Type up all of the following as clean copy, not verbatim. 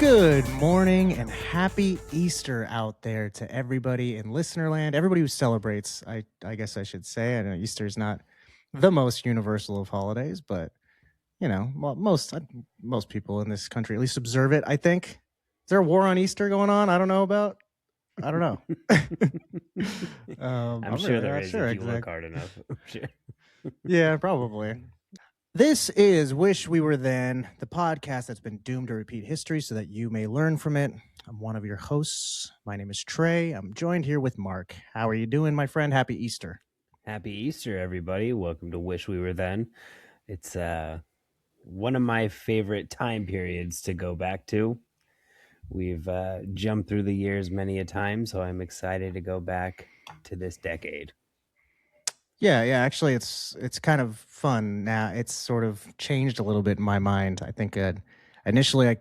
Good morning and happy Easter out there to everybody in listenerland, everybody who celebrates. I guess I should say. I know Easter is not the most universal of holidays, but most people in this country at least observe it. I think. Is there a war on Easter going on? I don't know about. I don't know. I'm sure really there not is sure if you look exactly. hard enough. I'm sure. Yeah, probably. This is Wish We Were Then, the podcast that's been doomed to repeat history so that you may learn from it. I'm one of your hosts. My name is Trey. I'm joined here with Mark. How are you doing, my friend? Happy Easter. Happy Easter, everybody. Welcome to Wish We Were Then. It's one of my favorite time periods to go back to. We've jumped through the years many a time, so I'm excited to go back to this decade. Yeah. Actually, it's kind of fun now. It's sort of changed a little bit in my mind. I think initially I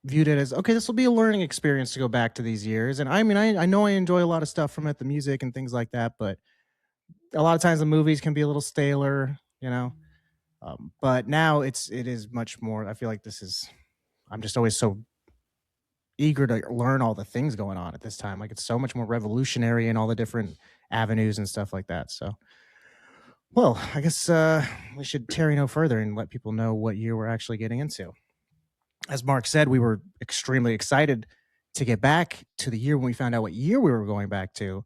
viewed it as, okay, this will be a learning experience to go back to these years. And I mean, I know I enjoy a lot of stuff from it, the music and things like that, but a lot of times the movies can be a little staler, you know. But now it is much more. I feel like I'm just always so eager to learn all the things going on at this time. Like it's so much more revolutionary in all the different avenues and stuff like that. So, well, I guess we should tarry no further and let people know what year we're actually getting into. As Mark said, we were extremely excited to get back to the year when we found out what year we were going back to.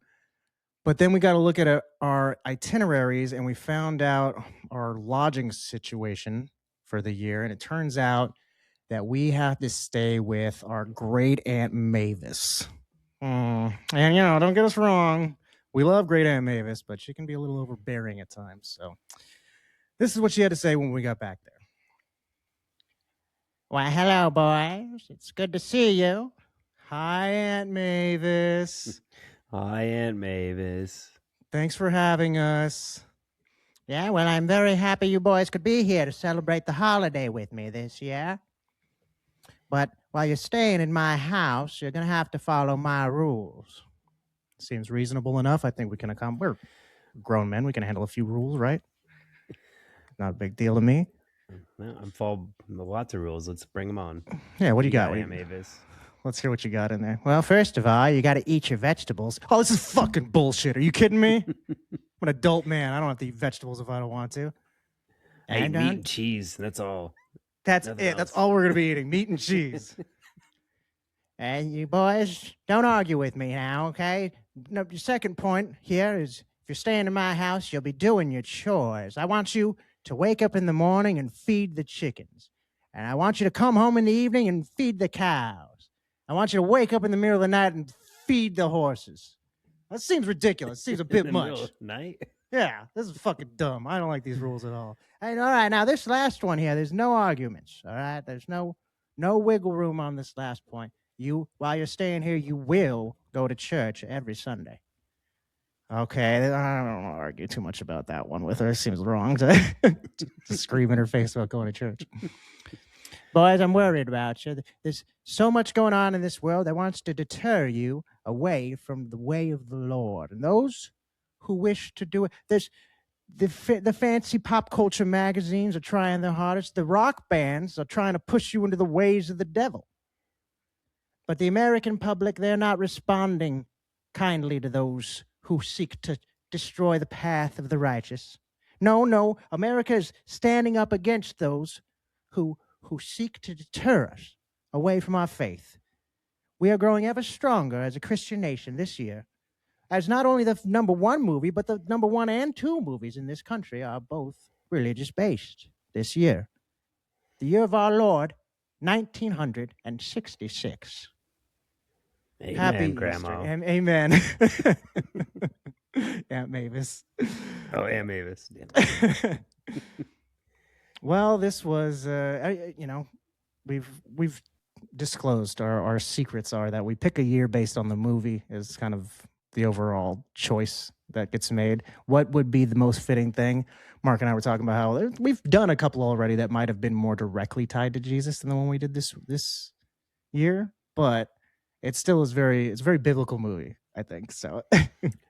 But then we got to look at our itineraries and we found out our lodging situation for the year. And it turns out that we have to stay with our great Aunt Mavis. And, don't get us wrong. We love great Aunt Mavis, but she can be a little overbearing at times. So this is what she had to say when we got back there. Why, hello, boys. It's good to see you. Hi, Aunt Mavis. Hi, Aunt Mavis. Thanks for having us. Yeah, well, I'm very happy you boys could be here to celebrate the holiday with me this year. But while you're staying in my house, you're going to have to follow my rules. Seems reasonable enough. I think we can accomplish. We're grown men. We can handle a few rules, right? Not a big deal to me. Well, I'm following lots of rules. Let's bring them on. Yeah, what do you got? Aunt Mavis? Let's hear what you got in there. Well, first of all, you got to eat your vegetables. Oh, this is fucking bullshit. Are you kidding me? I'm an adult man. I don't have to eat vegetables if I don't want to. I eat meat and cheese. That's all. That's Nothing it. else. That's all we're going to be eating, meat and cheese. And you boys, don't argue with me now, okay? No, your second point here is if you're staying in my house, you'll be doing your chores. I want you to wake up in the morning and feed the chickens. And I want you to come home in the evening and feed the cows. I want you to wake up in the middle of the night and feed the horses. That seems ridiculous. It seems a bit much. Night? Yeah, this is fucking dumb. I don't like these rules at all. All right, now this last one here, there's no arguments. All right, there's no wiggle room on this last point. While you're staying here, you will go to church every Sunday. Okay, I don't want to argue too much about that one with her. It seems wrong to scream in her face about going to church. Boys, I'm worried about you. There's so much going on in this world that wants to deter you away from the way of the Lord. And those who wish to do it, there's the fancy pop culture magazines are trying their hardest. The rock bands are trying to push you into the ways of the devil. But the American public, they're not responding kindly to those who seek to destroy the path of the righteous. No, America is standing up against those who seek to deter us away from our faith. We are growing ever stronger as a Christian nation this year, as not only the number one movie, but the number one and two movies in this country are both religious-based this year. The year of our Lord, 1966. Amen, Happy Grandma. Easter. Amen. Aunt Mavis. Oh, Aunt Mavis. Well, this was, we've disclosed our secrets are that we pick a year based on the movie is kind of the overall choice that gets made. What would be the most fitting thing? Mark and I were talking about how we've done a couple already that might have been more directly tied to Jesus than the one we did this year, but it still is it's a very biblical movie, I think. So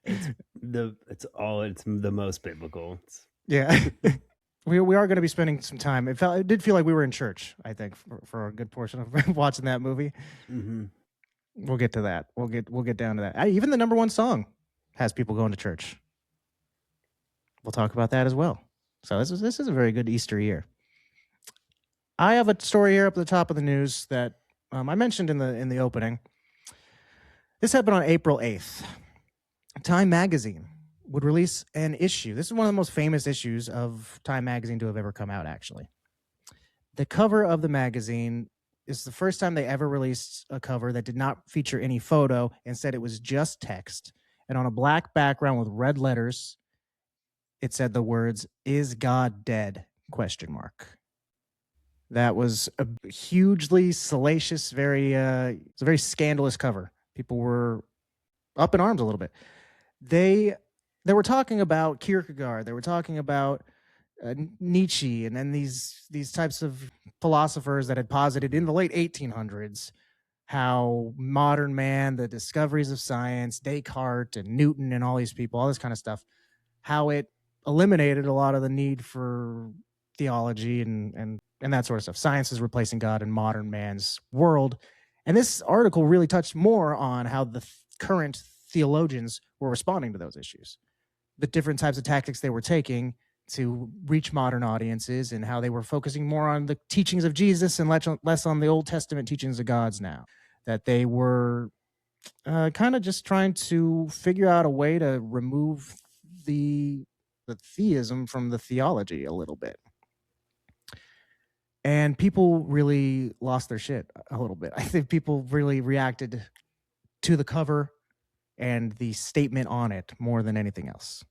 it's the most biblical. Yeah. we are going to be spending some time. It did feel like we were in church, I think, for a good portion of watching that movie. Mm-hmm. We'll get to that. We'll get down to that. Even the number one song has people going to church. We'll talk about that as well. So this is a very good Easter year. I have a story here up at the top of the news that I mentioned in the opening. This happened on April 8th. Time Magazine would release an issue. This is one of the most famous issues of Time Magazine to have ever come out, actually. The cover of the magazine is the first time they ever released a cover that did not feature any photo. Instead, it was just text. And on a black background with red letters, it said the words, "Is God dead?" ? That was a hugely salacious, it's a very scandalous cover. People were up in arms a little bit. They were talking about Kierkegaard. They were talking about Nietzsche, and then these types of philosophers that had posited in the late 1800s how modern man, the discoveries of science, Descartes and Newton and all these people, all this kind of stuff, how it eliminated a lot of the need for theology and that sort of stuff. Science is replacing God in modern man's world. And this article really touched more on how the current theologians were responding to those issues, the different types of tactics they were taking to reach modern audiences, and how they were focusing more on the teachings of Jesus and less on the Old Testament teachings of gods now. That they were kind of just trying to figure out a way to remove the theism from the theology a little bit. And people really lost their shit a little bit. I think people really reacted to the cover and the statement on it more than anything else.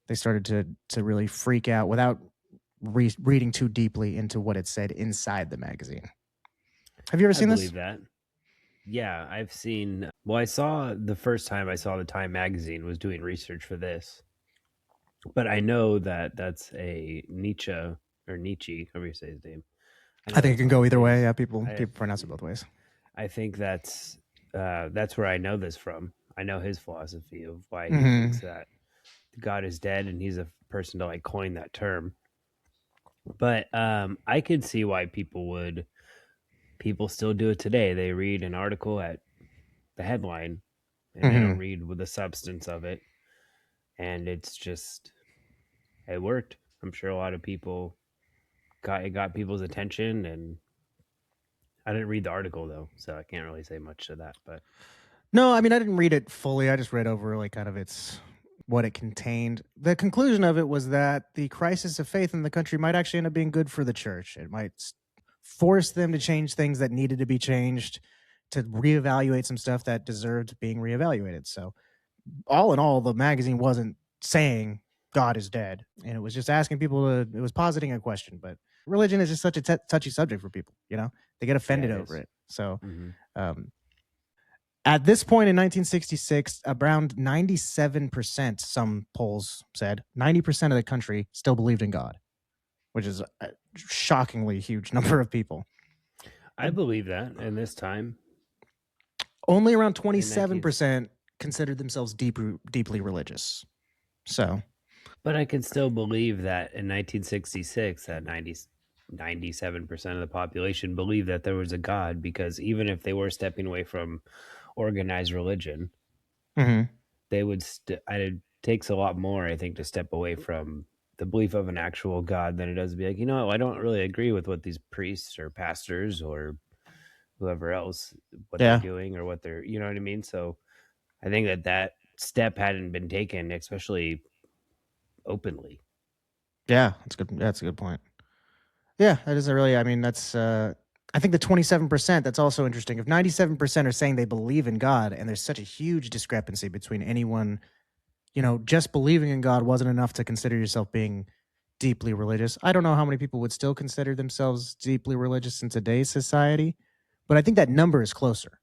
They started to really freak out without reading too deeply into what it said inside the magazine. Have you ever seen I this? believe that. Yeah, I've seen. Well, I saw the first time I saw the Time magazine was doing research for this, but I know that that's a Nietzsche or Nietzsche, however you say his name. I think it can go either way. Yeah, people I pronounce it both ways. I think that's where I know this from. I know his philosophy of why he Mhm. thinks that God is dead, and he's a person to like coin that term. But I could see why people still do it today. They read an article at the headline, and they don't Mhm. read with the substance of it, and it's just it worked. I'm sure a lot of people got people's attention, and I didn't read the article though, so I can't really say much to that. But No, I mean, I didn't read it fully. I just read over like kind of what it contained. The conclusion of it was that the crisis of faith in the country might actually end up being good for the church. It might force them to change things that needed to be changed, to reevaluate some stuff that deserved being reevaluated. So, all in all, the magazine wasn't saying God is dead, and it was just asking people it was positing a question. But religion is just such a touchy subject for people. They get offended over it. So, at this point in 1966, around 97%, some polls said, 90% of the country still believed in God, which is a shockingly huge number of people. I believe that in this time. Only around 27% considered themselves deeply religious. So, but I can still believe that in 1966, that 97% of the population believed that there was a God, because even if they were stepping away from organized religion, they would. It takes a lot more, I think, to step away from the belief of an actual God than it does to be like, I don't really agree with what these priests or pastors or whoever else what they're doing or what they're, you know what I mean. So I think that step hadn't been taken, especially openly. Yeah, that's good. That's a good point. Yeah, that isn't really. I mean, that's. I think the 27%. That's also interesting. If 97% are saying they believe in God, and there's such a huge discrepancy between anyone, just believing in God wasn't enough to consider yourself being deeply religious. I don't know how many people would still consider themselves deeply religious in today's society, but I think that number is closer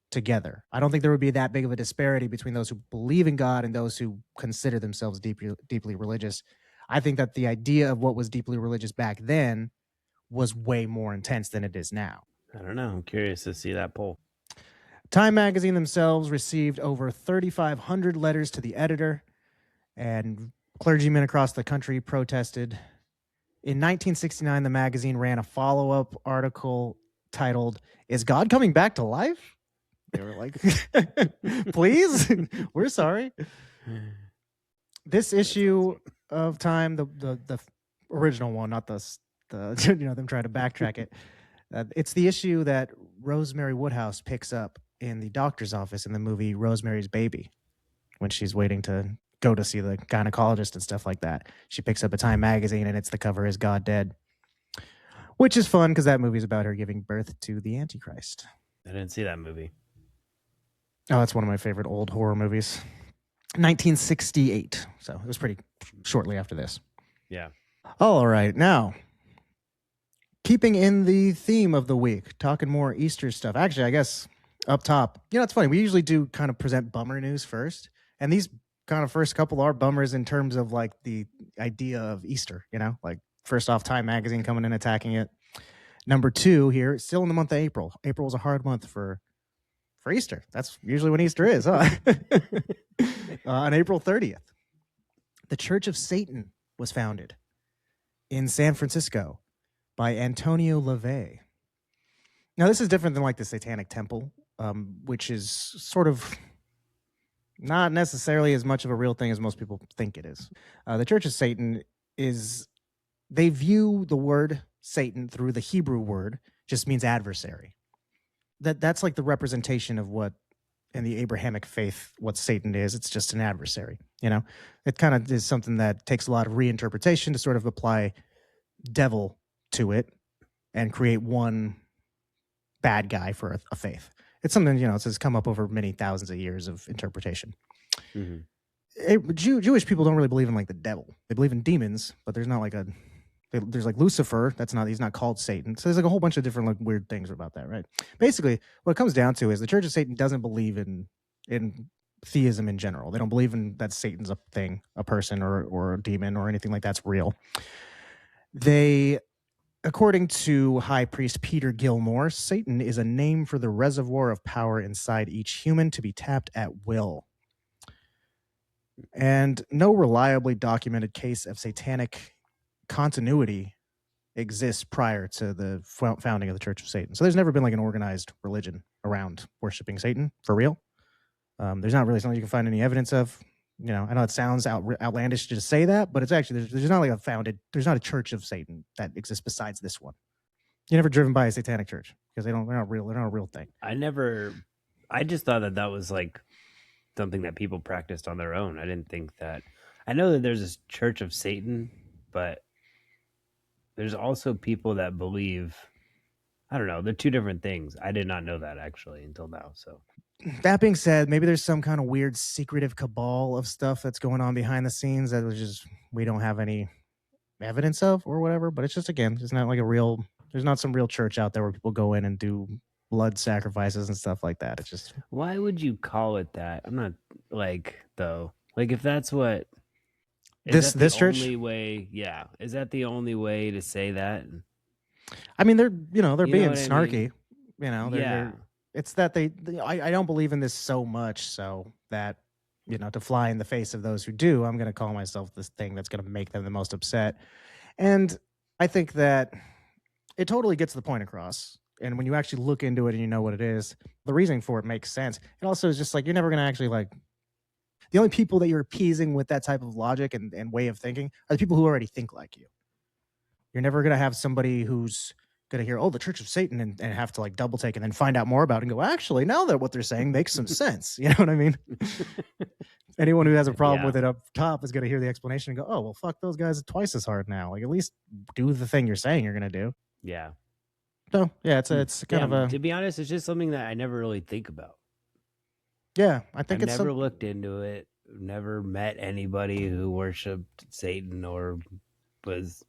together. I don't think there would be that big of a disparity between those who believe in God and those who consider themselves deeply religious. I think that the idea of what was deeply religious back then was way more intense than it is now. I don't know. I'm curious to see that poll. Time magazine themselves received over 3,500 letters to the editor, and clergymen across the country protested In 1969, the magazine ran a follow-up article titled, "Is God Coming Back to Life?" They were like, please, we're sorry. This issue of Time, the original one, not the them trying to backtrack it. It's the issue that Rosemary Woodhouse picks up in the doctor's office in the movie Rosemary's Baby, when she's waiting to go to see the gynecologist and stuff like that. She picks up a Time magazine, and it's the cover is God Dead, which is fun because that movie's about her giving birth to the Antichrist. I didn't see that movie. Oh, that's one of my favorite old horror movies. 1968. So it was pretty shortly after this. Yeah. All right. Now, keeping in the theme of the week, talking more Easter stuff. Actually, I guess up top, it's funny. We usually do kind of present bummer news first. And these kind of first couple are bummers in terms of like the idea of Easter, like first off, Time magazine coming in, attacking it. Number 2 here, still in the month of April. April was a hard month for Easter. That's usually when Easter is, huh? On April 30th, the Church of Satan was founded in San Francisco by Antonio LaVey. Now, this is different than like the Satanic Temple, which is sort of not necessarily as much of a real thing as most people think it is. The Church of Satan they view the word Satan through the Hebrew word, just means adversary. That's like the representation of what in the Abrahamic faith, what Satan is. It's just an adversary. It kind of is something that takes a lot of reinterpretation to sort of apply devil to it and create one bad guy for a faith. It's something, it's come up over many thousands of years of interpretation. Mm-hmm. Jewish people don't really believe in like the devil. They believe in demons, but there's not like there's like Lucifer. He's not called Satan. So there's like a whole bunch of different like weird things about that, right? Basically, what it comes down to is the Church of Satan doesn't believe in theism in general. They don't believe in that Satan's a thing, a person or a demon or anything like that's real. They, according to High Priest Peter Gilmore, Satan is a name for the reservoir of power inside each human to be tapped at will. And no reliably documented case of satanic continuity exists prior to the founding of the Church of Satan. So there's never been like an organized religion around worshiping Satan for real. There's not really something you can find any evidence of. I know it sounds outlandish to say that, but it's actually there's not like there's not a Church of Satan that exists besides this one. You're never driven by a satanic church because they're not real. They're not a real thing. I just thought that was like something that people practiced on their own. I didn't think that. I know that there's this Church of Satan, but there's also people that believe, I don't know, they're two different things. I did not know that actually until now. So that being said, maybe there's some kind of weird secretive cabal of stuff that's going on behind the scenes that we don't have any evidence of or whatever. But it's just, again, it's not like there's not some real church out there where people go in and do blood sacrifices and stuff like that. It's just, why would you call it that? I'm not if that's what this church only way, yeah, is that the only way to say that? I mean, they're being snarky. Yeah. It's that I don't believe in this so much so that, to fly in the face of those who do, I'm going to call myself this thing that's going to make them the most upset. And I think that it totally gets the point across. And when you actually look into it and you know what it is, the reasoning for it makes sense. It also is just like, you're never going to actually the only people that you're appeasing with that type of logic and way of thinking are the people who already think like you. You're never going to have somebody who's going to hear, the Church of Satan and have to like double take and then find out more about it and go, actually, now that what they're saying makes some sense. You know what I mean? Anyone who has a problem with it up top is going to hear the explanation and go, oh, well, fuck those guys twice as hard now. Like, at least do the thing you're saying you're going to do. Yeah. So, yeah, it's kind of a... To be honest, it's just something that I never really think about. Yeah, I think I've never looked into it. Never met anybody who worshipped Satan or was...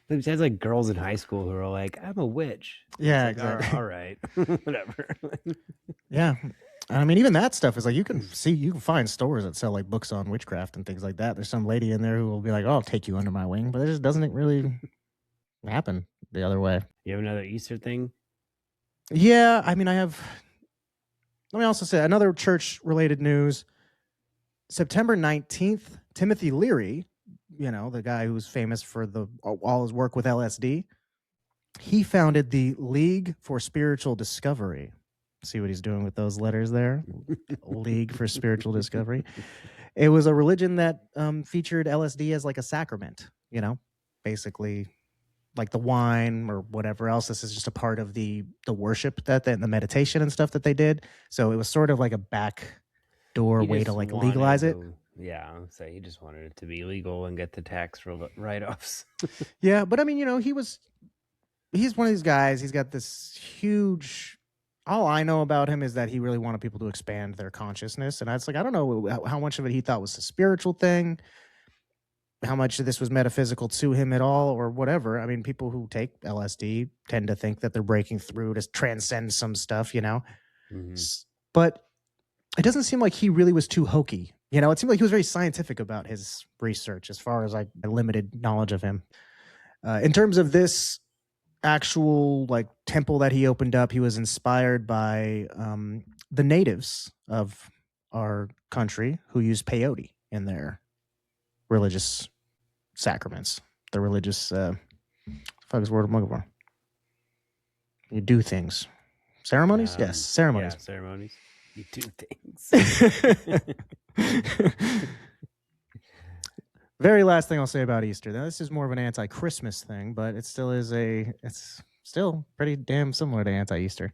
Besides like girls in high school who are like, I'm a witch. Yeah, exactly. All right. Whatever. Yeah. I mean, even that stuff is like, you can find stores that sell like books on witchcraft and things like that. There's some lady in there who will be like, I'll take you under my wing. But it just doesn't really happen the other way. You have another Easter thing? Yeah. I mean, let me also say another church related news. September 19th, Timothy Leary, the guy who's famous for all his work with LSD, he founded the League for Spiritual Discovery. See what he's doing with those letters there? League for Spiritual Discovery. It was a religion that featured LSD as like a sacrament, basically like the wine or whatever else. This is just a part of the worship the meditation and stuff that they did. So it was sort of like a backdoor way to like legalize it. Yeah, so he just wanted it to be legal and get the tax write-offs. Yeah, but I mean, he's one of these guys. He's got this huge. All I know about him is that he really wanted people to expand their consciousness, and I was like, I don't know how much of it he thought was a spiritual thing, how much of this was metaphysical to him at all, or whatever. I mean, people who take LSD tend to think that they're breaking through to transcend some stuff, But it doesn't seem like he really was too hokey. It seemed like he was very scientific about his research, as far as my limited knowledge of him. In terms of this actual like temple that he opened up, he was inspired by the natives of our country who use peyote in their religious sacraments. The religious fuck is the word I'm looking for? You do things. Ceremonies? Yes, ceremonies. Yeah, ceremonies. You do things. Very last thing I'll say about Easter. Now, this is more of an anti-Christmas thing, but it still is it's still pretty damn similar to anti-Easter.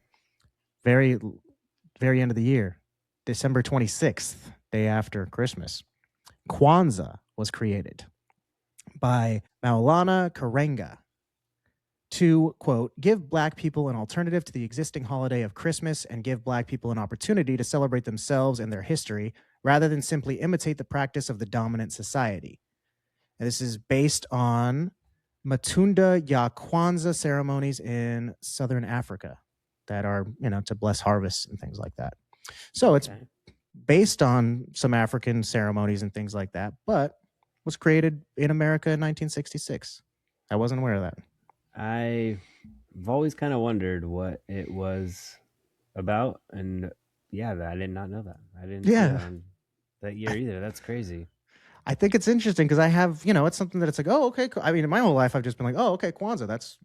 Very, very end of the year, December 26th, day after Christmas, Kwanzaa was created by Maulana Karenga to, quote, give Black people an alternative to the existing holiday of Christmas and give Black people an opportunity to celebrate themselves and their history rather than simply imitate the practice of the dominant society. And this is based on Matunda ya Kwanzaa ceremonies in Southern Africa that are, to bless harvests and things like that. So it's based on some African ceremonies and things like that, but was created in America in 1966. I wasn't aware of that. I've always kind of wondered what it was about, and I did not know that. I didn't see it on that year either. That's crazy. I think it's interesting because I have, it's something that it's like, oh, okay. I mean, in my whole life, I've just been like, oh, okay, Kwanzaa. That's,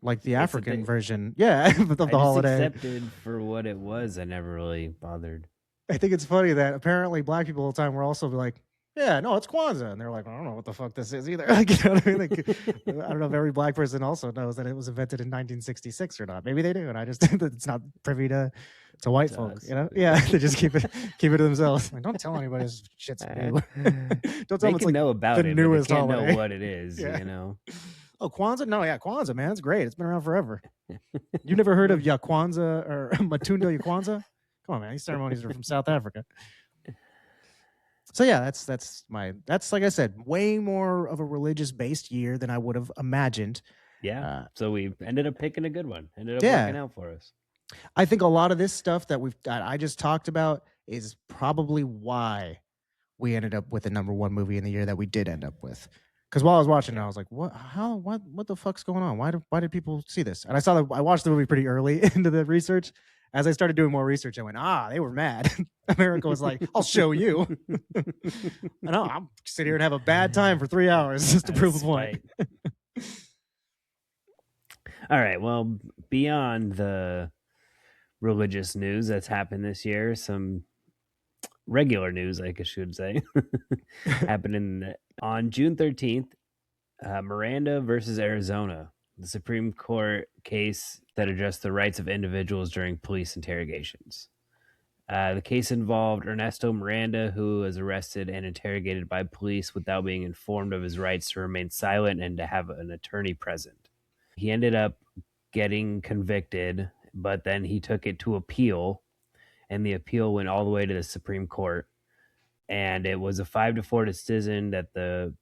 like the African version. Yeah, of the holiday. Accepted for what it was. I never really bothered. I think it's funny that apparently Black people all the time were also like, yeah, no, it's Kwanzaa. And they're like, I don't know what the fuck this is either. Like, you know what I mean? Like, I don't know if every Black person also knows that it was invented in 1966 or not. Maybe they do. And I just think that it's not privy to white folk, Yeah, they just keep it to themselves. Like, don't tell anybody this shit's new. Don't tell them it's like know about the newest but they can't holiday. know what it is, Oh, Kwanzaa? No, yeah, Kwanzaa, man. It's great. It's been around forever. You never heard of Yakwanzaa or Matunda Yakwanzaa? Come on, man. These ceremonies are from South Africa. So yeah, that's like I said, way more of a religious based year than I would have imagined. Yeah. So we ended up picking a good one. Ended up working out for us. I think a lot of this stuff that I just talked about is probably why we ended up with the number one movie in the year that we did end up with. Because while I was watching it, I was like, what the fuck's going on? Why did people see this? And I watched the movie pretty early into the research. As I started doing more research, I went, they were mad. America was like, I'll show you. And I'll sit here and have a bad time for 3 hours just to prove a point. All right. Well, beyond the religious news that's happened this year, some regular news, I should say, happening on June 13th, Miranda versus Arizona, the Supreme Court case that addressed the rights of individuals during police interrogations. The case involved Ernesto Miranda, who was arrested and interrogated by police without being informed of his rights to remain silent and to have an attorney present. He ended up getting convicted, but then he took it to appeal, and the appeal went all the way to the Supreme Court. And it was a 5-4 decision that the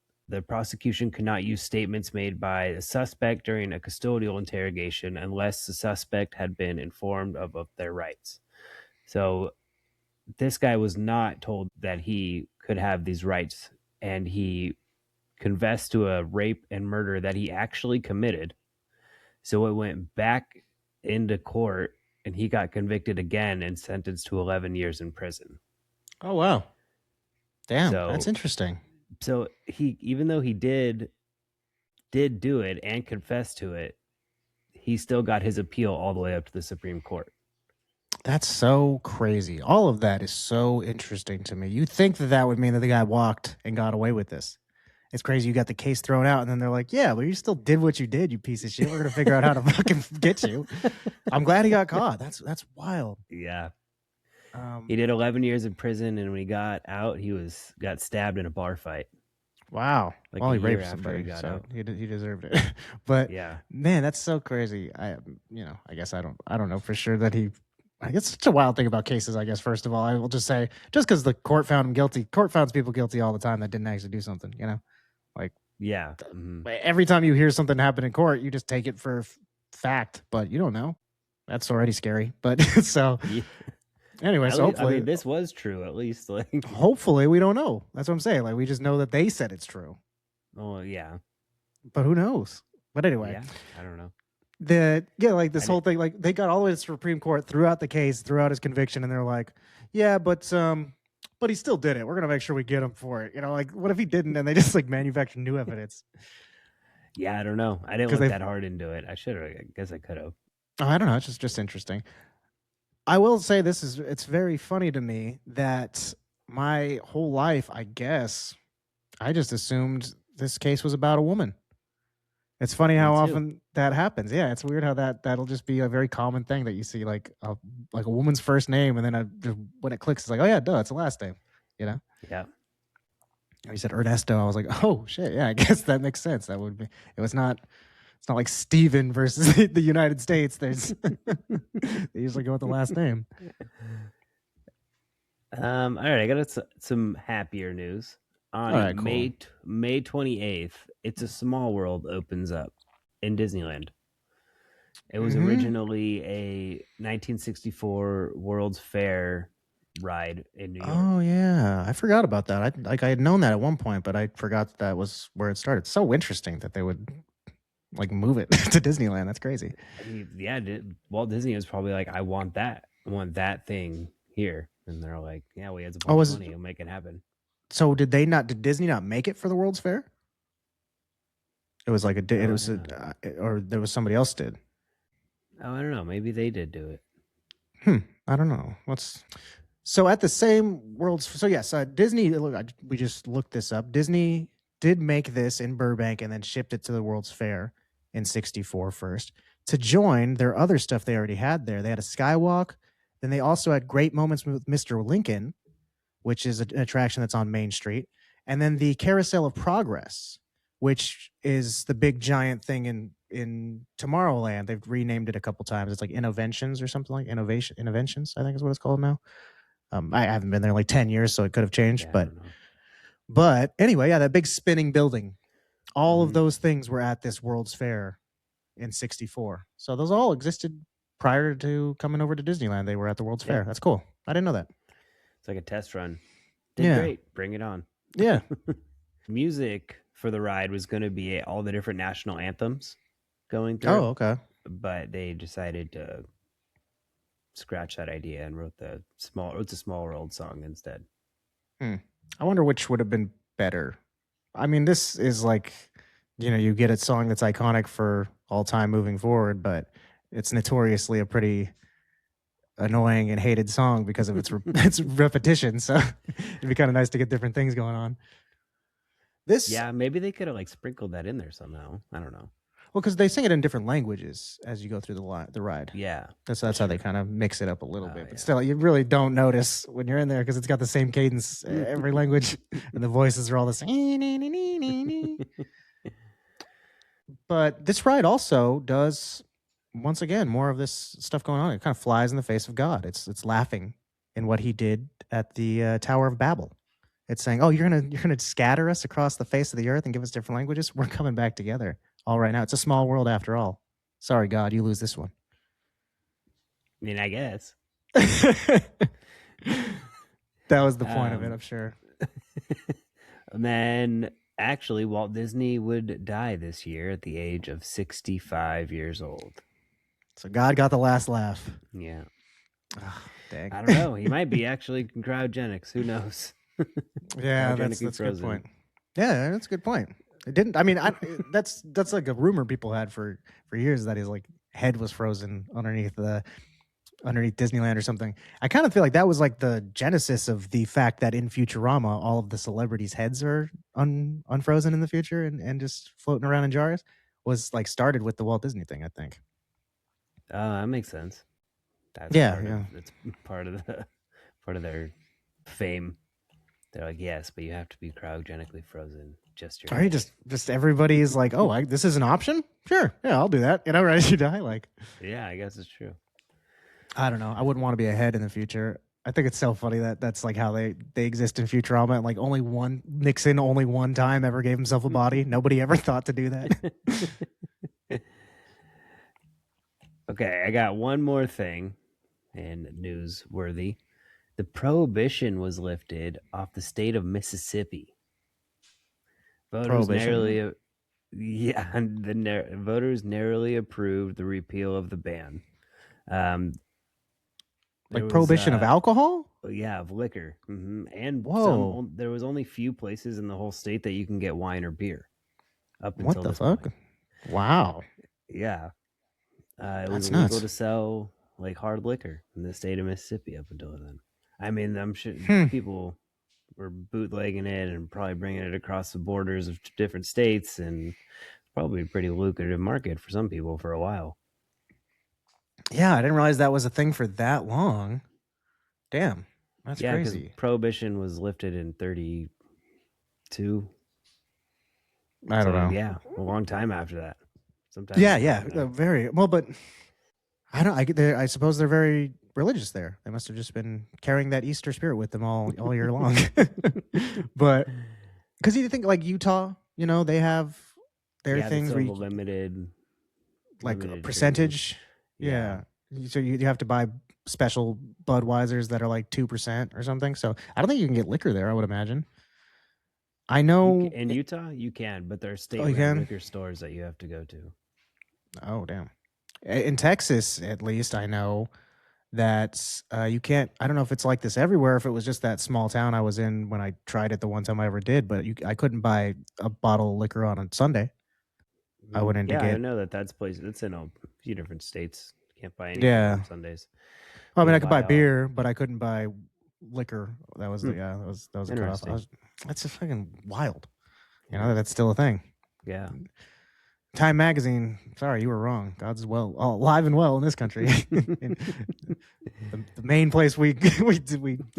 prosecution could not use statements made by a suspect during a custodial interrogation unless the suspect had been informed of their rights. So this guy was not told that he could have these rights, and he confessed to a rape and murder that he actually committed. So it went back into court, and he got convicted again and sentenced to 11 years in prison. Oh, wow. Damn, that's interesting. So he, even though he did do it and confess to it, he still got his appeal all the way up to the Supreme Court. That's so crazy. All of that is so interesting to me. You'd think that that would mean that the guy walked and got away with this. It's crazy. You got the case thrown out, and then they're like, "Yeah, but you still did what you did, you piece of shit. We're gonna figure out how to fucking get you." I'm glad he got caught. That's wild. Yeah. He did 11 years in prison, and when he got out, got stabbed in a bar fight. Wow. Like well, a he year raped after somebody, he got so out. he deserved it. But Yeah. man, that's so crazy. I guess I don't know for sure that he. I guess it's such a wild thing about cases. I guess first of all, I will just say, just because the court found him guilty, court finds people guilty all the time that didn't actually do something. Like Yeah. Mm-hmm. every time you hear something happen in court, you just take it for fact, but you don't know. That's already scary. But so. Yeah. Anyway, so hopefully this was true. At least, like, hopefully we don't know. That's what I'm saying. Like we just know that they said it's true. oh yeah, but who knows? But anyway, yeah, I don't know. Like this whole thing, like they got all the way to the Supreme Court throughout the case, throughout his conviction, and they're like, yeah, but he still did it. We're gonna make sure we get him for it. Like what if he didn't, and they just like manufacture new evidence? Yeah, I don't know. I didn't look that hard into it. I should have. I guess I could have. Oh, I don't know. It's just interesting. I will say it's very funny to me that my whole life, I guess, I just assumed this case was about a woman. It's funny how often that happens. Yeah, it's weird how that'll just be a very common thing that you see, like a woman's first name, and then when it clicks, it's like, oh yeah, duh, it's a last name. Yeah. You said Ernesto. I was like, oh shit, yeah, I guess that makes sense. That would be. It's not like Steven versus the United States. There's they usually go with the last name. All right, I got some happier news. On May 28th, It's a Small World opens up in Disneyland. It was originally a 1964 World's Fair ride in New York. Oh yeah, I forgot about that. I had known that at one point, but I forgot that was where it started. So interesting that they would like move it to Disneyland. That's crazy. Yeah, Walt Disney was probably like, I want that thing here, and they're like, yeah, we had some money, we'll make it happen. So did Disney not make it for the World's Fair? It was like or there was somebody else did. Oh, I don't know. Maybe they did do it. I don't know. So at the same World's, so yes, Disney. Look, we just looked this up. Disney did make this in Burbank and then shipped it to the World's Fair in '64 first to join their other stuff they already had there. They had a skywalk. Then they also had Great Moments with Mr. Lincoln, which is an attraction that's on Main Street. And then the Carousel of Progress, which is the big giant thing in Tomorrowland. They've renamed it a couple times. It's like Innoventions or something like Innoventions, I think is what it's called now. I haven't been there in like 10 years, so it could have changed. But anyway, yeah, that big spinning building. All of those things were at this World's Fair in '64. So those all existed prior to coming over to Disneyland. They were at the World's Fair. That's cool. I didn't know that. It's like a test run. Did great. Bring it on. Yeah. Music for the ride was going to be all the different national anthems going through. Oh, okay. But they decided to scratch that idea and wrote a Small World song instead. I wonder which would have been better. I mean, this is like, you get a song that's iconic for all time moving forward, but it's notoriously a pretty annoying and hated song because of its repetition. So it'd be kind of nice to get different things going on. Maybe they could have like sprinkled that in there somehow. I don't know. Well, because they sing it in different languages as you go through the ride. Yeah, that's how they kind of mix it up a little bit. But still, you really don't notice when you're in there because it's got the same cadence every language, and the voices are all the same. But this ride also does, once again, more of this stuff going on. It kind of flies in the face of God. It's laughing in what he did at the Tower of Babel. It's saying, "Oh, you're gonna scatter us across the face of the earth and give us different languages. We're coming back together." All right now. It's a small world after all. Sorry, God, you lose this one. I mean, I guess. That was the point of it, I'm sure. And then, actually, Walt Disney would die this year at the age of 65 years old. So God got the last laugh. Yeah. Oh, dang. I don't know. He might be actually cryogenics. Who knows? Yeah, that's a good point. Yeah, that's a good point. It didn't. I mean, that's like a rumor people had for years that his like head was frozen underneath Disneyland or something. I kind of feel like that was like the genesis of the fact that in Futurama, all of the celebrities' heads are unfrozen in the future and just floating around in jars. Was like started with the Walt Disney thing, I think. That makes sense. That's Yeah, yeah. part of the part of their fame. They're like, yes, but you have to be cryogenically frozen, just your Or you head. just everybody's like, oh, this is an option. Sure, yeah, I'll do that. You know, right as you die, like. Yeah, I guess it's true. I don't know. I wouldn't want to be a head in the future. I think it's so funny that that's like how they exist in Futurama. And like Nixon only one time ever gave himself a body. Nobody ever thought to do that. Okay, I got one more thing and newsworthy. The prohibition was lifted off the state of Mississippi. Voters Prohibition, narrowly, voters narrowly approved the repeal of the ban. Um, there like was, prohibition of alcohol. of liquor, and Whoa, there was only few places in the whole state that you can get wine or beer up what until the this fuck? point. Wow, Yeah, it was that's illegal nuts. to sell like hard liquor in the state of Mississippi up until then. I mean, I'm sure Hmm. people were bootlegging it and probably bringing it across the borders of different states, and probably a pretty lucrative market for some people for a while. Yeah, I didn't realize that was a thing for that long. Damn, that's Yeah, because crazy. prohibition was lifted in 32. I don't So know. yeah, a long time after that. Sometime, Yeah, yeah, very well, but I don't. I suppose they're very religious there. They must have just been carrying that Easter spirit with them all year long. But because you think like Utah, they have their yeah, they things still where have a you, like a limited drinking. percentage. Yeah. Yeah, so you have to buy special Budweisers that are like 2% or something. So I don't think you can get liquor there. I would imagine. I know. In Utah, you can, but there are Oh, you state-run can. liquor stores that you have to go to. Oh, damn. In Texas, at least, I know that you can't. I don't know if it's like this everywhere. If it was just that small town I was in when I tried it the one time I ever did, but I couldn't buy a bottle of liquor on a Sunday. I went in to Yeah, I get. know that's places. It's in a few different states. You can't buy anything Yeah, on Sundays. well, I You mean, can I could buy buy all. beer, but I couldn't buy liquor. That was Hmm, the that was a cutoff. interesting. That's just fucking wild. Yeah. That's still a thing. Yeah. Time magazine. Sorry, you were wrong. God's alive and well in this country. the main place we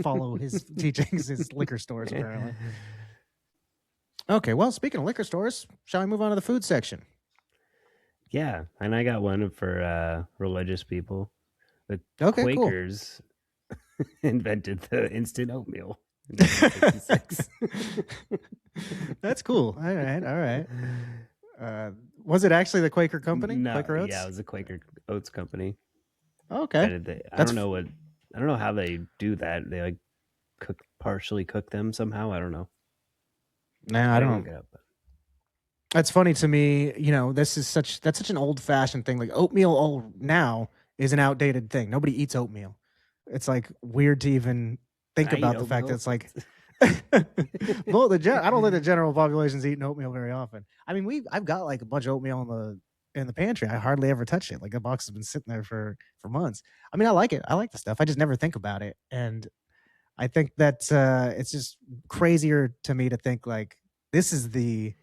follow his teachings is liquor stores, apparently. Okay, well, speaking of liquor stores, shall we move on to the food section? Yeah, and I got one for religious people. The Okay, cool. Quakers invented the instant oatmeal in 1966. That's cool. All right, all right. Was it actually the Quaker Company, No, Quaker yeah, Oats? it was a Quaker Oats company. Okay, I that's don't know I don't know how they do that. They like partially cook them somehow. I don't know. nah. I I didn't look don't. it up. But That's funny to me. That's such an old fashioned thing. Like oatmeal all now is an outdated thing. Nobody eats oatmeal. It's like weird to even think I eat about the fact that oatmeal. it's like well, I don't think the general population's eating oatmeal very often. I mean, I've got like a bunch of oatmeal in the pantry. I hardly ever touch it. Like the box has been sitting there for months. I mean, I like it. I like the stuff. I just never think about it. And I think that it's just crazier to me to think like this is the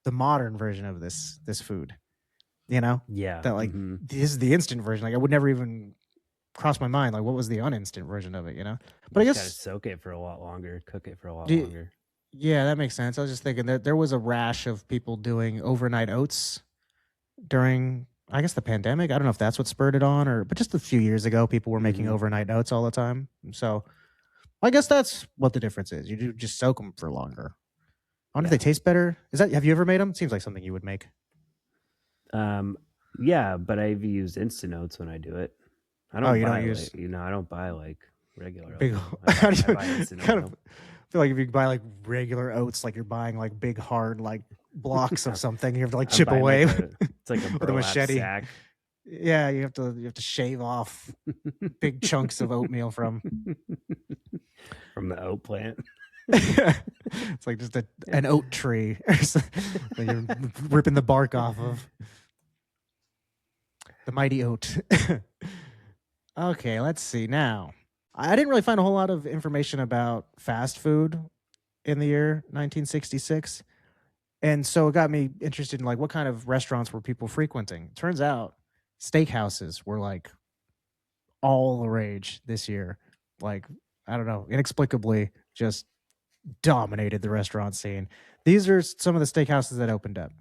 modern version of this food. You know Yeah. that like this is the instant version. Like I would never even cross my mind. Like what was the uninstant version of it? But I You just gotta guess soak it for a lot longer, cook it for a lot do, longer. yeah, that makes sense. I was just thinking that there was a rash of people doing overnight oats during, I guess, the pandemic. I don't know if that's what spurred it on, but just a few years ago, people were making overnight oats all the time. So I guess that's what the difference is. You do just soak them for longer. I wonder if they taste better. Have you ever made them? Seems like something you would make. Yeah, but I've used instant oats when I do it. I Oh, don't you don't buy use I don't buy like regular big. oatmeal. How do I you buy instant kind of oatmeal. feel like if you buy like regular oats, like you're buying like big hard like blocks of something, you have to like I'm chip buying away it's like a with a burlap machete. sack. Yeah, you have to shave off big chunks of oatmeal from. From the oat plant. It's like just an oat tree that you're ripping the bark off of. The mighty oat. Okay, let's see now. I didn't really find a whole lot of information about fast food in the year 1966. And so it got me interested in like what kind of restaurants were people frequenting. Turns out steakhouses were like all the rage this year. Like, I don't know, inexplicably just dominated the restaurant scene. These are some of the steakhouses that opened up: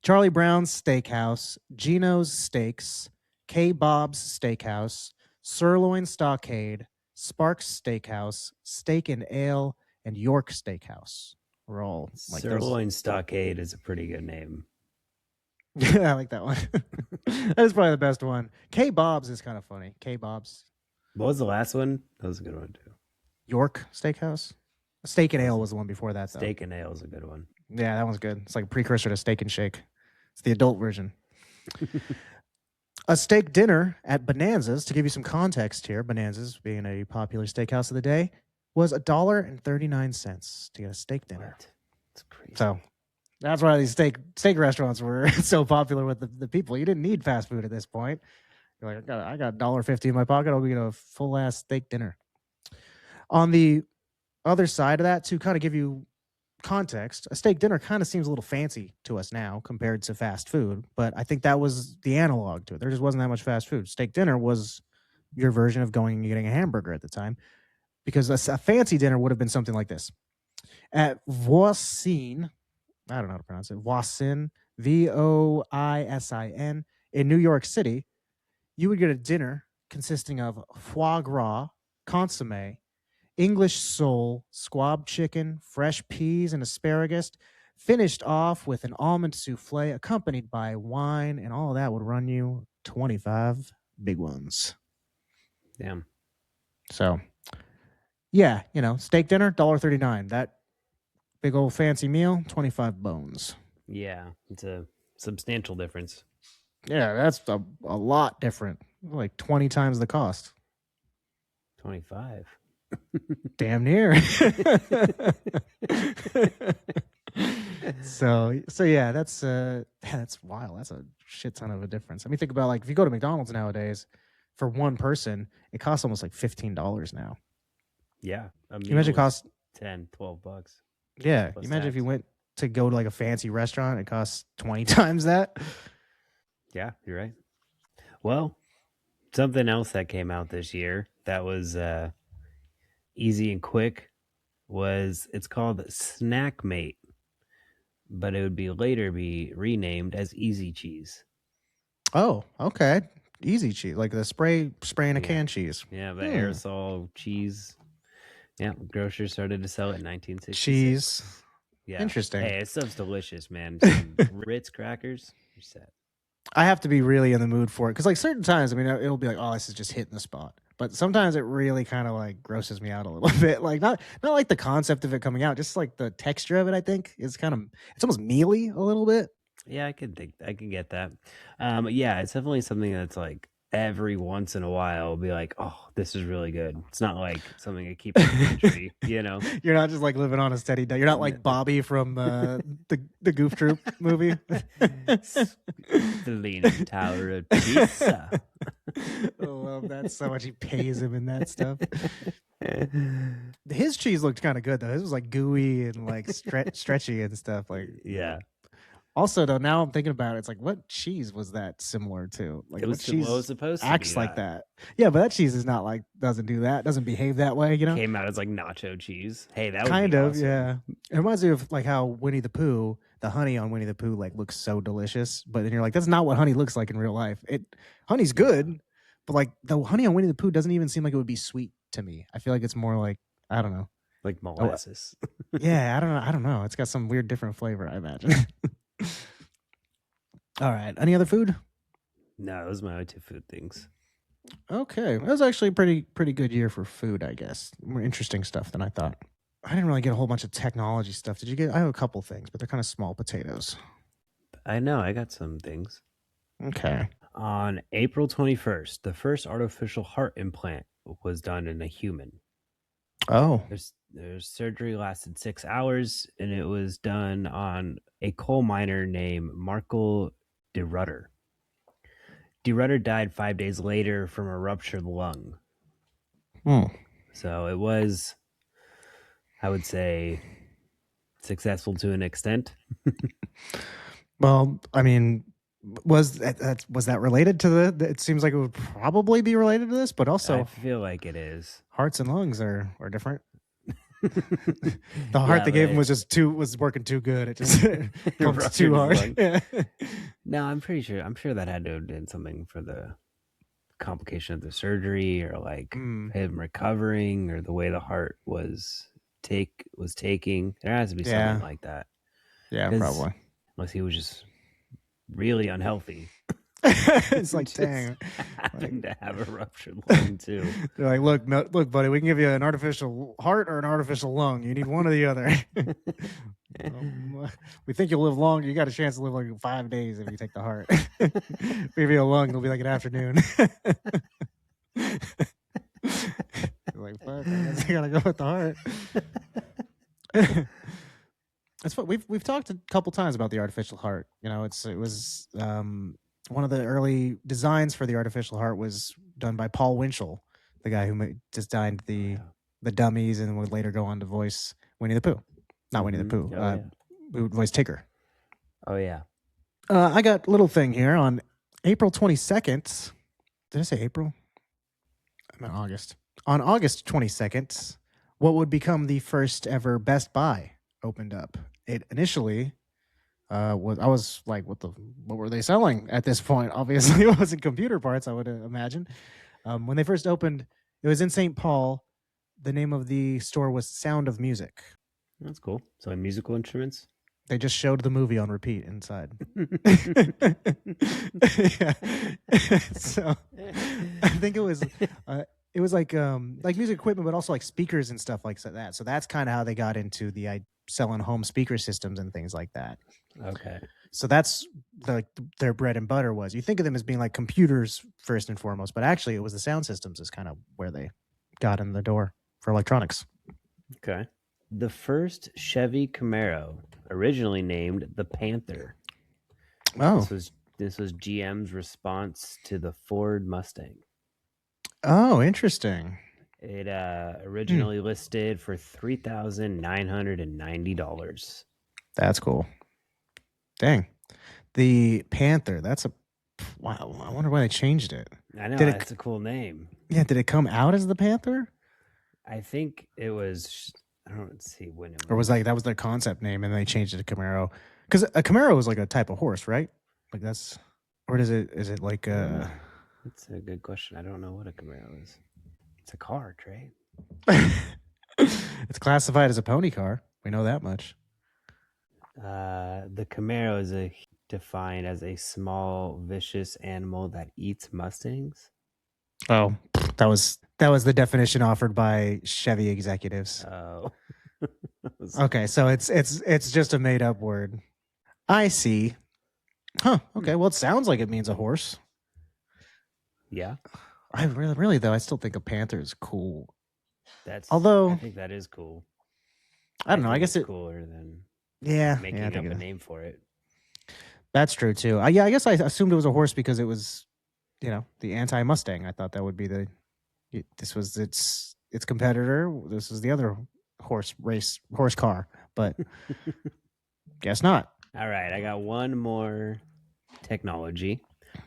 Charlie Brown's Steakhouse, Gino's Steaks, K. Bob's Steakhouse, Sirloin Stockade, Sparks Steakhouse, Steak and Ale, and York Steakhouse. We're all like Sirloin Stockade is a pretty good name. Yeah, I like that one. That is probably the best one. K. Bob's is kind of funny. K. Bob's. What was the last one? That was a good one too. York Steakhouse. Steak and Ale was the one before that, though. Steak and Ale is a good one. Yeah, that one's good. It's like a precursor to Steak and Shake. It's the adult version. A steak dinner at Bonanza's, to give you some context here, Bonanza's being a popular steakhouse of the day, was $1.39 to get a steak dinner. What? That's crazy. So that's why these steak restaurants were so popular with the people. You didn't need fast food at this point. You're like, I got $1.50 in my pocket. I'll get a full ass steak dinner. On the other side of that, to kind of give you context, a steak dinner kind of seems a little fancy to us now compared to fast food, but I think that was the analog to it. There just wasn't that much fast food. Steak dinner was your version of going and getting a hamburger at the time, because a fancy dinner would have been something like this. At Voisin, I don't know how to pronounce it, Voisin, Voisin, in New York City, you would get a dinner consisting of foie gras, consomme, English sole, squab chicken, fresh peas, and asparagus, finished off with an almond souffle accompanied by wine, and all of that would run you 25 big ones. Damn. So, yeah, steak dinner, $1.39. That big old fancy meal, 25 bones. Yeah, it's a substantial difference. Yeah, that's a lot different. Like 20 times the cost. 25. Damn near. So yeah, that's wild. That's a shit ton of a difference. I mean, think about like if you go to McDonald's nowadays, for one person, it costs almost like $15 now. Yeah, you imagine it costs $10-$12. Yeah, you imagine if you went to go to like a fancy restaurant, it costs 20 times that. Yeah, you're right. Well, something else that came out this year that was easy and quick it's called Snack Mate, but it would be later be renamed as Easy Cheese. Oh, okay. Easy cheese, like the spraying a can cheese. Yeah, the aerosol cheese. Yeah, grocers started to sell it in 1966. Cheese. Yeah. Interesting. Hey, it stuff's delicious, man. Some Ritz crackers, you're set. I have to be really in the mood for it because, like, certain times, I mean, it'll be like, oh, this is just hitting the spot. But sometimes it really kind of like grosses me out a little bit. Like not like the concept of it coming out, just like the texture of it. I think is it's almost mealy a little bit. Yeah, I can get that. Yeah, it's definitely something that's like every once in a while will be like, oh, this is really good. It's not like something I keep in the pantry, You're not just like living on a steady diet. You're not like Bobby from the Goof Troop movie. The Leaning Tower of Pisa. I love that so much. He pays him in that stuff. His cheese looked kind of good though. His was like gooey and like stretchy and stuff. Like yeah. Also, though, now I'm thinking about it, it's like, what cheese was that similar to? Like, it was, what cheese supposed to acts like that? Yeah, but that cheese is not like, doesn't do that, doesn't behave that way, Came out as like nacho cheese. Hey, that would kind be of, awesome. yeah. It reminds me of like how Winnie the Pooh, the honey on Winnie the Pooh, like looks so delicious, but then you're like, that's not what honey looks like in real life. Honey's good, but like the honey on Winnie the Pooh doesn't even seem like it would be sweet to me. I feel like it's more like, I don't know, like molasses. Yeah, I don't know. It's got some weird different flavor, I imagine. All right. Any other food? No, those are my only two food things. Okay. That was actually a pretty good year for food, I guess. More interesting stuff than I thought. I didn't really get a whole bunch of technology stuff. Did you get? I have a couple things, but they're kind of small potatoes. I know. I got some things. Okay. On April 21st, the first artificial heart implant was done in a human. Oh. The surgery lasted 6 hours, and it was done on a coal miner named Markel de Rutter. De Rutter died 5 days later from a ruptured lung. So it was, I would say, successful to an extent. Well, I mean, was that related to the? It seems like it would probably be related to this, but also I feel like it is. hearts and lungs are different. The heart they gave him was working too good. It just pumped too hard. Yeah. No, I'm sure that had to have been something for the complication of the surgery, or like him recovering, or the way the heart was taking. There has to be something like that. Yeah, probably. Unless he was just really unhealthy. It's like, dang, happened to have a ruptured lung too. They're like, look, buddy, we can give you an artificial heart or an artificial lung. You need one or the other. We think you'll live long. You got a chance to live like 5 days if you take the heart. If you have a lung, it'll be like an afternoon. Like, fuck, I guess I gotta go with the heart. That's what we've talked a couple times about the artificial heart. You know, it was one of the early designs for the artificial heart was done by Paul Winchell, the guy who designed the dummies and would later go on to voice Winnie the Pooh. Not Winnie the Pooh. Who would voice Tigger. Oh, yeah. I got a little thing here on April 22nd. Did I say April? I meant August. On August 22nd, what would become the first ever Best Buy opened up. It initially I was like, what were they selling at this point? Obviously, it wasn't computer parts, I would imagine. When they first opened, it was in St. Paul. The name of the store was Sound of Music. That's cool. So musical instruments? They just showed the movie on repeat inside. Yeah. So I think it was like music equipment, but also like speakers and stuff like that. So that's kind of how they got into the selling home speaker systems and things like that. Okay. So that's their bread and butter was. You think of them as being like computers first and foremost, but actually it was the sound systems is kind of where they got in the door for electronics. Okay. The first Chevy Camaro, originally named the Panther. Oh. This was GM's response to the Ford Mustang. Oh, interesting. It originally listed for $3,990. That's cool. Dang. The Panther. Wow. I wonder why they changed it. I know, that's a cool name. Yeah, did it come out as the Panther? I think it was, I don't see when it was. Or was that was their concept name and they changed it to Camaro? Because a Camaro is like a type of horse, right? Like is it like a... That's a good question. I don't know what a Camaro is. It's a car, Trey. It's classified as a pony car. We know that much. The Camaro is defined as a small, vicious animal that eats Mustangs. Oh, that was the definition offered by Chevy executives. Oh. Okay, so it's just a made up word. I see. Huh. Okay. Well, it sounds like it means a horse. Yeah. I really though, I still think a panther is cool. I think that is cool. I don't know. I guess it's cooler than making up a name for it. That's true too. I guess I assumed it was a horse because it was, the anti-Mustang. I thought that would be this was its competitor. This is the other horse car, but guess not. All right, I got one more technology.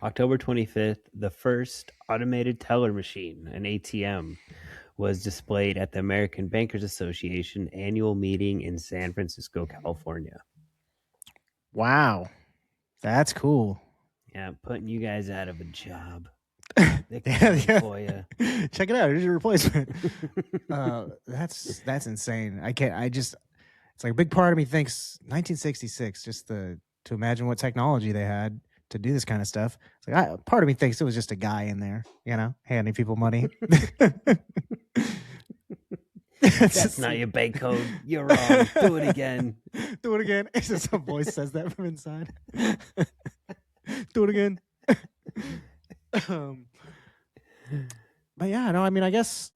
October 25th, the first automated teller machine, an ATM, was displayed at the American Bankers Association annual meeting in San Francisco, California. Wow. That's cool. Yeah, putting you guys out of a job. Yeah. For you. Check it out. Here's your replacement. That's insane. It's like a big part of me thinks 1966, just to imagine what technology they had to do this kind of stuff. It's like part of me thinks it was just a guy in there, handing people money. That's not your bank code. You're wrong. Do it again. Do it again. It's just a voice says that from inside. Do it again. But yeah, no, I mean, I guess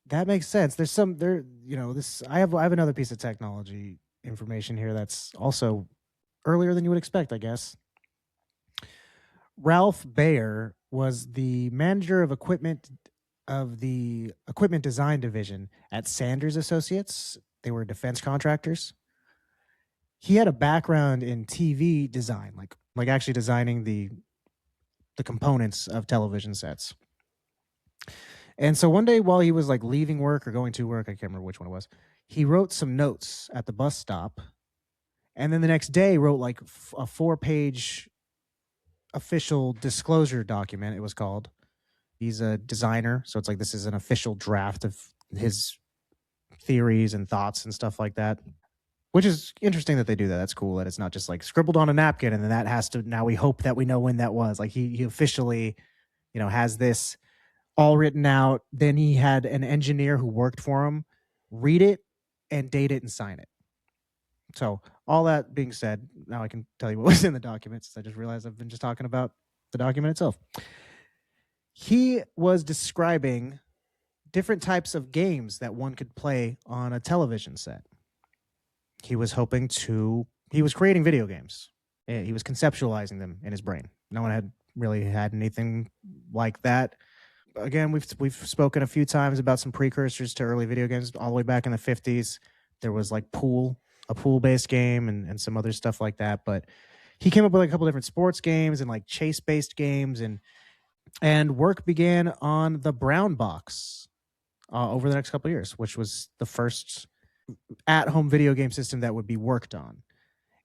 That makes sense. There's some there, this I have another piece of technology information here that's also earlier than you would expect, I guess. Ralph Baer was the manager of the equipment design division at Sanders Associates. They were defense contractors. He had a background in TV design, like actually designing the components of television sets. And so one day while he was like leaving work or going to work, I can't remember which one it was, he wrote some notes at the bus stop. And then the next day wrote like a 4-page official disclosure document, it was called. He's a designer, so it's like this is an official draft of his theories and thoughts and stuff like that. Which is interesting that they do that. That's cool that it's not just like scribbled on a napkin and then that has to, now we hope that we know when that was. Like he officially, has this all written out. Then he had an engineer who worked for him read it and date it and sign it. So all that being said, now I can tell you what was in the document, since I just realized I've been just talking about the document itself. He was describing different types of games that one could play on a television set. He was creating video games. He was conceptualizing them in his brain. No one had really had anything like that. Again, we've spoken a few times about some precursors to early video games all the way back in the 50s. There was like a pool-based game and some other stuff like that. But he came up with like a couple different sports games and like chase-based games, and work began on the Brown Box over the next couple of years, which was the first at-home video game system that would be worked on.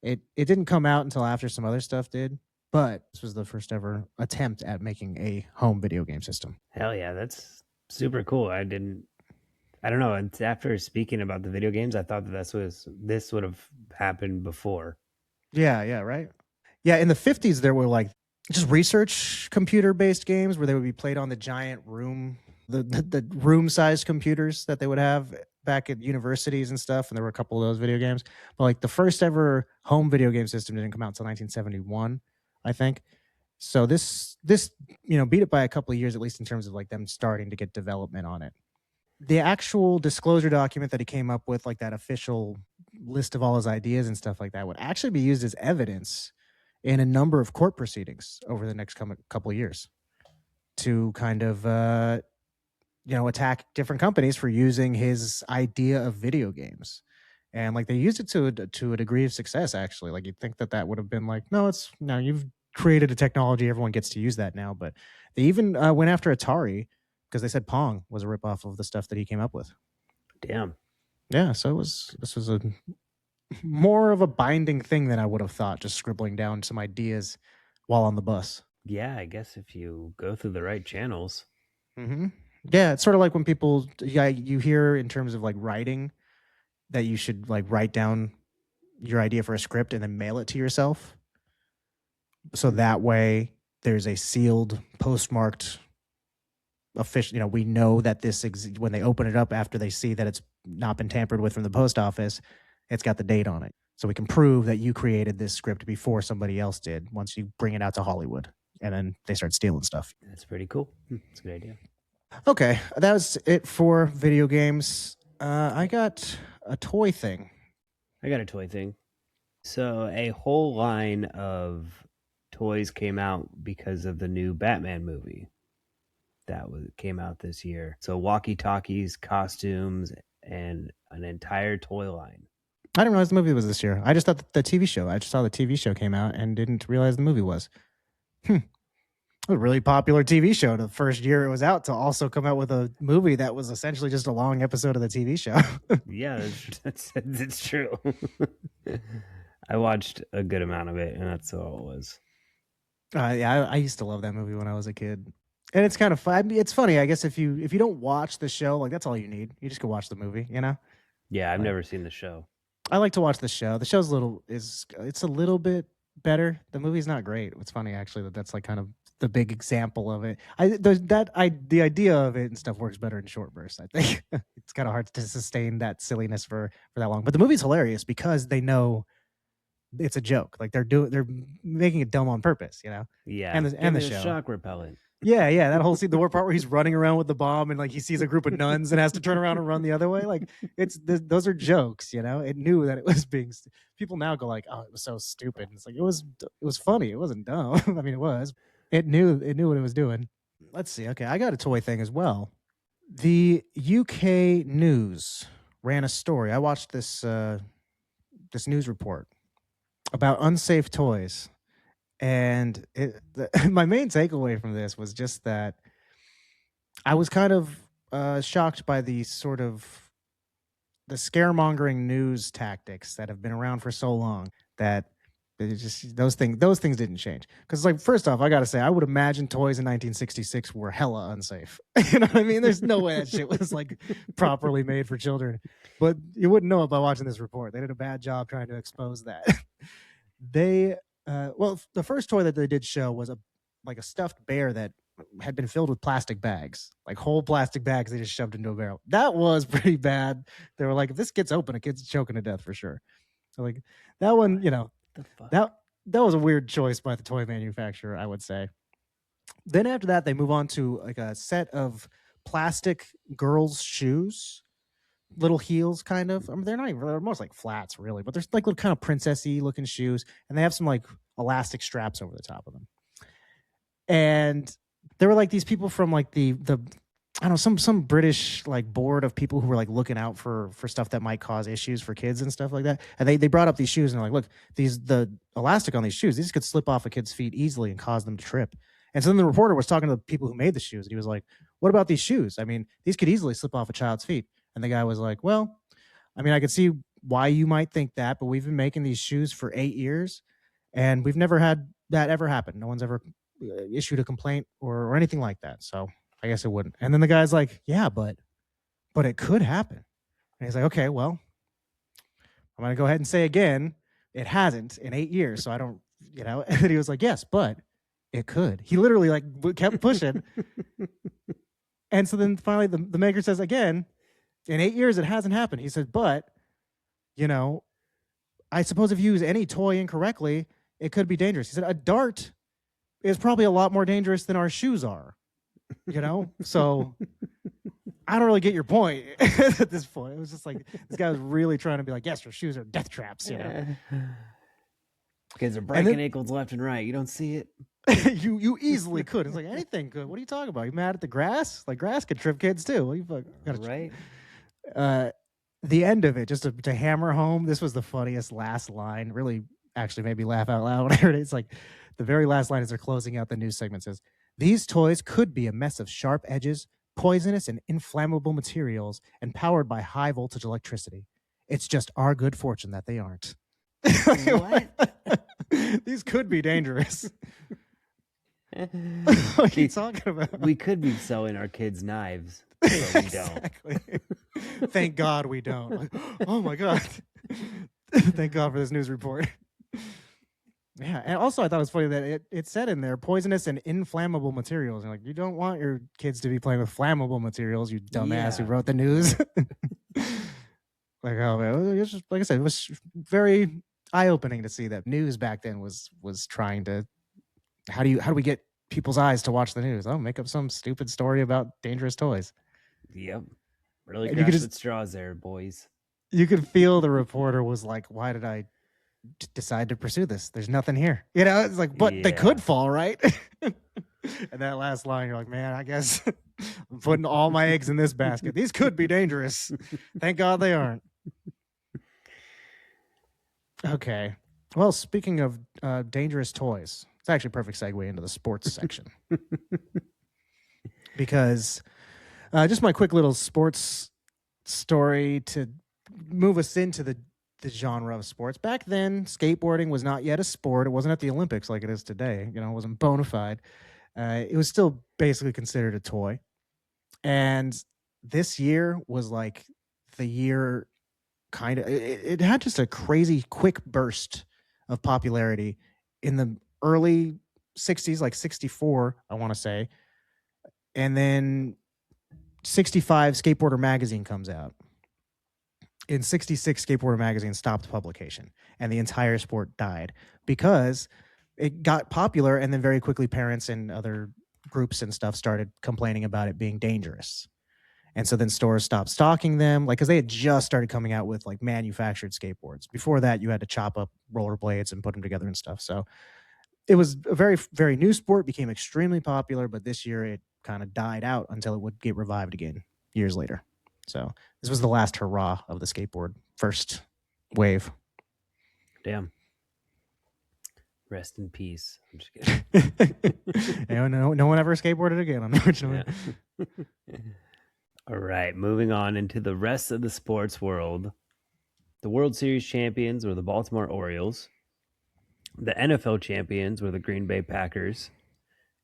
It didn't come out until after some other stuff did, but this was the first ever attempt at making a home video game system. Hell yeah, that's super cool. I don't know. And after speaking about the video games, I thought that this would have happened before. Yeah, right. Yeah, in the 50s there were like just research computer-based games where they would be played on the giant room, the room-sized computers that they would have back at universities and stuff, and there were a couple of those video games. But like the first ever home video game system didn't come out until 1971, I think. So this beat it by a couple of years, at least in terms of like them starting to get development on it. The actual disclosure document that he came up with, like that official list of all his ideas and stuff like that, would actually be used as evidence in a number of court proceedings over the next couple of years to kind of attack different companies for using his idea of video games. And like they used it to a degree of success, actually. Like you'd think that would have been like, no, you've created a technology, everyone gets to use that now. But they even went after Atari because they said Pong was a ripoff of the stuff that he came up with. Damn. Yeah, so this was a more of a binding thing than I would have thought, just scribbling down some ideas while on the bus. Yeah, I guess if you go through the right channels. Mm-hmm. Yeah, it's sort of like when people, you hear in terms of like writing that you should like write down your idea for a script and then mail it to yourself. So that way there's a sealed, postmarked, official, we know that when they open it up after they see that it's not been tampered with from the post office, it's got the date on it. So we can prove that you created this script before somebody else did once you bring it out to Hollywood. And then they start stealing stuff. That's pretty cool. That's a good idea. Okay, that was it for video games. I got a toy thing. I got a toy thing. So a whole line of toys came out because of the new Batman movie that came out this year. So walkie-talkies, costumes, and an entire toy line. I didn't realize the movie was this year. I just thought the TV show. I just saw the TV show came out and didn't realize the movie was. A really popular TV show the first year it was out to also come out with a movie that was essentially just a long episode of the TV show. Yeah, that's true. I watched a good amount of it, and that's all it was. Yeah, I used to love that movie when I was a kid. And it's kind of fun. It's funny, I guess, if you don't watch the show, like that's all you need. You just go watch the movie, Yeah, I've never seen the show. I like to watch the show. The show's it's a little bit better. The movie's not great. It's funny actually that's like kind of the big example of it. The idea of it and stuff works better in short bursts. I think it's kind of hard to sustain that silliness for that long. But the movie's hilarious because they know it's a joke. Like they're making it dumb on purpose, Yeah, and the show shock repellent. Yeah, that whole scene, the part where he's running around with the bomb and like he sees a group of nuns and has to turn around and run the other way. Like those are jokes, you know. It knew that it was being. People now go like, "Oh, it was so stupid." And it's like it was funny. It wasn't dumb. I mean, it was. It knew what it was doing. Let's see. Okay, I got a toy thing as well. The UK news ran a story. I watched this this news report about unsafe toys. And my main takeaway from this was just that I was kind of shocked by the sort of the scaremongering news tactics that have been around for so long that just those things didn't change. Because like first off, I gotta say, I would imagine toys in 1966 were hella unsafe. You know what I mean? There's no way that shit was like properly made for children. But you wouldn't know it by watching this report. They did a bad job trying to expose that. They well, the first toy that they did show was a stuffed bear that had been filled with plastic bags, like whole plastic bags they just shoved into a barrel. That was pretty bad. They were like, if this gets open, a kid's choking to death for sure. So like that one, you know, that was a weird choice by the toy manufacturer, I would say. Then after that, they move on to like a set of plastic girls' shoes, little heels, kind of. I mean, they're not even, they're most like flats, really, but they're like little kind of princessy looking shoes, and they have some like elastic straps over the top of them. And there were like these people from like the I don't know, some British like board of people who were like looking out for stuff that might cause issues for kids and stuff like that. And they brought up these shoes and they're like, look, the elastic on these shoes, these could slip off a kid's feet easily and cause them to trip. And so then the reporter was talking to the people who made the shoes, and he was like, what about these shoes? I mean, these could easily slip off a child's feet. And the guy was like, well, I mean, I could see why you might think that, but we've been making these shoes for 8 years and we've never had that ever happen. No one's ever issued a complaint or anything like that. So I guess it wouldn't. And then the guy's like, yeah, but it could happen. And he's like, okay, well, I'm going to go ahead and say again, it hasn't in 8 years. So I don't, you know, and he was like, yes, but it could. He literally like kept pushing. And so then finally the maker says again, in 8 years, it hasn't happened. He said, but, you know, I suppose if you use any toy incorrectly, it could be dangerous. He said, a dart is probably a lot more dangerous than our shoes are, you know? So I don't really get your point at this point. It was just like, this guy was really trying to be like, yes, your shoes are death traps, you know? Kids are breaking ankles left and right. You don't see it. you easily could. It's like, anything could. What are you talking about? You mad at the grass? Like, grass could trip kids too. Well, you gotta, right. The end of it, just to hammer home, this was the funniest last line. Really, actually made me laugh out loud when I heard it. It's like the very last line as they're closing out the news segment says, these toys could be a mess of sharp edges, poisonous and inflammable materials, and powered by high voltage electricity. It's just our good fortune that they aren't. What? These could be dangerous. What are you talking about? We could be selling our kids knives, but we don't. Exactly. Thank God we don't. Like, oh my God. Thank God for this news report. Yeah, and also I thought it was funny that it said in there poisonous and inflammable materials. And like, you don't want your kids to be playing with flammable materials, you dumbass who wrote the news. Like, oh man, it was just, like I said, it was very eye-opening to see that news back then was trying to how do we get people's eyes to watch the news? Oh, make up some stupid story about dangerous toys. Yep. Really grasp at straws there, boys. You could feel the reporter was like, why did I decide to pursue this? There's nothing here. You know, it's like, but they could fall, right? And that last line, you're like, man, I guess I'm putting all my eggs in this basket. These could be dangerous. Thank God they aren't. Okay. Well, speaking of dangerous toys, it's actually a perfect segue into the sports section. Because just my quick little sports story to move us into the genre of sports. Back then, skateboarding was not yet a sport. It wasn't at the Olympics like it is today. You know, it wasn't bona fide. It was still basically considered a toy. And this year was like the year kind of, it had just a crazy quick burst of popularity in the early 60s, like 64, I want to say. And then 65, Skateboarder Magazine comes out. In 66, Skateboarder Magazine stopped publication and the entire sport died because it got popular, and then very quickly parents and other groups and stuff started complaining about it being dangerous. And so then stores stopped stocking them, like, because they had just started coming out with like manufactured skateboards. Before that, you had to chop up rollerblades and put them together and stuff. So it was a very, very new sport, became extremely popular, but this year it kind of died out until it would get revived again years later. So this was the last hurrah of the skateboard first wave. Damn. Rest in peace. I'm just kidding. No one ever skateboarded again, unfortunately. Yeah. All right, moving on into the rest of the sports world. The World Series champions were the Baltimore Orioles. The NFL champions were the Green Bay Packers.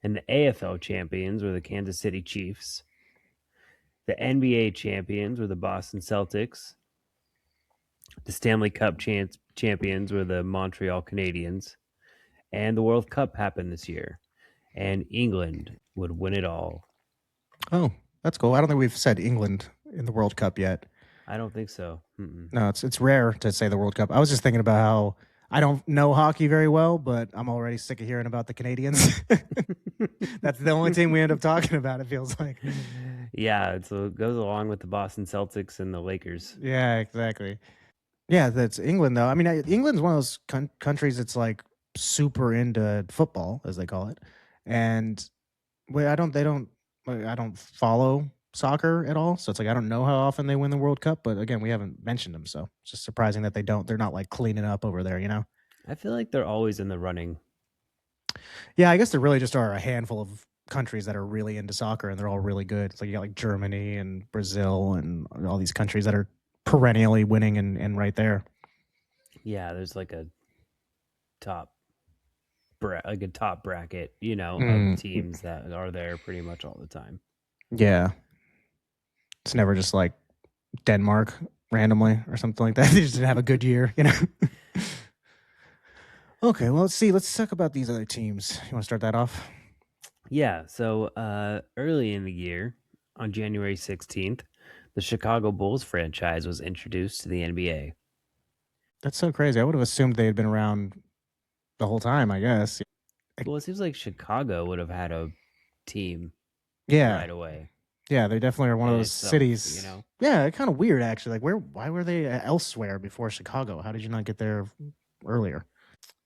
And the AFL champions were the Kansas City Chiefs. The NBA champions were the Boston Celtics. The Stanley Cup champions were the Montreal Canadiens. And the World Cup happened this year. And England would win it all. Oh, that's cool. I don't think we've said England in the World Cup yet. I don't think so. Mm-mm. No, it's rare to say the World Cup. I was just thinking about how I don't know hockey very well, but I'm already sick of hearing about the Canadians. That's the only team we end up talking about, it feels like. Yeah, it goes along with the Boston Celtics and the Lakers. Yeah, exactly. Yeah, that's England, though. I mean, England's one of those countries that's like super into football, as they call it. And I don't follow soccer at all. So it's like, I don't know how often they win the World Cup, but again, we haven't mentioned them. So it's just surprising that they're not like cleaning up over there, you know? I feel like they're always in the running. Yeah, I guess there really just are a handful of countries that are really into soccer and they're all really good. It's like you got like Germany and Brazil and all these countries that are perennially winning and right there. Yeah, there's like a top bracket, you know, of teams that are there pretty much all the time. Yeah. It's never just like Denmark randomly or something like that. They just didn't have a good year, you know? Okay, well, let's see. Let's talk about these other teams. You want to start that off? Yeah, so early in the year, on January 16th, the Chicago Bulls franchise was introduced to the NBA. That's so crazy. I would have assumed they had been around the whole time, I guess. Well, it seems like Chicago would have had a team right away. Yeah, they definitely are one of those cities. You know? Yeah, kind of weird, actually. Like, why were they elsewhere before Chicago? How did you not get there earlier?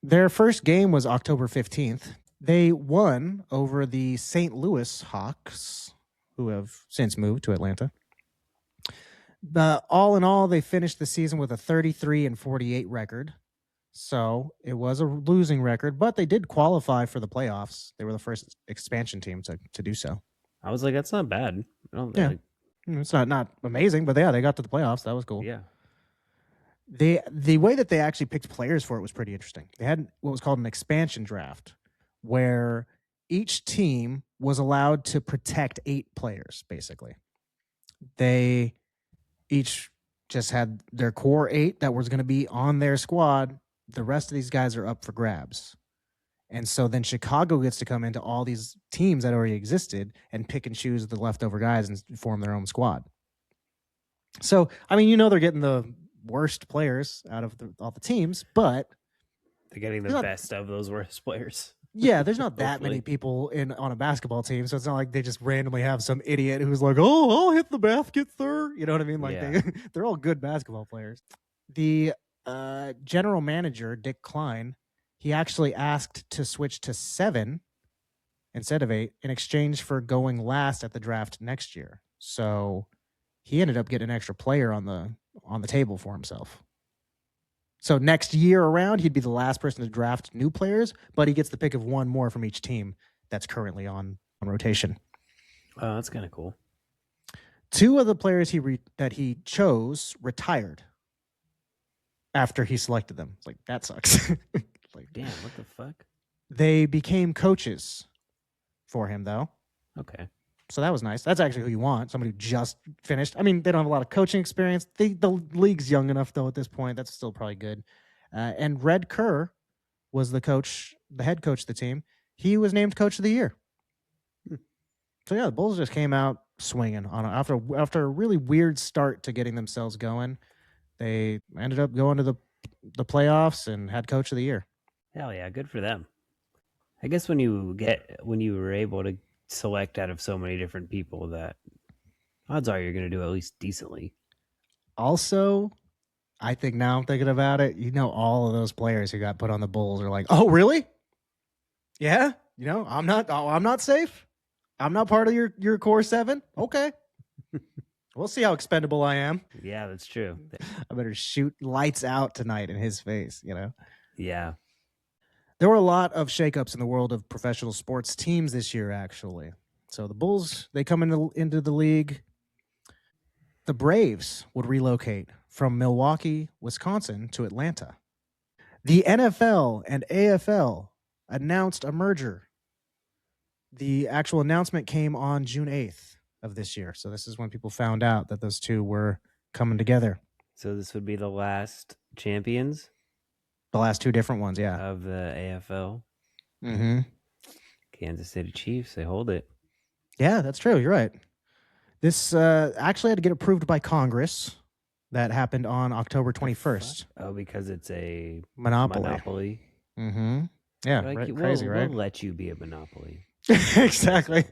Their first game was October 15th. They won over the St. Louis Hawks, who have since moved to Atlanta. All in all, they finished the season with a 33-48 record. So it was a losing record, but they did qualify for the playoffs. They were the first expansion team to do so. I was like, that's not bad. It's not amazing, but yeah, they got to the playoffs. That was cool. Yeah. The way that they actually picked players for it was pretty interesting. They had what was called an expansion draft, where each team was allowed to protect 8 players, basically. They each just had their core 8 that was going to be on their squad. The rest of these guys are up for grabs. And so then Chicago gets to come into all these teams that already existed and pick and choose the leftover guys and form their own squad. So, I mean, they're getting the worst players out of all the teams, but they're getting the best of those worst players. Yeah, there's not that many people on a basketball team, so it's not like they just randomly have some idiot who's like, "Oh, I'll hit the basket, sir." You know what I mean? Like they're all good basketball players. The general manager, Dick Klein, he actually asked to switch to 7 instead of 8 in exchange for going last at the draft next year. So he ended up getting an extra player on the table for himself. So next year around, he'd be the last person to draft new players, but he gets the pick of 1 more from each team that's currently on rotation. Oh, that's kind of cool. 2 of the players that he chose retired after he selected them. It's like, that sucks. Like, damn, what the fuck? They became coaches for him, though. Okay. So that was nice. That's actually who you want, somebody who just finished. I mean, they don't have a lot of coaching experience. The league's young enough, though, at this point. That's still probably good. And Red Kerr was the head coach of the team. He was named Coach of the Year. So, yeah, the Bulls just came out swinging after a really weird start to getting themselves going. They ended up going to the playoffs and had Coach of the Year. Hell yeah, good for them. I guess when you were able to select out of so many different people that odds are you're going to do at least decently. Also, I think now I'm thinking about it, all of those players who got put on the Bulls are like, "Oh, really? Yeah, I'm not safe. I'm not part of your core 7. Okay. We'll see how expendable I am. Yeah, that's true. I better shoot lights out tonight in his face, Yeah. There were a lot of shakeups in the world of professional sports teams this year, actually. So the Bulls, they come into the league. The Braves would relocate from Milwaukee, Wisconsin to Atlanta. The NFL and AFL announced a merger. The actual announcement came on June 8th of this year. So this is when people found out that those two were coming together. So this would be the last champions? The last two different ones, yeah. Of the AFL? Mm-hmm. Kansas City Chiefs, they hold it. Yeah, that's true. You're right. This actually had to get approved by Congress. That happened on October 21st. Oh, because it's a monopoly. Mm-hmm. Yeah, like, crazy, right? We'll let you be a monopoly. Exactly.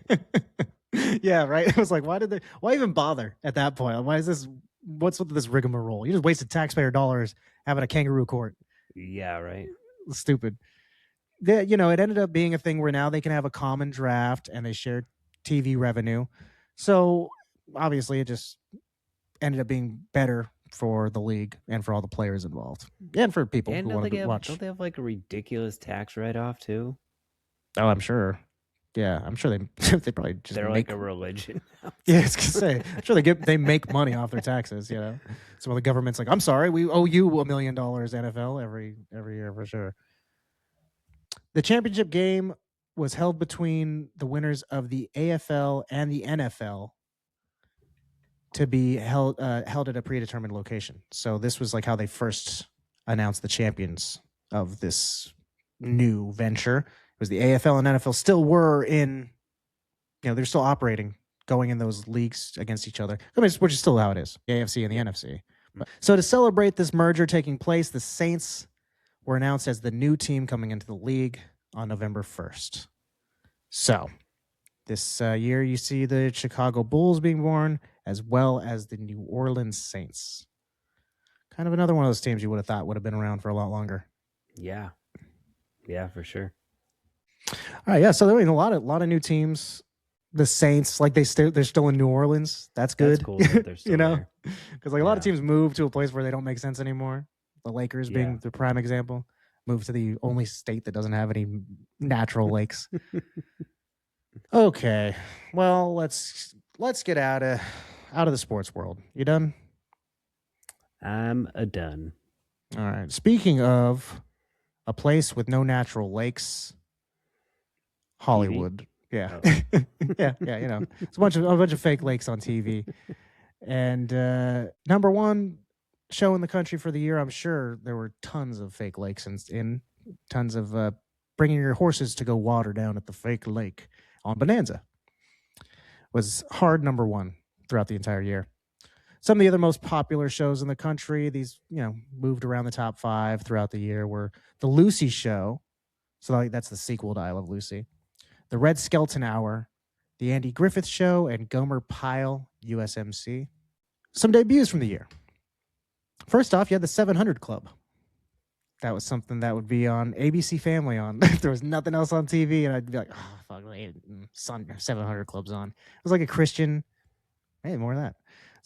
Yeah, right. It was like, why even bother at that point? What's with this rigmarole? You just wasted taxpayer dollars having a kangaroo court. Yeah, right. Stupid. It ended up being a thing where now they can have a common draft and they share TV revenue. So obviously it just ended up being better for the league and for all the players involved and for people who want to watch. Don't they have like a ridiculous tax write-off too? Oh, I'm sure. Yeah, I'm sure they probably just they're like a religion. Yeah, I was gonna say. I'm sure they make money off their taxes. So the government's like, I'm sorry, we owe you $1 million NFL every year for sure. The championship game was held between the winners of the AFL and the NFL to be held at a predetermined location. So this was like how they first announced the champions of this new venture. It was the AFL and NFL still were in, they're still operating, going in those leagues against each other. Which is still how it is, the AFC and the NFC. So to celebrate this merger taking place, the Saints were announced as the new team coming into the league on November 1st. So this year you see the Chicago Bulls being born, as well as the New Orleans Saints. Kind of another one of those teams you would have thought would have been around for a lot longer. Yeah. Yeah, for sure. All right, yeah. So there were a lot of new teams. The Saints, like they're still in New Orleans. That's good. That's cool that they're still there. Because like a lot of teams move to a place where they don't make sense anymore. The Lakers being the prime example, moved to the only state that doesn't have any natural lakes. Okay, well let's get out of the sports world. You done? I'm done. All right. Speaking of a place with no natural lakes, Hollywood. TV? Yeah. Oh. yeah. It's a bunch of fake lakes on TV. And number one show in the country for the year, I'm sure there were tons of fake lakes and tons of bringing your horses to go water down at the fake lake on Bonanza. Was hard number one throughout the entire year. Some of the other most popular shows in the country, these, moved around the top 5 throughout the year, were The Lucy Show. So that's the sequel to I Love Lucy. The Red Skelton Hour, The Andy Griffith Show, and Gomer Pyle, USMC. Some debuts from the year. First off, you had the 700 Club. That was something that would be on ABC Family on. If there was nothing else on TV, and I'd be like, oh, fuck, 700 Club's on. It was like a Christian, maybe more of that.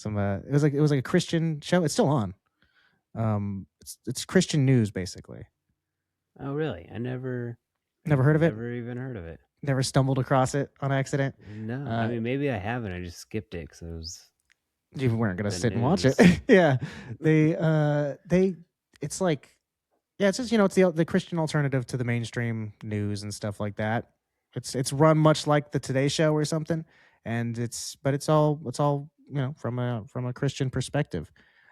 It was like a Christian show. It's still on. It's Christian news, basically. Oh, really? I never heard of it? Never even heard of it. Never stumbled across it on accident? No. I mean, maybe I haven't. I just skipped it because it was... You weren't going to sit and watch it. Yeah. It's like... Yeah, it's just, it's the Christian alternative to the mainstream news and stuff like that. It's run much like the Today Show or something, and it's all from a Christian perspective.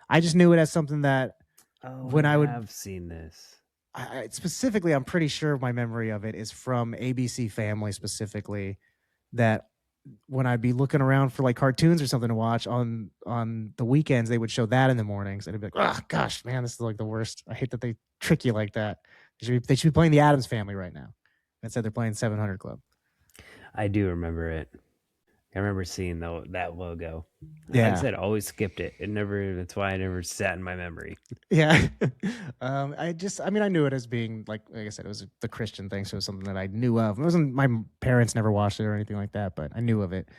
I just knew it as something that when I have seen this. Specifically, I'm pretty sure my memory of it is from ABC Family specifically, that when I'd be looking around for like cartoons or something to watch on the weekends, they would show that in the mornings, and I'd be like, oh gosh, man, this is like the worst. I hate that they trick you like that. They should be playing the Addams Family right now. Instead, they're playing 700 Club. I do remember it. I remember seeing that logo. Like I Yeah. said, always skipped it. It never. That's why I never sat in my memory. Yeah. I mean, I knew it as being like I said, it was the Christian thing. So it was something that I knew of. It wasn't, my parents never watched it or anything like that, but I knew of it.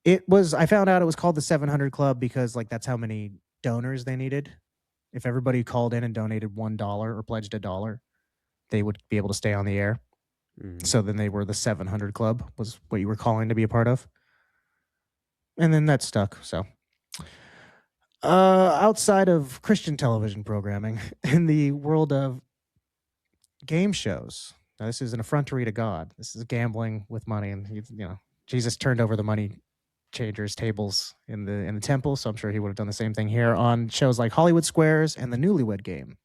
I found out it was called the 700 Club because like that's how many donors they needed. If everybody called in and donated $1 or pledged $1, they would be able to stay on the air. Mhm. So then they were the 700 Club was what you were calling to be a part of. And then that stuck. So outside of Christian television programming, in the world of game shows, now this is an effrontery to God. This is gambling with money, and Jesus turned over the money changers tables in the temple, so I'm sure he would have done the same thing here on shows like Hollywood Squares and the Newlywed Game.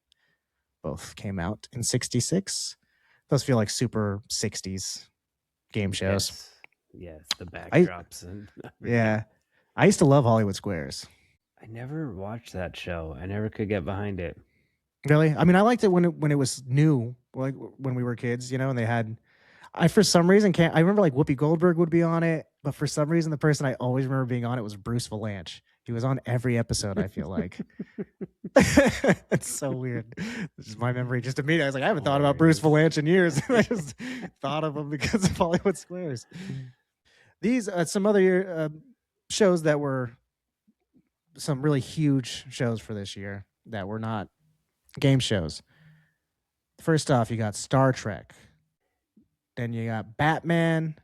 Both came out in '66. Those feel like super '60s game shows. Yes, the I backdrops and everything. Yeah, I used to love Hollywood Squares. I never watched that show. I never could get behind it. Really, I mean, I liked it when it was new, like when we were kids, and they had. I for some reason can't. I remember like Whoopi Goldberg would be on it, but for some reason the person I always remember being on it was Bruce Valanche. He was on every episode. I feel like it's so weird. This is my memory. Just immediately, I was like, I haven't thought about Bruce Hilarious. Valanche in years. I just thought of him because of Hollywood Squares. These some other shows that were some really huge shows for this year that were not game shows. First off, you got Star Trek. Then you got Batman.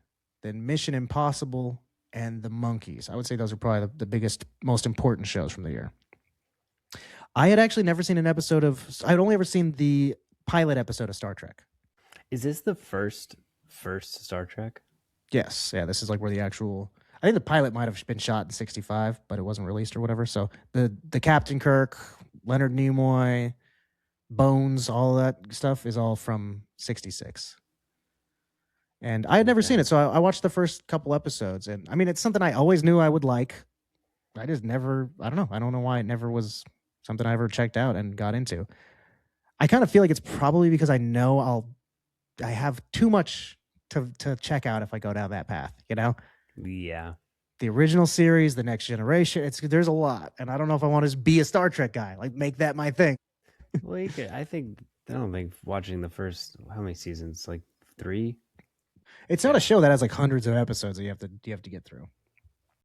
Then Mission Impossible and The Monkeys. I would say those are probably the biggest, most important shows from the year. I had actually never seen an episode of. I'd only ever seen the pilot episode of Star Trek. Is this the first Star Trek? Yes, yeah. This is like where the actual. I think the pilot might have been shot in '65, but it wasn't released or whatever. So the Captain Kirk, Leonard Nimoy, Bones, all that stuff is all from '66. And I had never seen Okay. it, so I watched the first couple episodes, and I mean, it's something I always knew I would like. I just never. I don't know. I don't know why it never was something I ever checked out and got into. I kind of feel like it's probably because I know I have too much to check out if I go down that path. Yeah. The original series, the Next Generation. There's a lot, and I don't know if I want to be a Star Trek guy. Like make that my thing. Well, you could. I don't think watching the first how many seasons? Like 3. It's not a show that has like hundreds of episodes that you have to get through.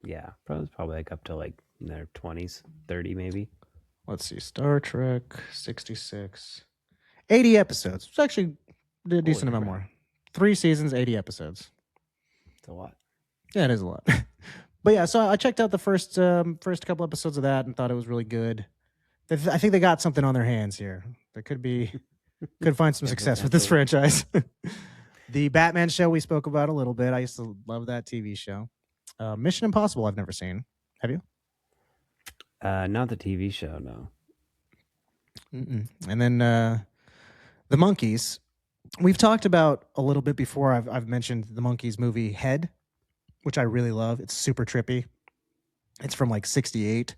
Yeah, probably like up to like in their 20s, 30 maybe. Let's see, Star Trek 66, 80 episodes. It's actually a decent amount more. 3 seasons, 80 episodes. It's a lot. Yeah, it is a lot. But yeah, so I checked out the first couple episodes of that and thought it was really good. I think they got something on their hands here. There could find some Yeah, success with this franchise. The Batman show we spoke about a little bit. I used to love that TV show. Mission Impossible I've never seen. Have you? Not the TV show, no. Mm-mm. And then the Monkeys. We've talked about a little bit before. I've mentioned the Monkeys movie Head, which I really love. It's super trippy. It's from like '68.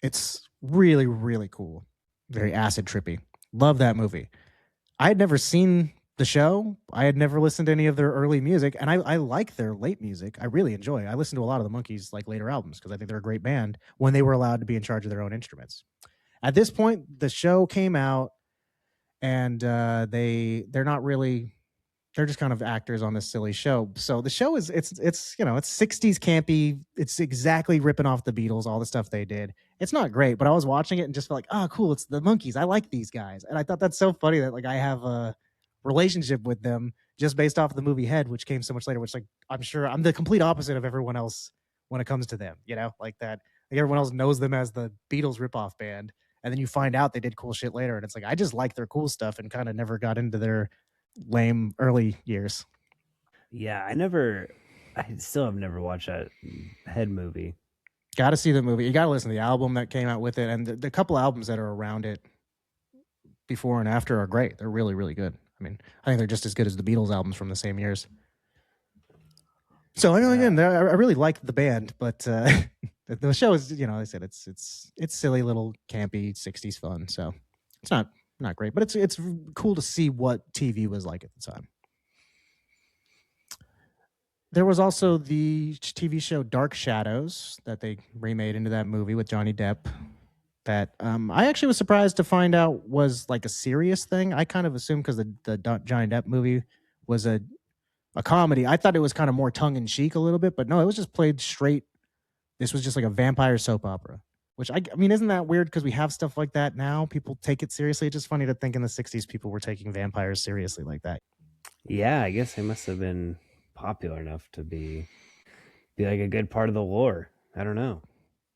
It's really, really cool. Very acid trippy. Love that movie. I had never seen the show. I had never listened to any of their early music, and I like their late music. I really enjoy. I listen to a lot of the Monkeys like later albums because I think they're a great band when they were allowed to be in charge of their own instruments. At this point, the show came out, and they're not really. They're just kind of actors on this silly show. So the show is it's it's '60s campy. It's exactly ripping off the Beatles, all the stuff they did. It's not great, but I was watching it and just felt like, oh, cool, it's the Monkeys. I like these guys, and I thought that's so funny that like I have a relationship with them just based off of the movie Head, which came so much later. Which like I'm sure I'm the complete opposite of everyone else when it comes to them. Like that. Like everyone else knows them as the Beatles ripoff band, and then you find out they did cool shit later, and it's like I just like their cool stuff and kind of never got into their lame early years. Yeah, I still have never watched that Head movie. Got to see the movie. You got to listen to the album that came out with it, and the couple albums that are around it before and after are great. They're really, really good. I mean, I think they're just as good as the Beatles albums from the same years. So I mean, again, I really like the band, but the show is, like I said, it's silly little campy '60s fun. So it's not great, but it's cool to see what TV was like at the time. There was also the TV show Dark Shadows that they remade into that movie with Johnny Depp. That I actually was surprised to find out was like a serious thing. I kind of assumed because the Johnny Depp movie was a comedy. I thought it was kind of more tongue in cheek a little bit, but no, it was just played straight. This was just like a vampire soap opera. Which I mean, isn't that weird? Because we have stuff like that now. People take it seriously. It's just funny to think in the '60s people were taking vampires seriously like that. Yeah, I guess they must have been popular enough to be like a good part of the lore. I don't know.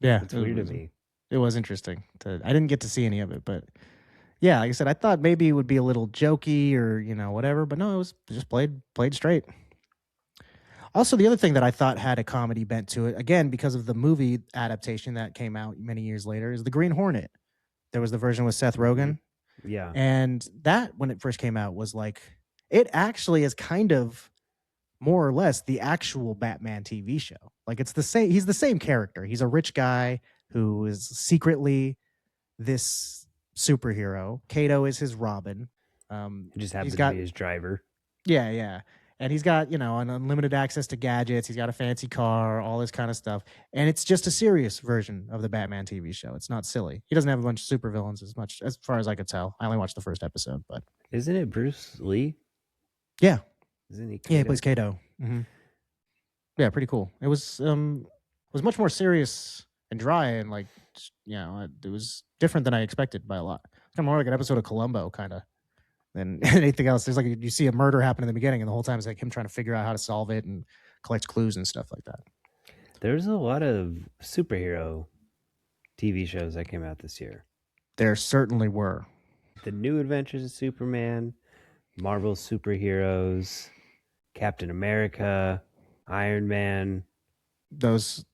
Yeah, It's weird to me. It was interesting. I didn't get to see any of it, but yeah, like I said, I thought maybe it would be a little jokey or whatever, but no, it was just played straight. Also, the other thing that I thought had a comedy bent to it, again because of the movie adaptation that came out many years later, is the Green Hornet. There was the version with Seth Rogen, Yeah. and that when it first came out was like it actually is kind of more or less the actual Batman TV show. Like it's the same. He's the same character. He's a rich guy who is secretly this superhero. Kato is his Robin. It just happens got to be his driver. yeah, and he's got an unlimited access to gadgets. He's got a fancy car, all this kind of stuff, and it's just a serious version of the Batman TV show. It's not silly. He doesn't have a bunch of supervillains as far as I could tell. I only watched the first episode, but isn't it Bruce Lee? Yeah, isn't he? Kato? Yeah, he plays Kato. Mm-hmm. Yeah, pretty cool. It was much more serious and dry and like it was different than I expected by a lot. Kind of more like an episode of Columbo, kind of, than anything else. There's like you see a murder happen in the beginning, and the whole time it's like him trying to figure out how to solve it and collect clues and stuff like that. There's a lot of superhero TV shows that came out this year. There certainly were. The New Adventures of Superman, Marvel superheroes, Captain America, Iron Man. Those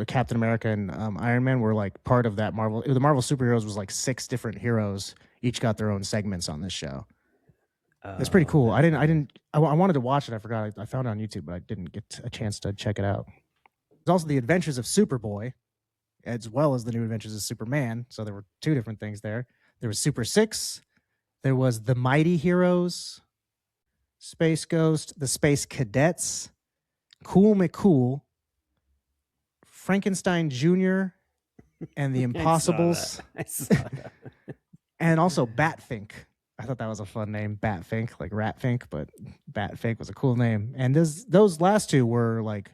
Captain America and Iron Man were like part of that Marvel. The Marvel superheroes was like 6 different heroes. Each got their own segments on this show. It's pretty cool. I wanted to watch it. I forgot. I found it on YouTube, but I didn't get a chance to check it out. There's also the Adventures of Superboy, as well as the New Adventures of Superman. So there were 2 different things there. There was Super 6. There was the Mighty Heroes, Space Ghost, the Space Cadets, Cool McCool, Frankenstein Jr., and the Impossibles. I saw that. And also Batfink. I thought that was a fun name, Batfink, like Ratfink, but Batfink was a cool name. And those last 2 were like,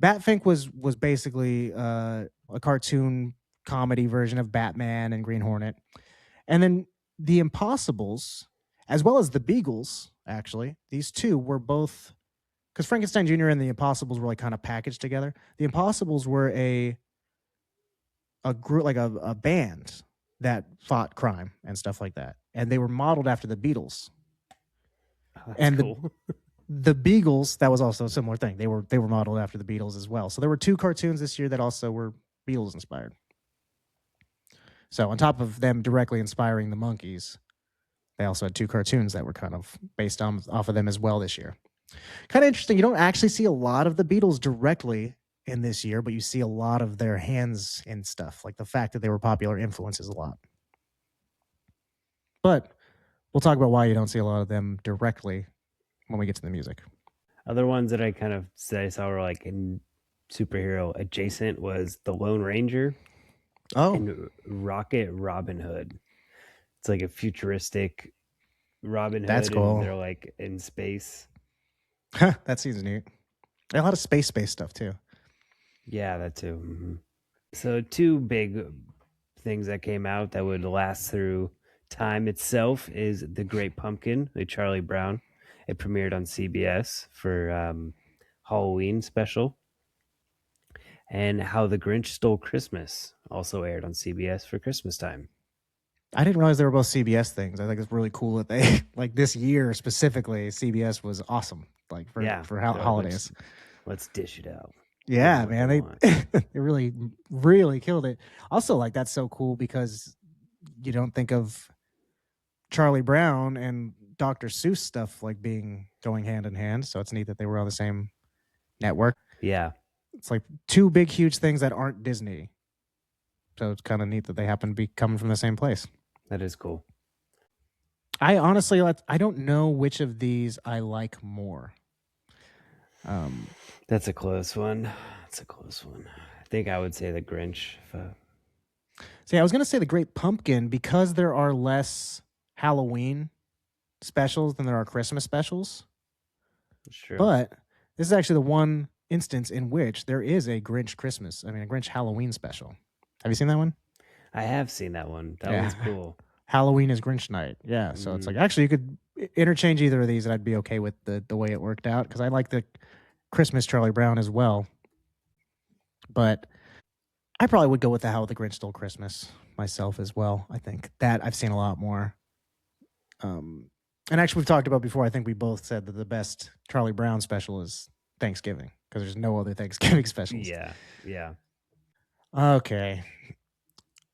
Batfink was basically a cartoon comedy version of Batman and Green Hornet. And then the Impossibles, as well as the Beagles, actually, these 2 were both, because Frankenstein Jr. and the Impossibles were like kind of packaged together. The Impossibles were a group, like a band that fought crime and stuff like that, and they were modeled after the Beatles. Oh, and cool. the Beagles, that was also a similar thing. They were modeled after the Beatles as well. So there were 2 cartoons this year that also were Beatles inspired. So on top of them directly inspiring the Monkees, they also had 2 cartoons that were kind of based off of them as well this year. Kind of interesting. You don't actually see a lot of the Beatles directly in this year, but you see a lot of their hands in stuff, like the fact that they were popular influences a lot. But we'll talk about why you don't see a lot of them directly when we get to the music. Other ones that I saw were like in superhero adjacent was the Lone Ranger. And Rocket Robin Hood. It's like a futuristic Robin Hood. That's cool. And they're like in space. That seems neat. A lot of space stuff too. Yeah, that too. Mm-hmm. So 2 big things that came out that would last through time itself is The Great Pumpkin with Charlie Brown. It premiered on CBS for Halloween special. And How the Grinch Stole Christmas also aired on CBS for Christmas time. I didn't realize they were both CBS things. I think it's really cool that they, like this year specifically, CBS was awesome. Like for holidays. Let's dish it out. Yeah, man. They really, really killed it. Also, like, that's so cool because you don't think of Charlie Brown and Dr. Seuss stuff like going hand in hand. So it's neat that they were on the same network. Yeah. It's like 2 big, huge things that aren't Disney. So it's kind of neat that they happen to be coming from the same place. That is cool. I honestly, I don't know which of these I like more. That's a close one. That's a close one. I think I would say the Grinch. See, I was going to say the Great Pumpkin because there are less Halloween specials than there are Christmas specials. That's true. But this is actually the one instance in which there is a Grinch Halloween special. Have you seen that one? I have seen that one. That one's cool. Halloween is Grinch night. Yeah. So it's like, actually, you could interchange either of these and I'd be okay with the way it worked out because I like the Christmas Charlie Brown as well. But I probably would go with the How the Grinch Stole Christmas myself as well. I think that I've seen a lot more. And actually, we've talked about before. I think we both said that the best Charlie Brown special is Thanksgiving because there's no other Thanksgiving specials. Yeah. Okay.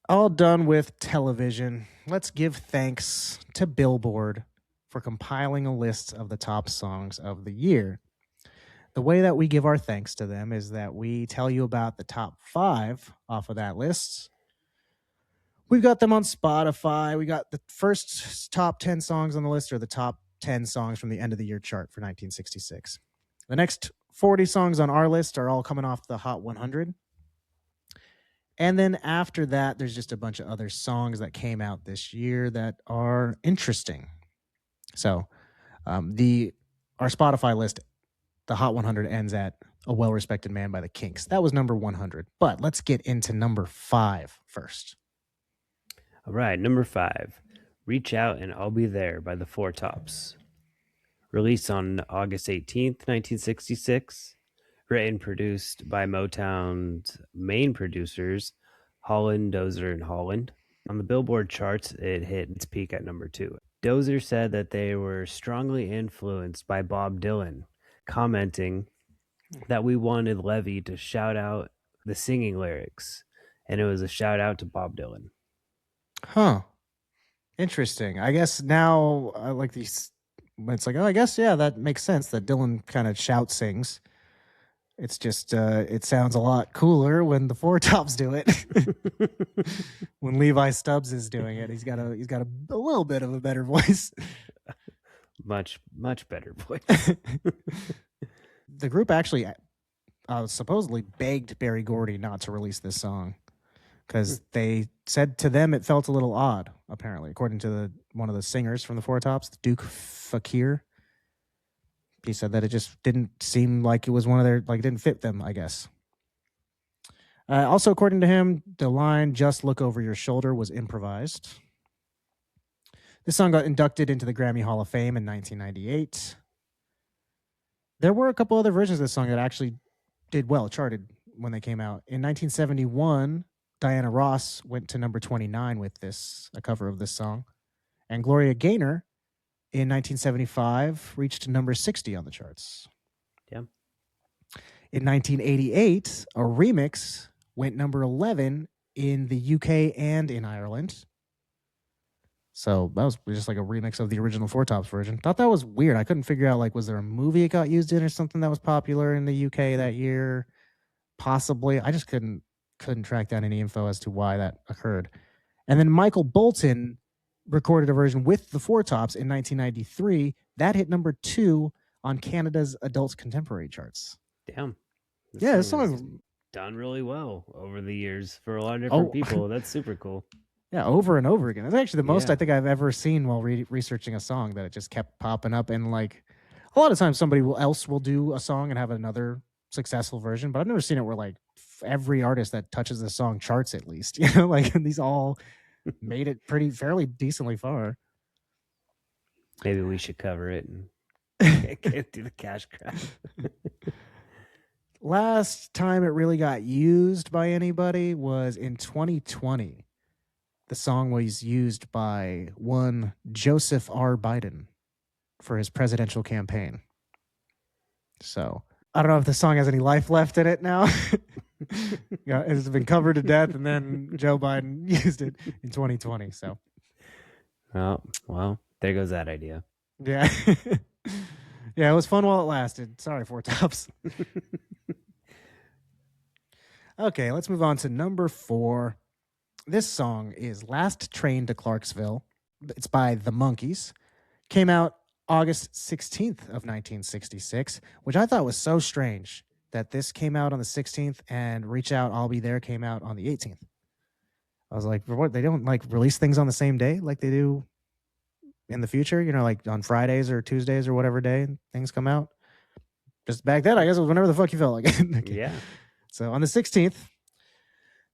All done with television. Let's give thanks to Billboard for compiling a list of the top songs of the year. The way that we give our thanks to them is that we tell you about the top 5 off of that list. We've got them on Spotify. We got the first top 10 songs on the list are the top 10 songs from the end of the year chart for 1966. The next 40 songs on our list are all coming off the Hot 100. And then after that, there's just a bunch of other songs that came out this year that are interesting. So our Spotify list, the Hot 100 ends at A Well-Respected Man by the Kinks. That was number 100. But let's get into number 5 first. All right, number 5, Reach Out and I'll Be There by the Four Tops. Released on August 18th, 1966. Written and produced by Motown's main producers, Holland, Dozier, and Holland. On the Billboard charts, it hit its peak at number 2. Dozier said that they were strongly influenced by Bob Dylan, commenting that we wanted Levy to shout out the singing lyrics, and it was a shout out to Bob Dylan. Huh. Interesting. I guess now I like these. It's like, oh, I guess, yeah, that makes sense that Dylan kind of shout sings. It's just, it sounds a lot cooler when the Four Tops do it. When Levi Stubbs is doing it, he's got a little bit of a better voice. Much better voice. The group actually supposedly begged Berry Gordy not to release this song because they said to them it felt a little odd, apparently, according to one of the singers from the Four Tops, Duke Fakir. He said that it just didn't seem like it was one of their, like, it didn't fit them, I guess. Also, according to him, the line, "Just look over your shoulder," was improvised. This song got inducted into the Grammy Hall of Fame in 1998. There were a couple other versions of this song that actually did well, charted when they came out. In 1971, Diana Ross went to number 29 with a cover of this song. And Gloria Gaynor in 1975 reached number 60 on the charts. Yeah. In 1988, a remix went number 11 in the UK and in Ireland. So that was just like a remix of the original Four Tops version. Thought that was weird. I couldn't figure out, like, was there a movie it got used in or something that was popular in the UK that year? Possibly. I just couldn't track down any info as to why that occurred. And then Michael Bolton recorded a version with the Four Tops in 1993. That hit number 2 on Canada's adult contemporary charts. Damn. This song done really well over the years for a lot of different people. That's super cool. Yeah, over and over again. It's actually the most I think I've ever seen while researching a song, that it just kept popping up. And like a lot of times somebody else will do a song and have another successful version, but I've never seen it where like every artist that touches the song charts at least. You know, like these all made it fairly decently far. Maybe we should cover it and get through the cash grab. Last time it really got used by anybody was in 2020. The song was used by one Joseph R. Biden for his presidential campaign. So I don't know if the song has any life left in it now. Yeah, it's been covered to death, and then Joe Biden used it in 2020. So, well, there goes that idea. Yeah. Yeah, it was fun while it lasted. Sorry, Four Tops. Okay, let's move on to number 4. This song is Last Train to Clarksville. It's by The Monkees. Came out August 16th of 1966, which I thought was so strange that this came out on the 16th and Reach Out, I'll Be There came out on the 18th. I was like, for what? They don't like release things on the same day like they do in the future, like on Fridays or Tuesdays or whatever day things come out. Just back then, I guess it was whenever the fuck you felt like it. Yeah. So on the 16th,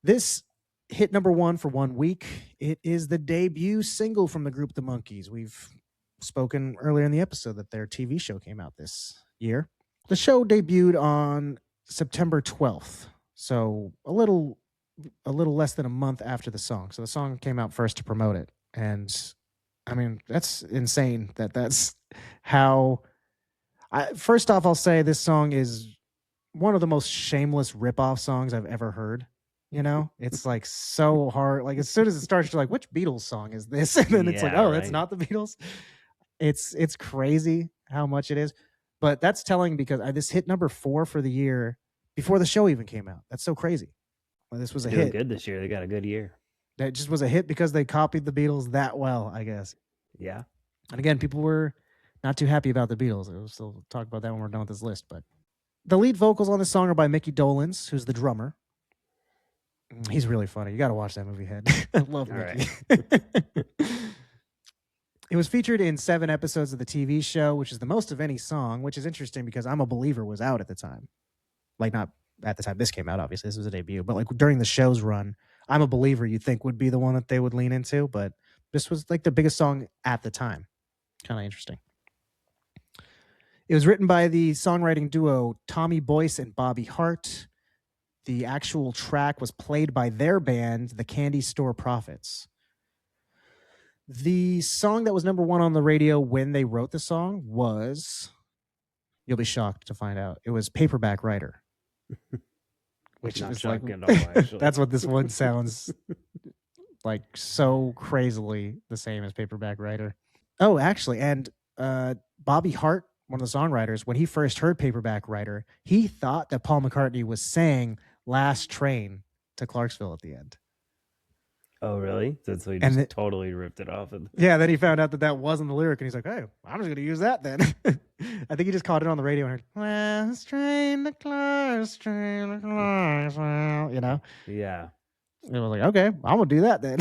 this hit number 1 for 1 week. It is the debut single from the group The Monkees. We've spoken earlier in the episode that their TV show came out this year. The show debuted on September 12th, so a little less than a month after the song. So the song came out first to promote it. And I mean, that's insane that's how... First off, I'll say this song is one of the most shameless rip-off songs I've ever heard. It's like so hard. Like as soon as it starts, you're like, which Beatles song is this? And then it's like, oh, that's not the Beatles. It's crazy how much it is. But that's telling because this hit number 4 for the year before the show even came out. That's so crazy. Well, this was a hit. Good this year. They got a good year. That just was a hit because they copied the Beatles that well, I guess. Yeah. And again, people were not too happy about the Beatles. We'll still talk about that when we're done with this list. But the lead vocals on this song are by Mickey Dolenz, who's the drummer. He's really funny. You got to watch that movie, Head. I love Mickey. Right. It was featured in 7 episodes of the TV show, which is the most of any song, which is interesting because I'm a Believer was out at the time. Like, not at the time this came out, obviously. This was a debut. But like during the show's run, I'm a Believer you'd think would be the one that they would lean into. But this was like the biggest song at the time. Kind of interesting. It was written by the songwriting duo Tommy Boyce and Bobby Hart. The actual track was played by their band, the Candy Store Prophets. The song that was number 1 on the radio when they wrote the song was, you'll be shocked to find out, it was Paperback Writer. Which not is like, at all, actually. That's what this one sounds like, so crazily the same as Paperback Writer. Oh, actually, and Bobby Hart, one of the songwriters, when he first heard Paperback Writer, he thought that Paul McCartney was saying Last Train to Clarksville at the end. Oh, really? So he just totally ripped it off. Yeah, then he found out that wasn't the lyric, and he's like, hey, I'm just going to use that then. I think he just caught it on the radio and heard, Last train to Clarksville, Yeah. And I was like, okay, I'm going to do that then.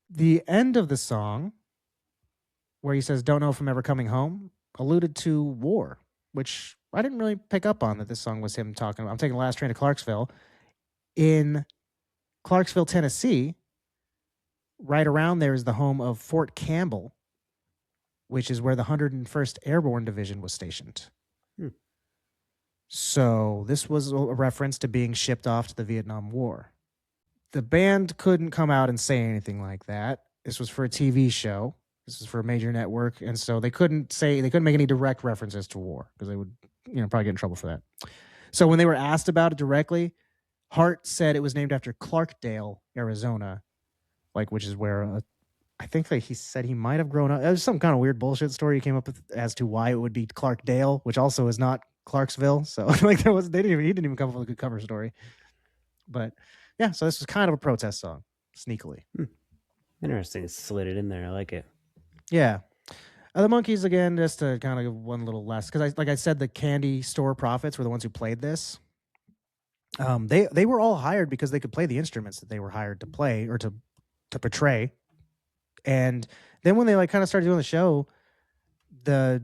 The end of the song, where he says, don't know if I'm ever coming home, alluded to war, which I didn't really pick up on that this song was him talking about. I'm taking the last train to Clarksville. In Clarksville, Tennessee, right around there is the home of Fort Campbell, which is where the 101st Airborne Division was stationed. So this was a reference to being shipped off to the Vietnam War. The band couldn't come out and say anything like that. This was for a TV show. This is for a major network, and so they couldn't make any direct references to war because they would, probably get in trouble for that. So when they were asked about it directly, Hart said it was named after Clarkdale, Arizona, which is where I think he said he might have grown up. It was some kind of weird bullshit story he came up with as to why it would be Clarkdale, which also is not Clarksville. So he didn't even come up with a good cover story. But yeah, so this was kind of a protest song, sneakily. Interesting. Slid it in there. I like it. Yeah. The Monkees, again, just to kind of give one little less, because like I said, the Candy Store Prophets were the ones who played this. They were all hired because they could play the instruments that they were hired to play or to portray. And then when they kind of started doing the show, the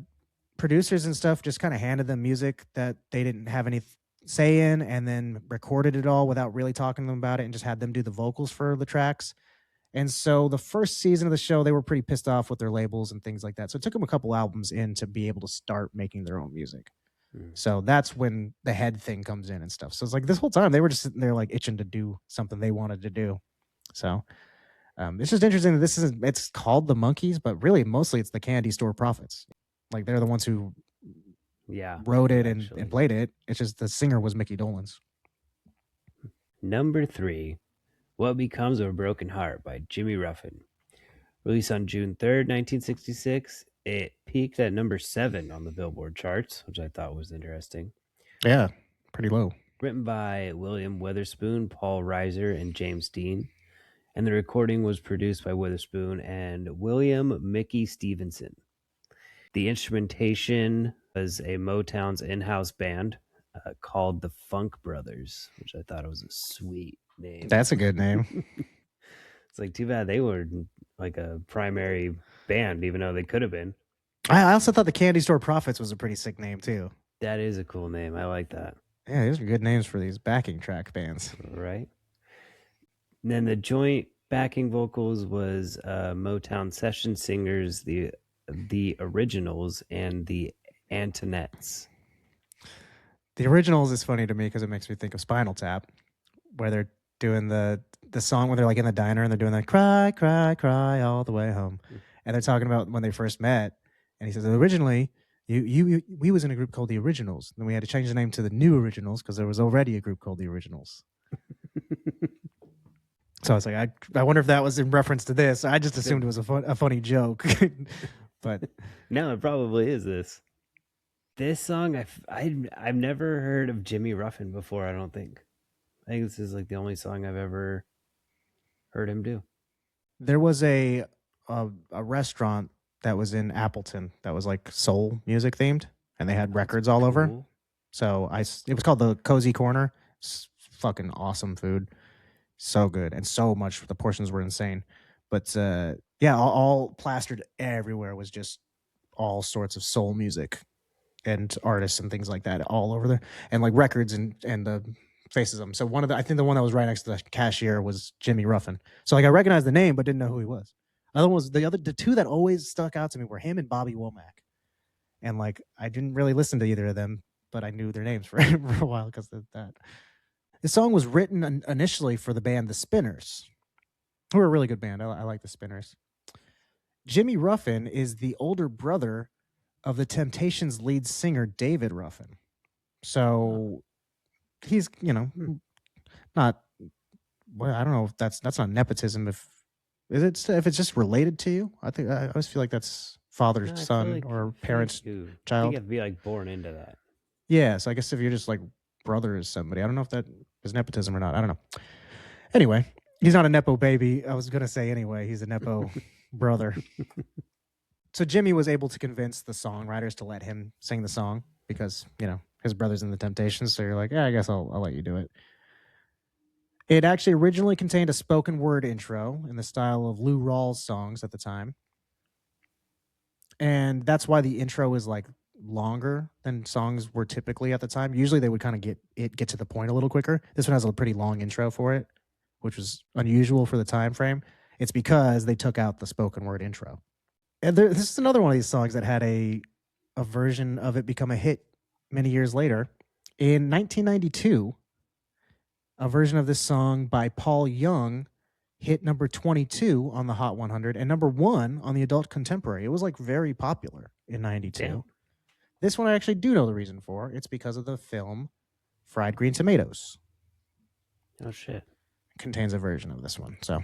producers and stuff just kind of handed them music that they didn't have any say in, and then recorded it all without really talking to them about it, and just had them do the vocals for the tracks. And so the first season of the show, they were pretty pissed off with their labels and things like that. So it took them a couple albums in to be able to start making their own music. So that's when the Head thing comes in and stuff. So it's like this whole time they were just sitting there itching to do something they wanted to do. So it's just interesting that it's called the Monkees, but really mostly it's the Candy Store Prophets. They're the ones who wrote it and played it. It's just the singer was Mickey Dolenz. Number 3, What Becomes of a Broken Heart by Jimmy Ruffin. Released on June 3rd, 1966. It peaked at number 7 on the Billboard charts, which I thought was interesting. Yeah, pretty low. Written by William Witherspoon, Paul Reiser, and James Dean. And the recording was produced by Witherspoon and William Mickey Stevenson. The instrumentation was a Motown's in-house band called the Funk Brothers, which I thought was a sweet name. That's a good name. It's like too bad they were like a primary band, even though they could have been. I also thought the Candy Store Prophets was a pretty sick name too. That is a cool name. I like that. Yeah, these are good names for these backing track bands. Right. And then the joint backing vocals was Motown session singers, the Originals, and the Antonettes. The Originals is funny to me because it makes me think of Spinal Tap, where they're doing the song when they're like in the diner and they're doing that cry, cry, cry all the way home. And they're talking about when they first met. And he says, originally, we was in a group called the Originals. Then we had to change the name to the New Originals because there was already a group called the Originals. So I was like, I wonder if that was in reference to this. I just assumed it was a funny joke. But no, it probably is this. This song, I've never heard of Jimmy Ruffin before, I don't think. I think this is like the only song I've ever heard him do. There was a restaurant that was in Appleton that was like soul music themed, and they had records all over. So it was called the Cozy Corner. It's fucking awesome food, so good and so much. The portions were insane, but yeah, all plastered everywhere was just all sorts of soul music and artists and things like that all over there, and like records and the faces of them. So I think the one that was right next to the cashier was Jimmy Ruffin. So like I recognized the name but didn't know who he was. The two that always stuck out to me were him and Bobby Womack. And like I didn't really listen to either of them, but I knew their names for a while because of that. The song was written initially for the band The Spinners, who are a really good band. I like The Spinners. Jimmy Ruffin is the older brother of the Temptations lead singer David Ruffin. So he's, not, well, I don't know if that's not nepotism. If it's just related to you, I always feel like that's father's son like, or parent's child. You have to be like born into that. Yeah, so I guess if you're just like brother is somebody, I don't know if that is nepotism or not. I don't know. Anyway, he's not a nepo baby. I was gonna say anyway, he's a nepo brother. So Jimmy was able to convince the songwriters to let him sing the song because his brother's in the Temptations. So you're like, yeah, I guess I'll let you do it. It actually originally contained a spoken word intro in the style of Lou Rawls songs at the time. And that's why the intro is like longer than songs were typically at the time. Usually they would kind of get to the point a little quicker. This one has a pretty long intro for it, which was unusual for the time frame. It's because they took out the spoken word intro. And this is another one of these songs that had a version of it become a hit many years later. In 1992, a version of this song by Paul Young hit number 22 on the Hot 100 and number 1 on the Adult Contemporary. It was like very popular in 92. Damn. This one I actually do know the reason for. It's because of the film Fried Green Tomatoes. Oh, shit. It contains a version of this one. So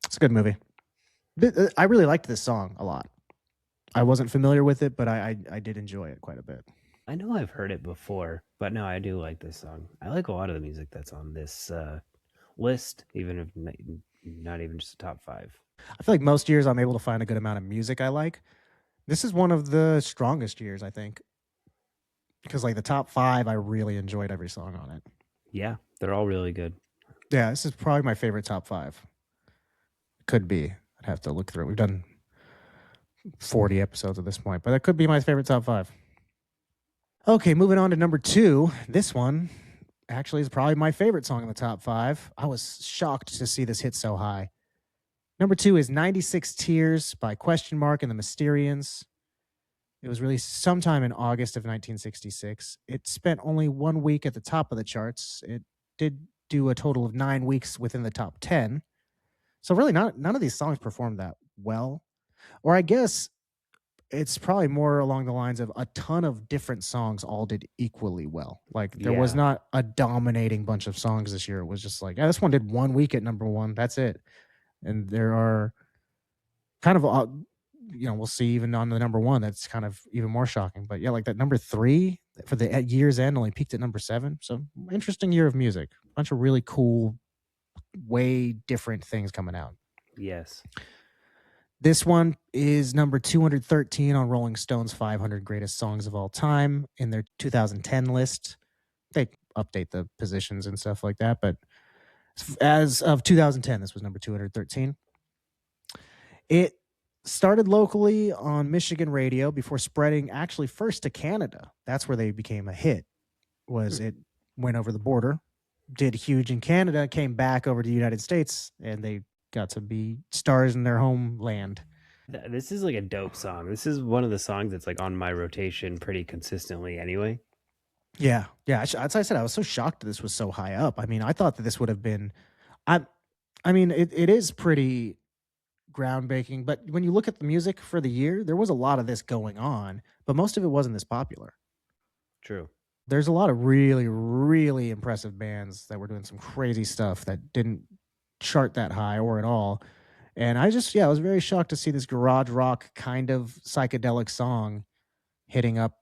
it's a good movie. I really liked this song a lot. I wasn't familiar with it, but I did enjoy it quite a bit. I know I've heard it before, but no, I do like this song. I like a lot of the music that's on this list, even if not even just the top 5. I feel like most years I'm able to find a good amount of music I like. This is one of the strongest years, I think, because like the top 5, I really enjoyed every song on it. Yeah, they're all really good. Yeah, this is probably my favorite top 5. Could be. I'd have to look through it. We've done 40 episodes at this point, but that could be my favorite top 5. Okay, moving on to number 2. This one actually is probably my favorite song in the top 5. I was shocked to see this hit so high. Number 2 is 96 Tears by Question Mark and the Mysterians. It was released sometime in August of 1966. It spent only 1 week at the top of the charts. It did do a total of 9 weeks within the top 10. So really none of these songs performed that well. Or I guess it's probably more along the lines of a ton of different songs all did equally well. Like there was not a dominating bunch of songs this year. It was just like, this one did 1 week at number 1. That's it. And there are kind of, we'll see even on the number 1, that's kind of even more shocking. But yeah, like that number 3 for the year's end only peaked at number 7. So interesting year of music. A bunch of really cool, way different things coming out. Yes. This one is number 213 on Rolling Stone's 500 Greatest Songs of All Time in their 2010 list. They update the positions and stuff like that, but as of 2010, this was number 213. It started locally on Michigan radio before spreading actually first to Canada. That's where they became a hit. It went over the border, did huge in Canada, came back over to the United States, and they got to be stars in their homeland. This is like a dope song. This is one of the songs that's like on my rotation pretty consistently anyway. Yeah. As I said, I was so shocked that this was so high up. I mean, I thought that this would have been, I mean, it is pretty groundbreaking, but when you look at the music for the year, there was a lot of this going on, but most of it wasn't this popular. True. There's a lot of really, really impressive bands that were doing some crazy stuff that didn't chart that high or at all. And I was very shocked to see this garage rock kind of psychedelic song hitting up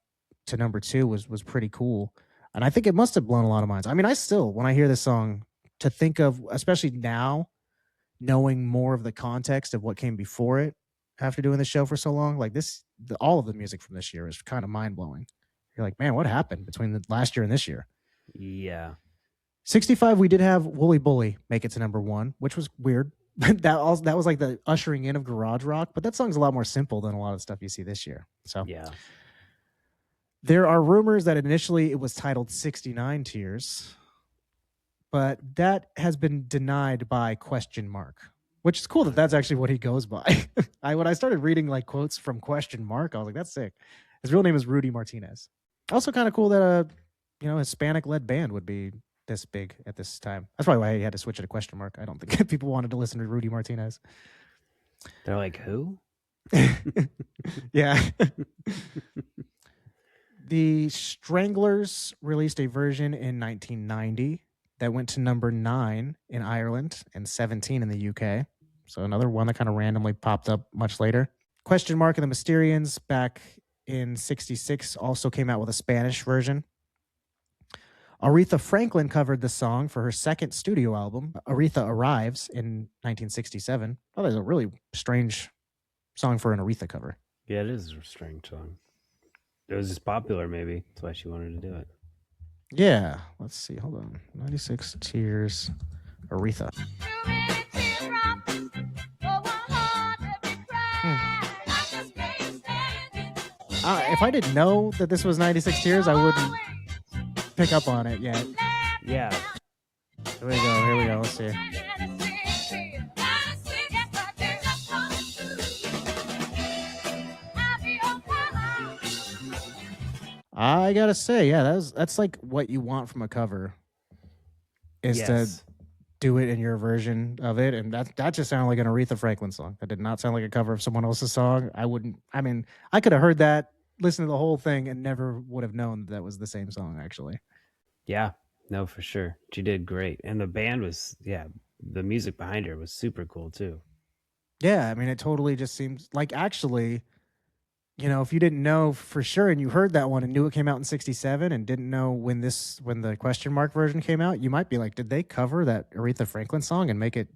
to number 2 was pretty cool. And I think it must have blown a lot of minds. I mean, I still, when I hear this song, to think of, especially now, knowing more of the context of what came before it after doing the show for so long, like all of the music from this year is kind of mind blowing. You're like, man, what happened between the last year and this year? Yeah. 65, we did have Wooly Bully make it to number 1, which was weird. that was like the ushering in of garage rock, but that song's a lot more simple than a lot of the stuff you see this year. So yeah, there are rumors that initially it was titled 69 Tears, but that has been denied by ? Which is cool that that's actually what he goes by. When I started reading like quotes from ? I was like, that's sick. His real name is Rudy Martinez. Also kind of cool that a Hispanic-led band would be this big at this time. That's probably why he had to switch it to ? I don't think people wanted to listen to Rudy Martinez. They're like, who? Yeah. The Stranglers released a version in 1990 that went to number 9 in Ireland and 17 in the UK. So another one that kind of randomly popped up much later. ? and the Mysterians back in 66 also came out with a Spanish version. Aretha Franklin covered the song for her second studio album, Aretha Arrives, in 1967. Oh, that's a really strange song for an Aretha cover. Yeah, it is a strange song. It was just popular, maybe. That's why she wanted to do it. Yeah. Let's see. Hold on. 96 Tears, Aretha. If I didn't know that this was 96 Tears, I wouldn't pick up on it yet. Yeah. Here we go. Let's see. I gotta say, yeah, that's like what you want from a cover, is to do it in your version of it, and that just sounded like an Aretha Franklin song. That did not sound like a cover of someone else's song. I could have heard that, listened to the whole thing, and never would have known that was the same song, actually. Yeah, no, for sure. She did great. And the band was, the music behind her was super cool, too. Yeah, I mean, it totally just seems like, actually, if you didn't know for sure and you heard that one and knew it came out in 67 and didn't know when the ? version came out, you might be like, did they cover that Aretha Franklin song and make it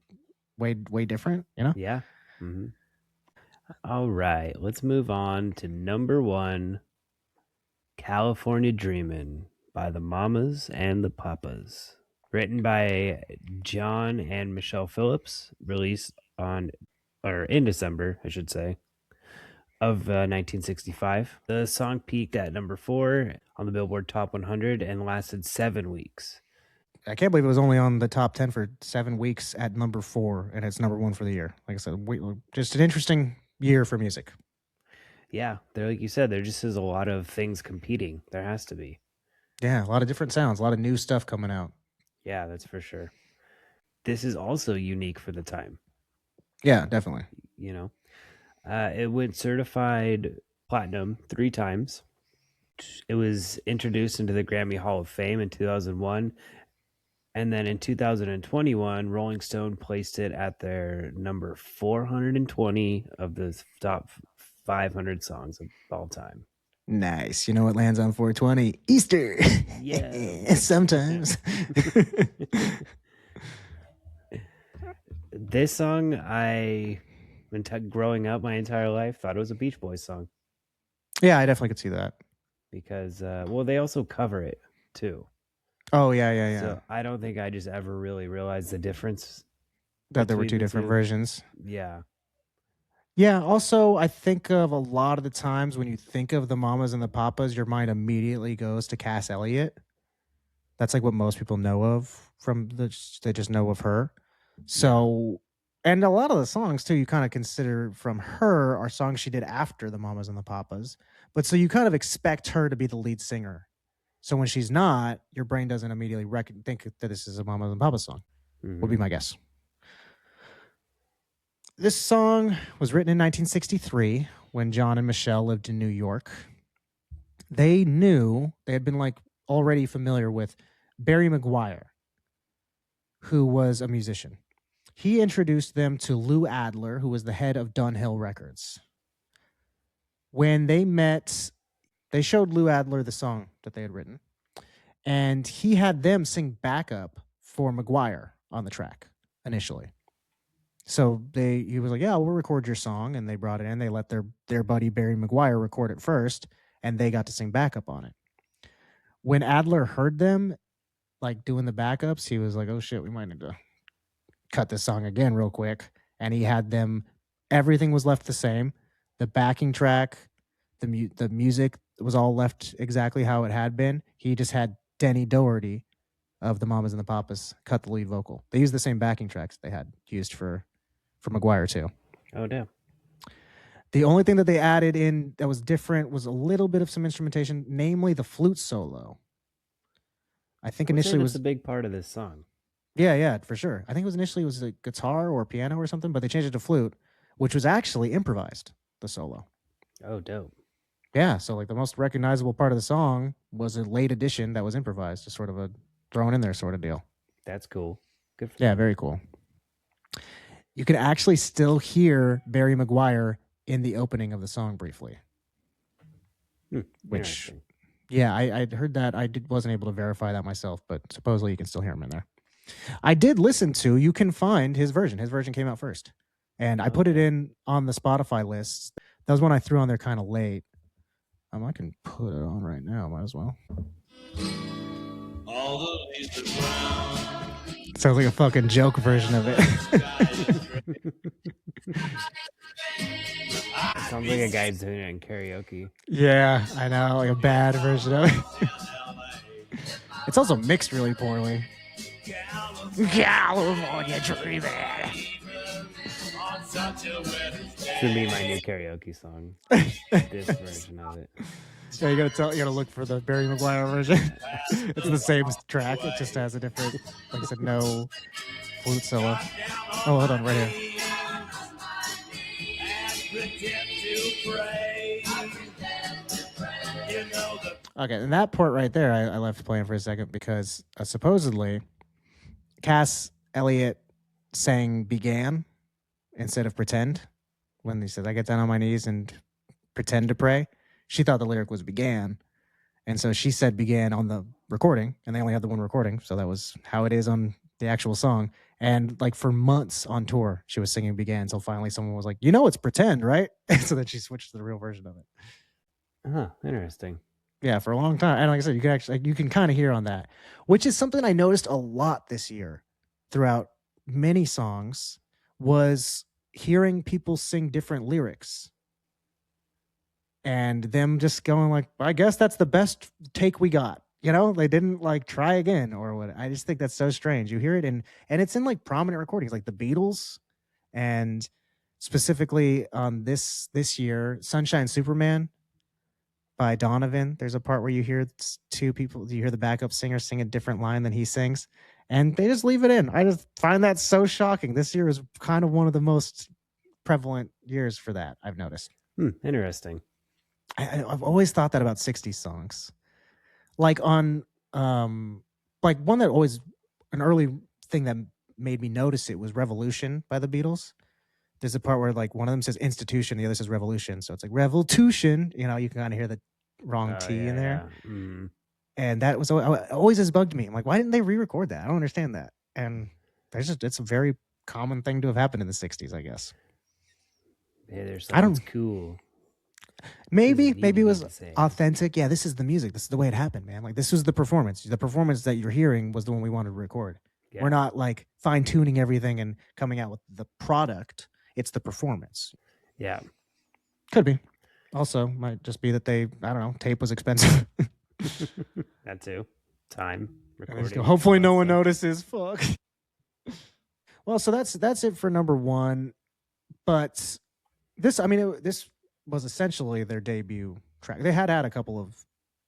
way, way different, Yeah. Mm-hmm. All right, let's move on to number 1, California Dreamin' by the Mamas and the Papas. Written by John and Michelle Phillips, released in December, I should say, of 1965. The song peaked at number 4 on the Billboard Top 100 and lasted 7 weeks. I can't believe it was only on the top 10 for 7 weeks at number 4, and it's number 1 for the year. Like I said, just an interesting year for music. Yeah, like you said, there just is a lot of things competing. There has to be. Yeah, a lot of different sounds, a lot of new stuff coming out. Yeah, that's for sure. This is also unique for the time. Yeah, definitely. It went certified platinum 3 times. It was introduced into the Grammy Hall of Fame in 2001. And then in 2021, Rolling Stone placed it at their number 420 of the top 500 songs of all time. Nice. You know what lands on 420? Easter. Yeah. Sometimes. This song, I growing up my entire life, thought it was a Beach Boys song Yeah, I definitely could see that. because, well, they also cover it too. Oh yeah. So I don't think I just ever really realized the difference That there were between two the different two. versions. Yeah. Yeah. Also, I think of a lot of the times when you think of the Mamas and the Papas, your mind immediately goes to Cass Elliot. That's like what most people know of from they just know of her. So, and a lot of the songs too, you kind of consider from her are songs she did after the Mamas and the Papas. But so you kind of expect her to be the lead singer. So when she's not, your brain doesn't immediately think that this is a Mamas and Papas song. Would be my guess. This song was written in 1963 when John and Michelle lived in New York. They had been like already familiar with Barry McGuire, who was a musician. He introduced them to Lou Adler, who was the head of Dunhill Records. When they met, they showed Lou Adler the song that they had written, and he had them sing backup for McGuire on the track initially. So he was like, yeah, we'll record your song. And they brought it in. They let their buddy Barry McGuire record it first, and they got to sing backup on it. When Adler heard them like doing the backups, he was like, oh shit, we might need to cut this song again real quick. And he had them, everything was left the same. The backing track, the music was all left exactly how it had been. He just had Denny Doherty of the Mamas and the Papas cut the lead vocal. They used the same backing tracks they had used for McGuire too. Oh, damn. The only thing that they added in that was different was a little bit of some instrumentation, namely the flute solo. I think initially was a big part of this song. Yeah, for sure. I think it was initially a guitar or piano or something, but they changed it to flute, which was actually improvised, the solo. Oh, dope. Yeah, so like the most recognizable part of the song was a late addition that was improvised, just sort of a thrown in there sort of deal. That's cool. Good for them. Very cool. You can actually still hear Barry McGuire in the opening of the song briefly. Which, yeah, I heard that. I wasn't able to verify that myself, but supposedly you can still hear him in there. I did listen to, you can find his version. His version came out first. And I put it in on the Spotify list. That was one I threw on there kind of late. I can put it on right now. Might as well. All the leaves are brown. Sounds like a fucking joke version of it. It sounds like a guy's doing it in karaoke. Yeah, I know. Like a bad version of it. It's also mixed really poorly. California dreaming. This would be my new karaoke song. This version of it. Yeah, you gotta look for the Barry McGuire version. It's the same track. It just has a different, like I said, no flute solo. Oh, hold on, right here. Okay, and that part right there, I left playing for a second because supposedly Cass Elliot sang "Began" instead of "Pretend" when he said, "I get down on my knees and pretend to pray." She thought the lyric was "began," and so she said "began" on the recording, and they only had the one recording, so that was how it is on the actual song. And like for months on tour, she was singing "began" until finally someone was like, it's "pretend," right? And so then she switched to the real version of it. Oh, interesting. Yeah, for a long time. And like I said, you can kind of hear on that, which is something I noticed a lot this year throughout many songs, was hearing people sing different lyrics and them just going like, I guess that's the best take we got. They didn't like try again or what. I just think that's so strange. You hear it and it's in like prominent recordings, like the Beatles, and specifically on this year, Sunshine Superman by Donovan. There's a part where you hear two people, you hear the backup singer sing a different line than he sings, and they just leave it in. I just find that so shocking. This year is kind of one of the most prevalent years for that, I've noticed. Interesting. I've always thought that about 60s songs. Like on, like one that always, an early thing that made me notice it was Revolution by the Beatles. There's a part where like one of them says institution, the other says revolution. So it's like revolution, you can kind of hear the wrong T in there. Yeah. Mm-hmm. And that was always has bugged me. I'm like, why didn't they re-record that? I don't understand that. And it's a very common thing to have happened in the 60s, I guess. Hey, their I don't. song's cool. Maybe Doesn't it need was to say. authentic. Yeah, this is the music. This is the way it happened, man. Like this was the performance. The performance that you're hearing was the one we wanted to record. Yeah. We're not like fine tuning everything and coming out with the product. It's the performance. Yeah. Could be. Also, might just be that I don't know, tape was expensive. That too. Time Just recording. go, hopefully all no that one stuff. notices. Fuck. Well, so that's it for number one. But this, I mean, this was essentially their debut track. They had a couple of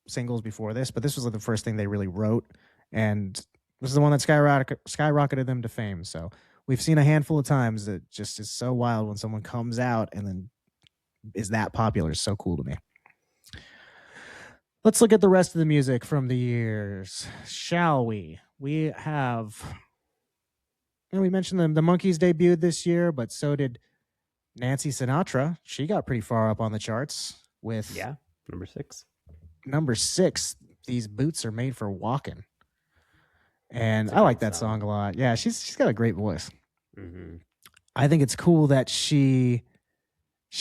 singles before this, but this was like the first thing they really wrote, and this is the one that skyrocketed them to fame. So we've seen a handful of times that just is so wild when someone comes out and then is that popular. It's so cool to me. Let's look at the rest of the music from the years, shall we? We have, and we mentioned the Monkees debuted this year, but so did Nancy Sinatra. She got pretty far up on the charts with number 6. Number 6. These boots are made for walking, and I like that song a lot. Yeah, she's got a great voice. Mm-hmm. I think it's cool that she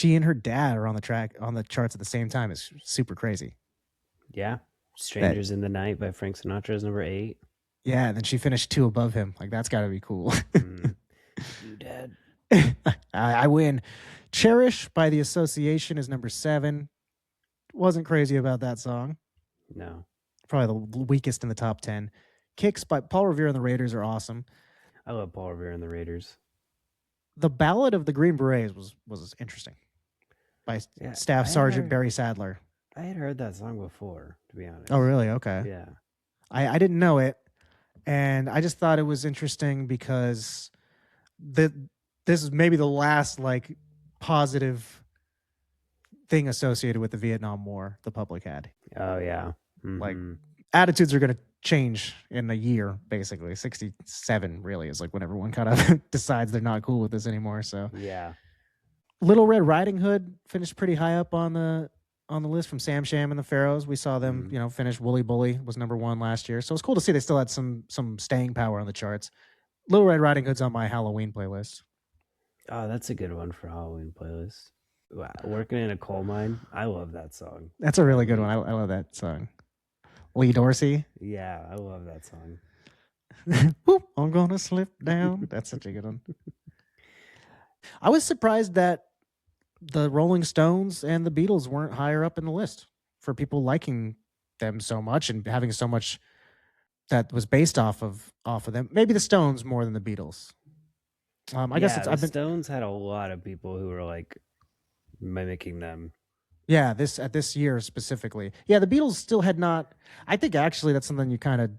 and her dad are on the charts at the same time. It's super crazy. Yeah. Strangers in the Night by Frank Sinatra is number 8. Yeah, and then she finished 2 above him. Like, that's got to be cool. You dad. I win. Cherish by The Association is number 7. Wasn't crazy about that song. No. Probably the weakest in the top 10. Kicks by Paul Revere and the Raiders are awesome. I love Paul Revere and the Raiders. The Ballad of the Green Berets was interesting. By Staff Sergeant Barry Sadler. I had heard that song before, to be honest. Oh, really? Okay. Yeah. I didn't know it, and I just thought it was interesting because this is maybe the last like positive thing associated with the Vietnam War the public had. Oh, yeah. Mm-hmm. Like, attitudes are going to change in a year, basically. 67 really is like when everyone kind of decides they're not cool with this anymore. So yeah. Little Red Riding Hood finished pretty high up on the list from Sam Sham and the Pharaohs. We saw them, finish. Wooly Bully was number 1 last year. So it's cool to see they still had some staying power on the charts. Little Red Riding Hood's on my Halloween playlist. Oh, that's a good one for Halloween playlist. Wow. Working in a Coal Mine. I love that song. That's a really good one. I love that song. Lee Dorsey. Yeah, I love that song. Whoop, I'm gonna slip down. That's such a good one. I was surprised that the Rolling Stones and the Beatles weren't higher up in the list for people liking them so much and having so much that was based off of them. Maybe the Stones more than the Beatles. I guess the Stones had a lot of people who were like mimicking them. Yeah, at this year specifically. Yeah, the Beatles still had not. I think actually that's something you kind of.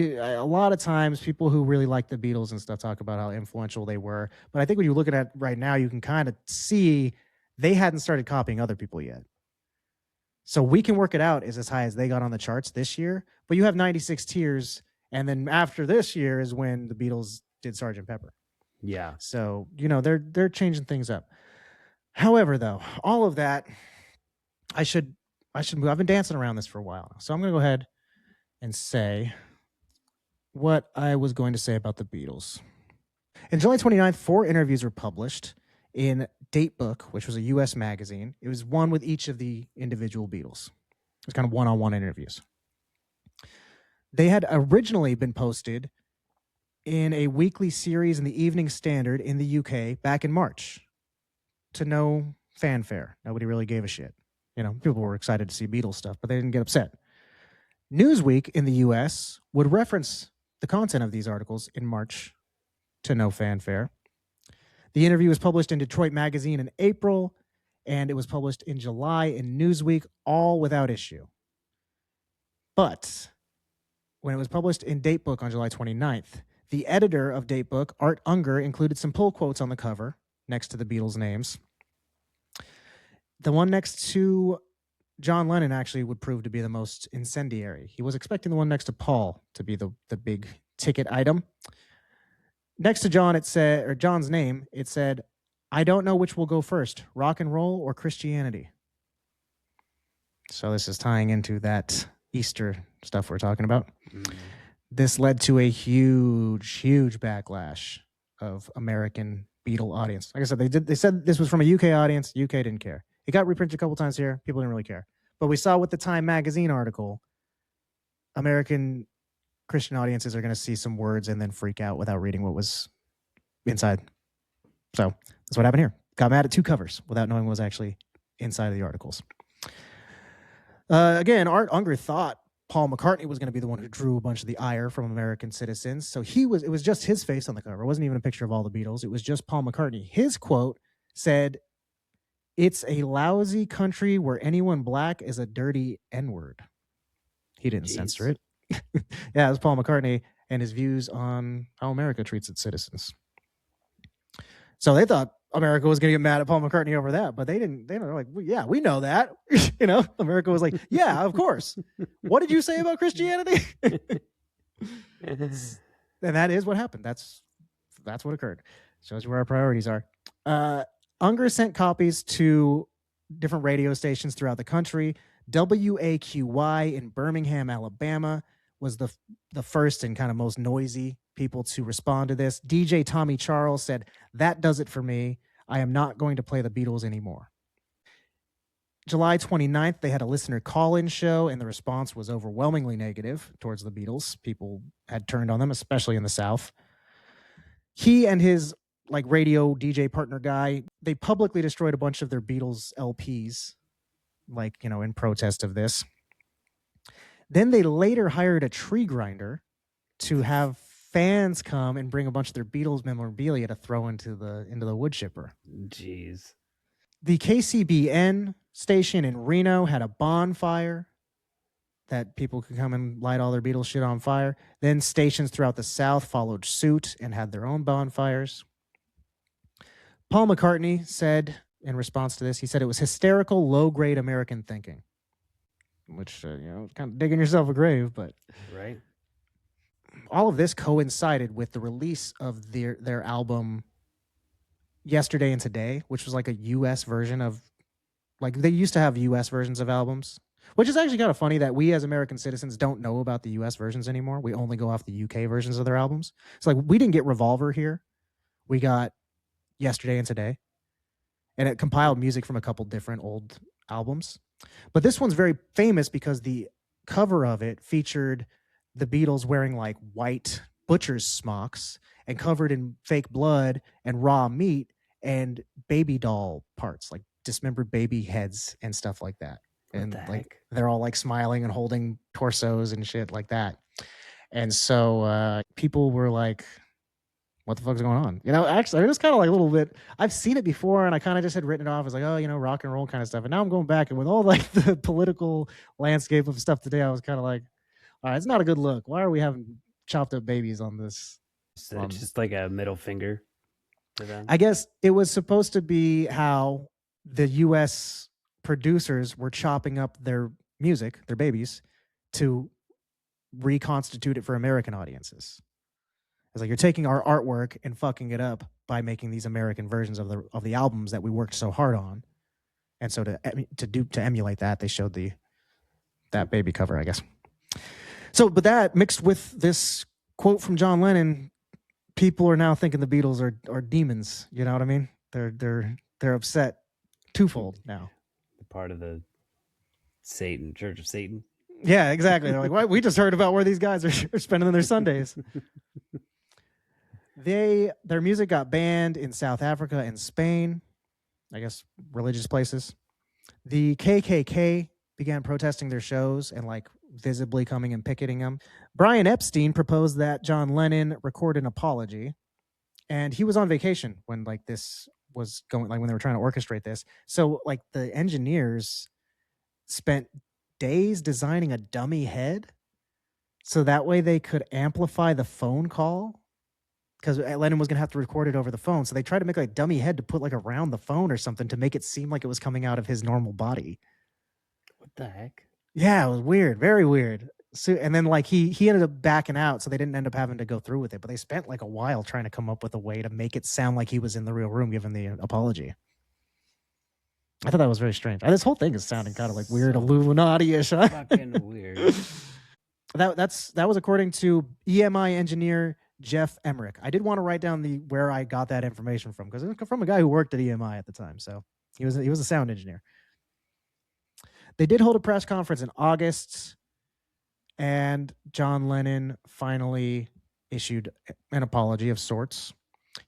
A lot of times, people who really like the Beatles and stuff talk about how influential they were. But I think when you look at it right now, you can kind of see they hadn't started copying other people yet. So We Can Work It Out is as high as they got on the charts this year. But you have 96 Tears, and then after this year is when the Beatles did Sgt. Pepper. Yeah. So they're changing things up. However, though, all of that, I should move. I've been dancing around this for a while, so I'm going to go ahead and say what I was going to say about the Beatles. In July 29th, 4 interviews were published in Datebook, which was a U.S. magazine. It was one with each of the individual Beatles. It was kind of one-on-one interviews. They had originally been posted in a weekly series in the Evening Standard in the UK back in March. To no fanfare. Nobody really gave a shit. People were excited to see Beatles stuff, but they didn't get upset. Newsweek in the US would reference the content of these articles in March to no fanfare. The interview was published in Detroit Magazine in April, and it was published in July in Newsweek, all without issue. But when it was published in Datebook on July 29th, the editor of Datebook, Art Unger, included some pull quotes on the cover next to the Beatles' names. The one next to John Lennon actually would prove to be the most incendiary. He was expecting the one next to Paul to be the big ticket item. Next to John, John's name, it said, "I don't know which will go first, rock and roll or Christianity." So this is tying into that Easter stuff we're talking about. This led to a huge, huge backlash of American Beatle audience. Like I said, they said this was from a UK audience. UK didn't care. It got reprinted a couple times here. People didn't really care. But we saw with the Time magazine article, American Christian audiences are going to see some words and then freak out without reading what was inside. So that's what happened here. Got mad at 2 covers without knowing what was actually inside of the articles. Again, Art Unger thought Paul McCartney was going to be the one who drew a bunch of the ire from American citizens. So it was just his face on the cover. It wasn't even a picture of all the Beatles. It was just Paul McCartney. His quote said, "It's a lousy country where anyone black is a dirty N-word." He didn't censor it. Yeah, it was Paul McCartney and his views on how America treats its citizens. So they thought America was going to get mad at Paul McCartney over that, but they didn't. They're like, well, yeah, we know that. America was like, yeah, of course. What did you say about Christianity? And that is what happened. That's what occurred. Shows you where our priorities are. Unger sent copies to different radio stations throughout the country. WAQY in Birmingham, Alabama was the first and kind of most noisy people to respond to this. DJ Tommy Charles said, "That does it for me. I am not going to play the Beatles anymore." July 29th, they had a listener call-in show, and the response was overwhelmingly negative towards the Beatles. People had turned on them, especially in the South. He and his radio DJ partner guy, they publicly destroyed a bunch of their Beatles LPs, in protest of this. Then they later hired a tree grinder to have fans come and bring a bunch of their Beatles memorabilia to throw into the wood chipper. Jeez. The KCBN station in Reno had a bonfire that people could come and light all their Beatles shit on fire. Then stations throughout the South followed suit and had their own bonfires. Paul McCartney said in response to this, he said it was hysterical, low-grade American thinking, which, kind of digging yourself a grave, but... Right. All of this coincided with the release of their album Yesterday and Today, which was like a U.S. version of, they used to have U.S. versions of albums, which is actually kind of funny that we as American citizens don't know about the U.S. versions anymore. We only go off the U.K. versions of their albums. It's like we didn't get Revolver here. We got Yesterday and Today. And it compiled music from a couple different old albums. But this one's very famous because the cover of it featured the Beatles wearing white butcher's smocks and covered in fake blood and raw meat and baby doll parts, like dismembered baby heads and stuff like that. And they're all smiling and holding torsos and shit like that. And so people were like, what the fuck's going on? Actually, it was kind of a little bit, I've seen it before and I kind of just had written it off as rock and roll kind of stuff. And now I'm going back and with all the political landscape of stuff today, I was kind of like, all right, it's not a good look. Why are we having chopped up babies on this? So just like a middle finger to them? I guess it was supposed to be how the U.S. producers were chopping up their music, their babies, to reconstitute it for American audiences. It's like you're taking our artwork and fucking it up by making these American versions of the albums that we worked so hard on. And so to emulate that, they showed that baby cover, I guess. So, but that mixed with this quote from John Lennon, people are now thinking the Beatles are demons. You know what I mean? They're upset twofold now. Part of the Church of Satan. Yeah, exactly. They're like, "What? We just heard about where these guys are spending their Sundays." Their music got banned in South Africa and Spain, I guess religious places. The KKK began protesting their shows and visibly coming and picketing them. Brian Epstein proposed that John Lennon record an apology, and he was on vacation when this was going, when they were trying to orchestrate this. So the engineers spent days designing a dummy head so that way they could amplify the phone call, because Lennon was going to have to record it over the phone. So they tried to make a dummy head to put around the phone or something to make it seem like it was coming out of his normal body. What the heck? Yeah, it was weird, very weird. So, and then he ended up backing out, so they didn't end up having to go through with it. But they spent a while trying to come up with a way to make it sound like he was in the real room giving the apology. I thought that was very strange. This whole thing is sounding kind of weird Illuminati-ish. Fucking weird. That was according to EMI engineer Jeff Emmerich. I did want to write down where I got that information from because it's from a guy who worked at EMI at the time. So he was a sound engineer. They did hold a press conference in August, and John Lennon finally issued an apology of sorts.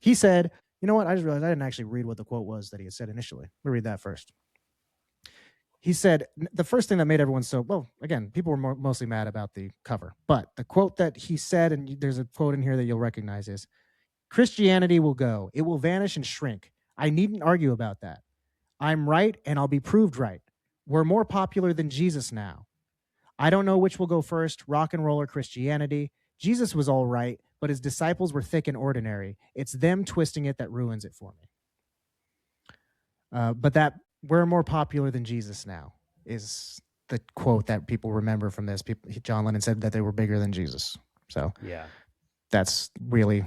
He said, you know what? I just realized I didn't actually read what the quote was that he had said initially. Let me read that first. He said, the first thing that made everyone again, people were mostly mad about the cover. But the quote that he said, and there's a quote in here that you'll recognize is, Christianity will go. It will vanish and shrink. I needn't argue about that. I'm right, and I'll be proved right. We're more popular than Jesus now. I don't know which will go first, rock and roll or Christianity. Jesus was all right, but his disciples were thick and ordinary. It's them twisting it that ruins it for me. But that we're more popular than Jesus now is the quote that people remember from this. John Lennon said that they were bigger than Jesus. So yeah, that's really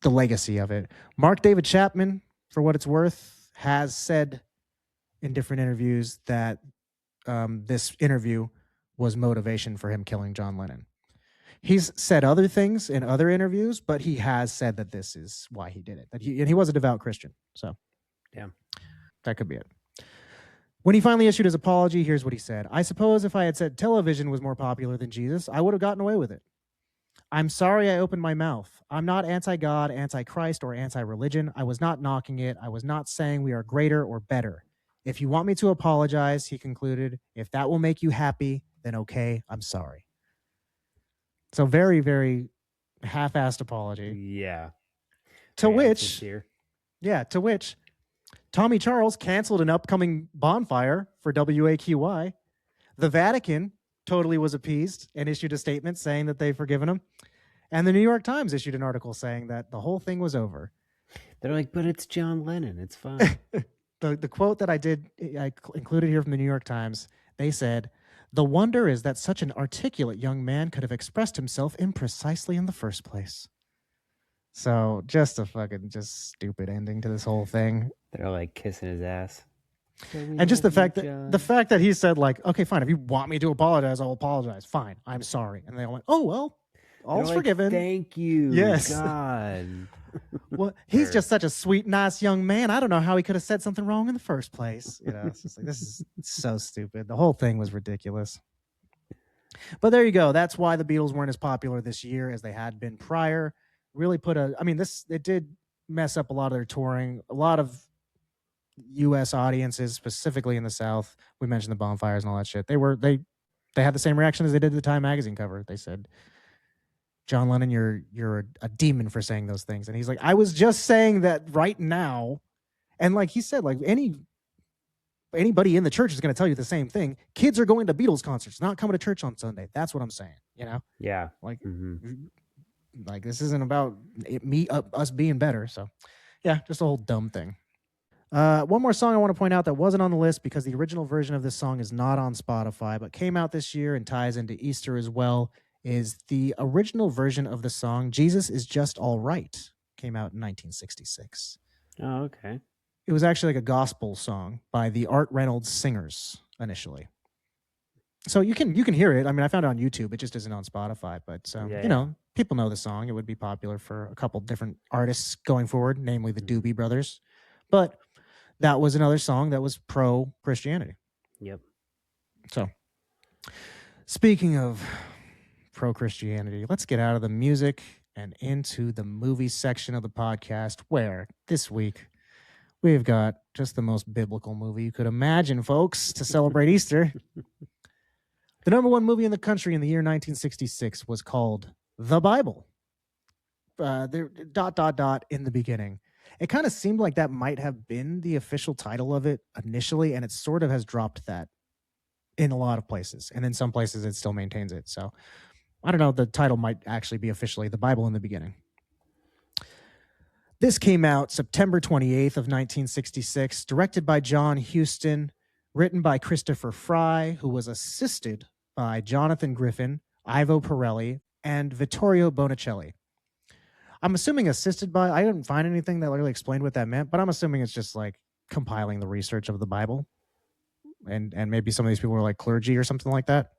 the legacy of it. Mark David Chapman, for what it's worth, has said in different interviews that this interview was motivation for him killing John Lennon. He's said other things in other interviews, but he has said that this is why he did it. And he was a devout Christian. So yeah, that could be it. When he finally issued his apology, here's what he said. I suppose if I had said television was more popular than Jesus, I would have gotten away with it. I'm sorry I opened my mouth. I'm not anti-God, anti-Christ, or anti-religion. I was not knocking it. I was not saying we are greater or better. If you want me to apologize, he concluded, if that will make you happy, then okay, I'm sorry. So very, very half-assed apology. Yeah. To which Tommy Charles canceled an upcoming bonfire for WAQY. The Vatican totally was appeased and issued a statement saying that they've forgiven him. And the New York Times issued an article saying that the whole thing was over. They're like, but it's John Lennon. It's fine. The quote that I included here from the New York Times, they said, the wonder is that such an articulate young man could have expressed himself imprecisely in the first place. So just a fucking stupid ending to this whole thing. They're like kissing his ass. And just the fact that he said, like, okay, fine, if you want me to apologize, I'll apologize. Fine, I'm sorry. And they all went, oh, well, all's forgiven. Thank you. Yes. God. Well, he's just such a sweet, nice young man. I don't know how he could have said something wrong in the first place. You know, it's just like, this is so stupid. The whole thing was ridiculous. But there you go. That's why the Beatles weren't as popular this year as they had been prior. Really it did mess up a lot of their touring. A lot of U.S. audiences, specifically in the South, we mentioned the bonfires and all that shit. They had the same reaction as they did to the Time magazine cover. They said, John Lennon, you're a demon for saying those things. And he's like, I was just saying that right now. And like he said, like anybody in the church is going to tell you the same thing. Kids are going to Beatles concerts, not coming to church on Sunday. That's what I'm saying. You know? Yeah. Like, like this isn't about us being better. So yeah, just a whole dumb thing. One more song I want to point out that wasn't on the list because the original version of this song is not on Spotify, but came out this year and ties into Easter as well, is the original version of the song Jesus Is Just All Right. Came out in 1966. Oh, okay. It was actually like a gospel song by the Art Reynolds Singers initially. So you can hear it. I mean, I found it on YouTube. It just isn't on Spotify, but you know, people know the song. It would be popular for a couple different artists going forward, namely the Doobie Brothers. But that was another song that was pro-Christianity. Yep. So, speaking of pro-Christianity, let's get out of the music and into the movie section of the podcast, where this week we've got just the most biblical movie you could imagine, folks, to celebrate Easter. The number one movie in the country in the year 1966 was called The Bible. In the beginning. It kind of seemed like that might have been the official title of it initially, and it sort of has dropped that in a lot of places. And in some places, it still maintains it. So, I don't know, the title might actually be officially The Bible in the Beginning. This came out September 28th of 1966, directed by John Huston, written by Christopher Fry, who was assisted by Jonathan Griffin, Ivo Pirelli, and Vittorio Bonicelli. I'm assuming assisted by, I didn't find anything that really explained what that meant, but I'm assuming it's just like compiling the research of the Bible. And maybe some of these people were like clergy or something like that.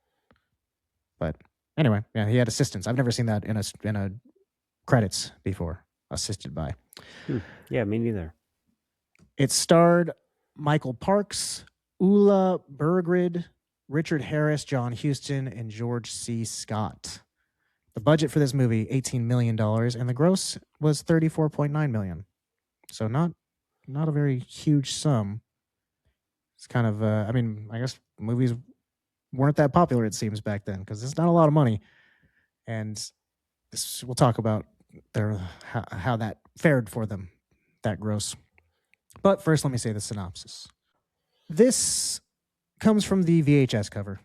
But anyway, yeah, he had assistants. I've never seen that in a credits before, assisted by. Yeah, me neither. It starred Michael Parks, Ula Bergrid, Richard Harris, John Huston, and George C. Scott. The budget for this movie, $18 million, and the gross was $34.9 million. So not a very huge sum. It's kind of, I mean, I guess movies weren't that popular, it seems, back then, because it's not a lot of money. And we'll talk about how that fared for them, that gross. But first, let me say the synopsis. This comes from the VHS cover.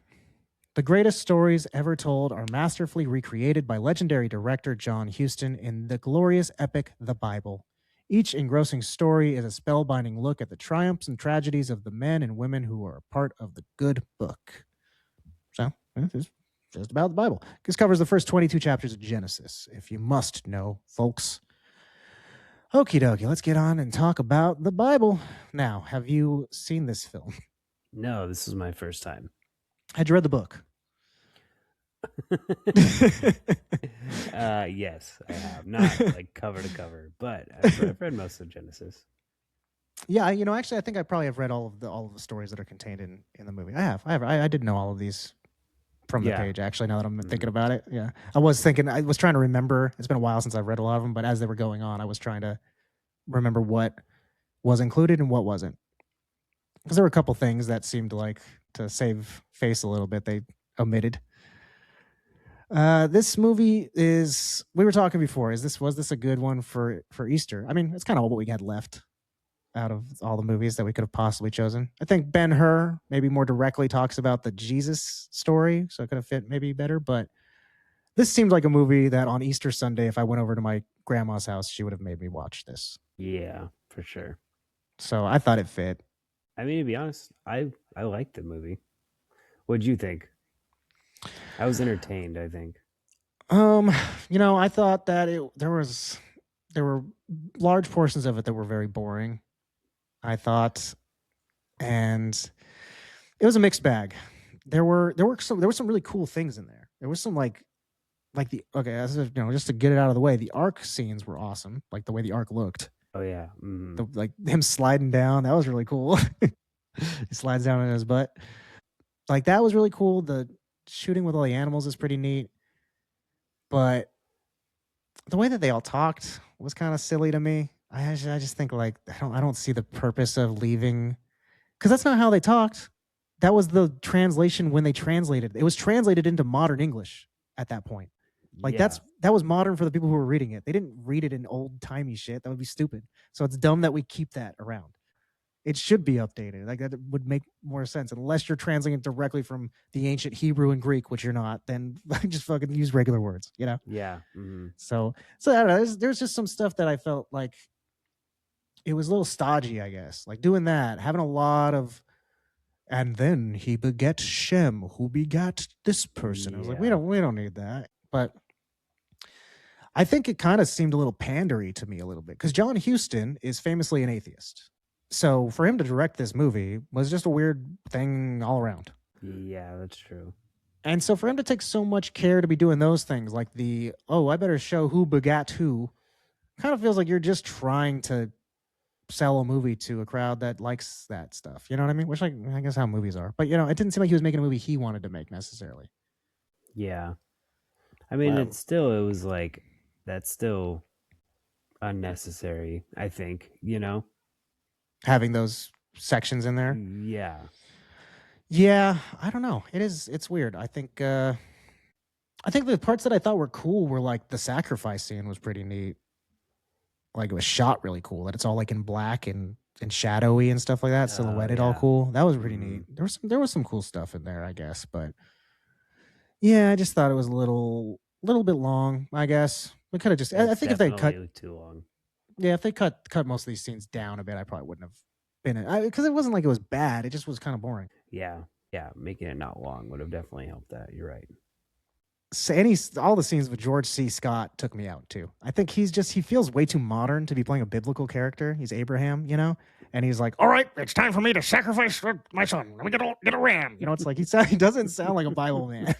The greatest stories ever told are masterfully recreated by legendary director John Huston in the glorious epic The Bible. Each engrossing story is a spellbinding look at the triumphs and tragedies of the men and women who are a part of the good book. So, it's just about the Bible. This covers the first 22 chapters of Genesis, if you must know, folks. Okie dokie, let's get on and talk about the Bible. Now, have you seen this film? No, this is my first time. Had you read the book? Yes, I have. Not like cover to cover, but I've read most of Genesis. Yeah, actually, I think I probably have read all of the stories that are contained in the movie. I did know all of these from the page, actually, now that I'm thinking about it. Yeah. I was trying to remember. It's been a while since I've read a lot of them, but as they were going on, I was trying to remember what was included and what wasn't. Because there were a couple things that seemed like to save face a little bit, they omitted. This movie is, we were talking before, was this a good one for Easter? I mean, it's kind of what we had left out of all the movies that we could have possibly chosen. I think Ben-Hur maybe more directly talks about the Jesus story, so it could have fit maybe better, but this seemed like a movie that on Easter Sunday, if I went over to my grandma's house, she would have made me watch this. Yeah, for sure. So I thought it fit. I mean, to be honest, I liked the movie. What'd you think? I was entertained, I think. I thought that there were large portions of it that were very boring, I thought, and it was a mixed bag. There were some really cool things in there. There was some like just to get it out of the way, the ark scenes were awesome, like the way the ark looked. Oh yeah, like him sliding down, that was really cool. He slides down in his butt, like that was really cool. The shooting with all the animals is pretty neat, but the way that they all talked was kind of silly to me. I just think like I don't see the purpose of leaving, because that's not how they talked. That was the translation when they translated. It was translated into modern English at that point. Like that was modern for the people who were reading it. They didn't read it in old timey shit. That would be stupid. So it's dumb that we keep that around. It should be updated. Like that would make more sense, unless you're translating it directly from the ancient Hebrew and Greek, which you're not. Then just fucking use regular words, you know? Yeah. So I don't know. There's just some stuff that I felt like it was a little stodgy, I guess. Like doing that, having a lot of, and then he beget Shem, who begat this person. I was like, we don't need that. But I think it kind of seemed a little pandery to me a little bit, because John Huston is famously an atheist. So for him to direct this movie was just a weird thing all around. Yeah, that's true. And so for him to take so much care to be doing those things, like I better show who begat who, kind of feels like you're just trying to sell a movie to a crowd that likes that stuff. You know what I mean? Which I guess how movies are. But, it didn't seem like he was making a movie he wanted to make necessarily. Yeah. I mean, it was like, that's still unnecessary, I think, having those sections in there. Yeah, I don't know. It's weird. I think the parts that I thought were cool were like the sacrifice scene was pretty neat. Like it was shot really cool, that it's all like in black and shadowy and stuff like that, silhouetted, all cool. That was pretty neat. There was some cool stuff in there, I guess, but yeah, I just thought it was a little bit long, I guess. We could have just, I think if they cut too long. Yeah, if they cut most of these scenes down a bit, I probably wouldn't have been, because it wasn't like it was bad. It just was kind of boring. Yeah, making it not long would have definitely helped that. You're right. So all the scenes with George C. Scott took me out too. I think he feels way too modern to be playing a biblical character. He's Abraham, and he's like, all right, it's time for me to sacrifice my son. Let me get a ram. It's like he doesn't sound like a Bible man.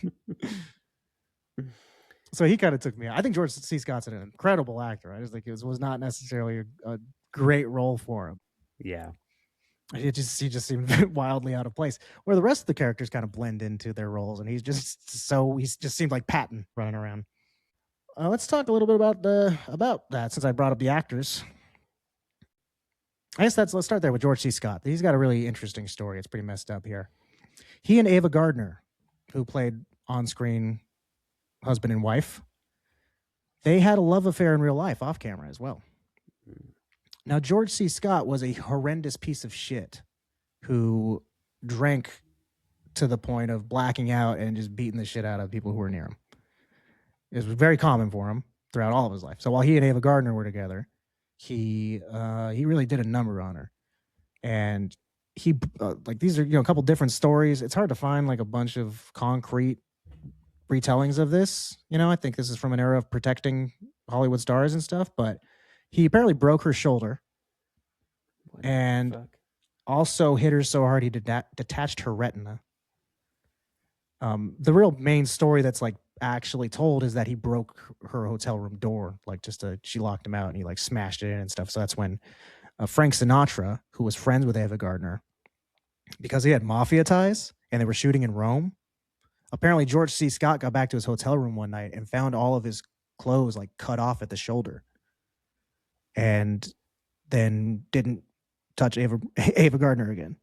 So he kind of took me out. I think George C. Scott's an incredible actor. I just think it was not necessarily a great role for him. Yeah. He just seemed wildly out of place. Where the rest of the characters kind of blend into their roles, and he's just seemed like Patton running around. Let's talk a little bit about that since I brought up the actors. I guess let's start there with George C. Scott. He's got a really interesting story. It's pretty messed up here. He and Ava Gardner, who played on-screen husband and wife, they had a love affair in real life, off camera as well. Now, George C. Scott was a horrendous piece of shit who drank to the point of blacking out and just beating the shit out of people who were near him. It was very common for him throughout all of his life. So while he and Ava Gardner were together, he really did a number on her. And he like these are a couple different stories. It's hard to find like a bunch of concrete retellings of this. I think this is from an era of protecting Hollywood stars and stuff, but he apparently broke her shoulder and also hit her so hard he detached her retina. The real main story that's like actually told is that he broke her hotel room door, like she locked him out and he like smashed it in and stuff. So that's when Frank Sinatra, who was friends with Ava Gardner, because he had mafia ties and they were shooting in Rome. Apparently, George C. Scott got back to his hotel room one night and found all of his clothes like cut off at the shoulder, and then didn't touch Ava Gardner again.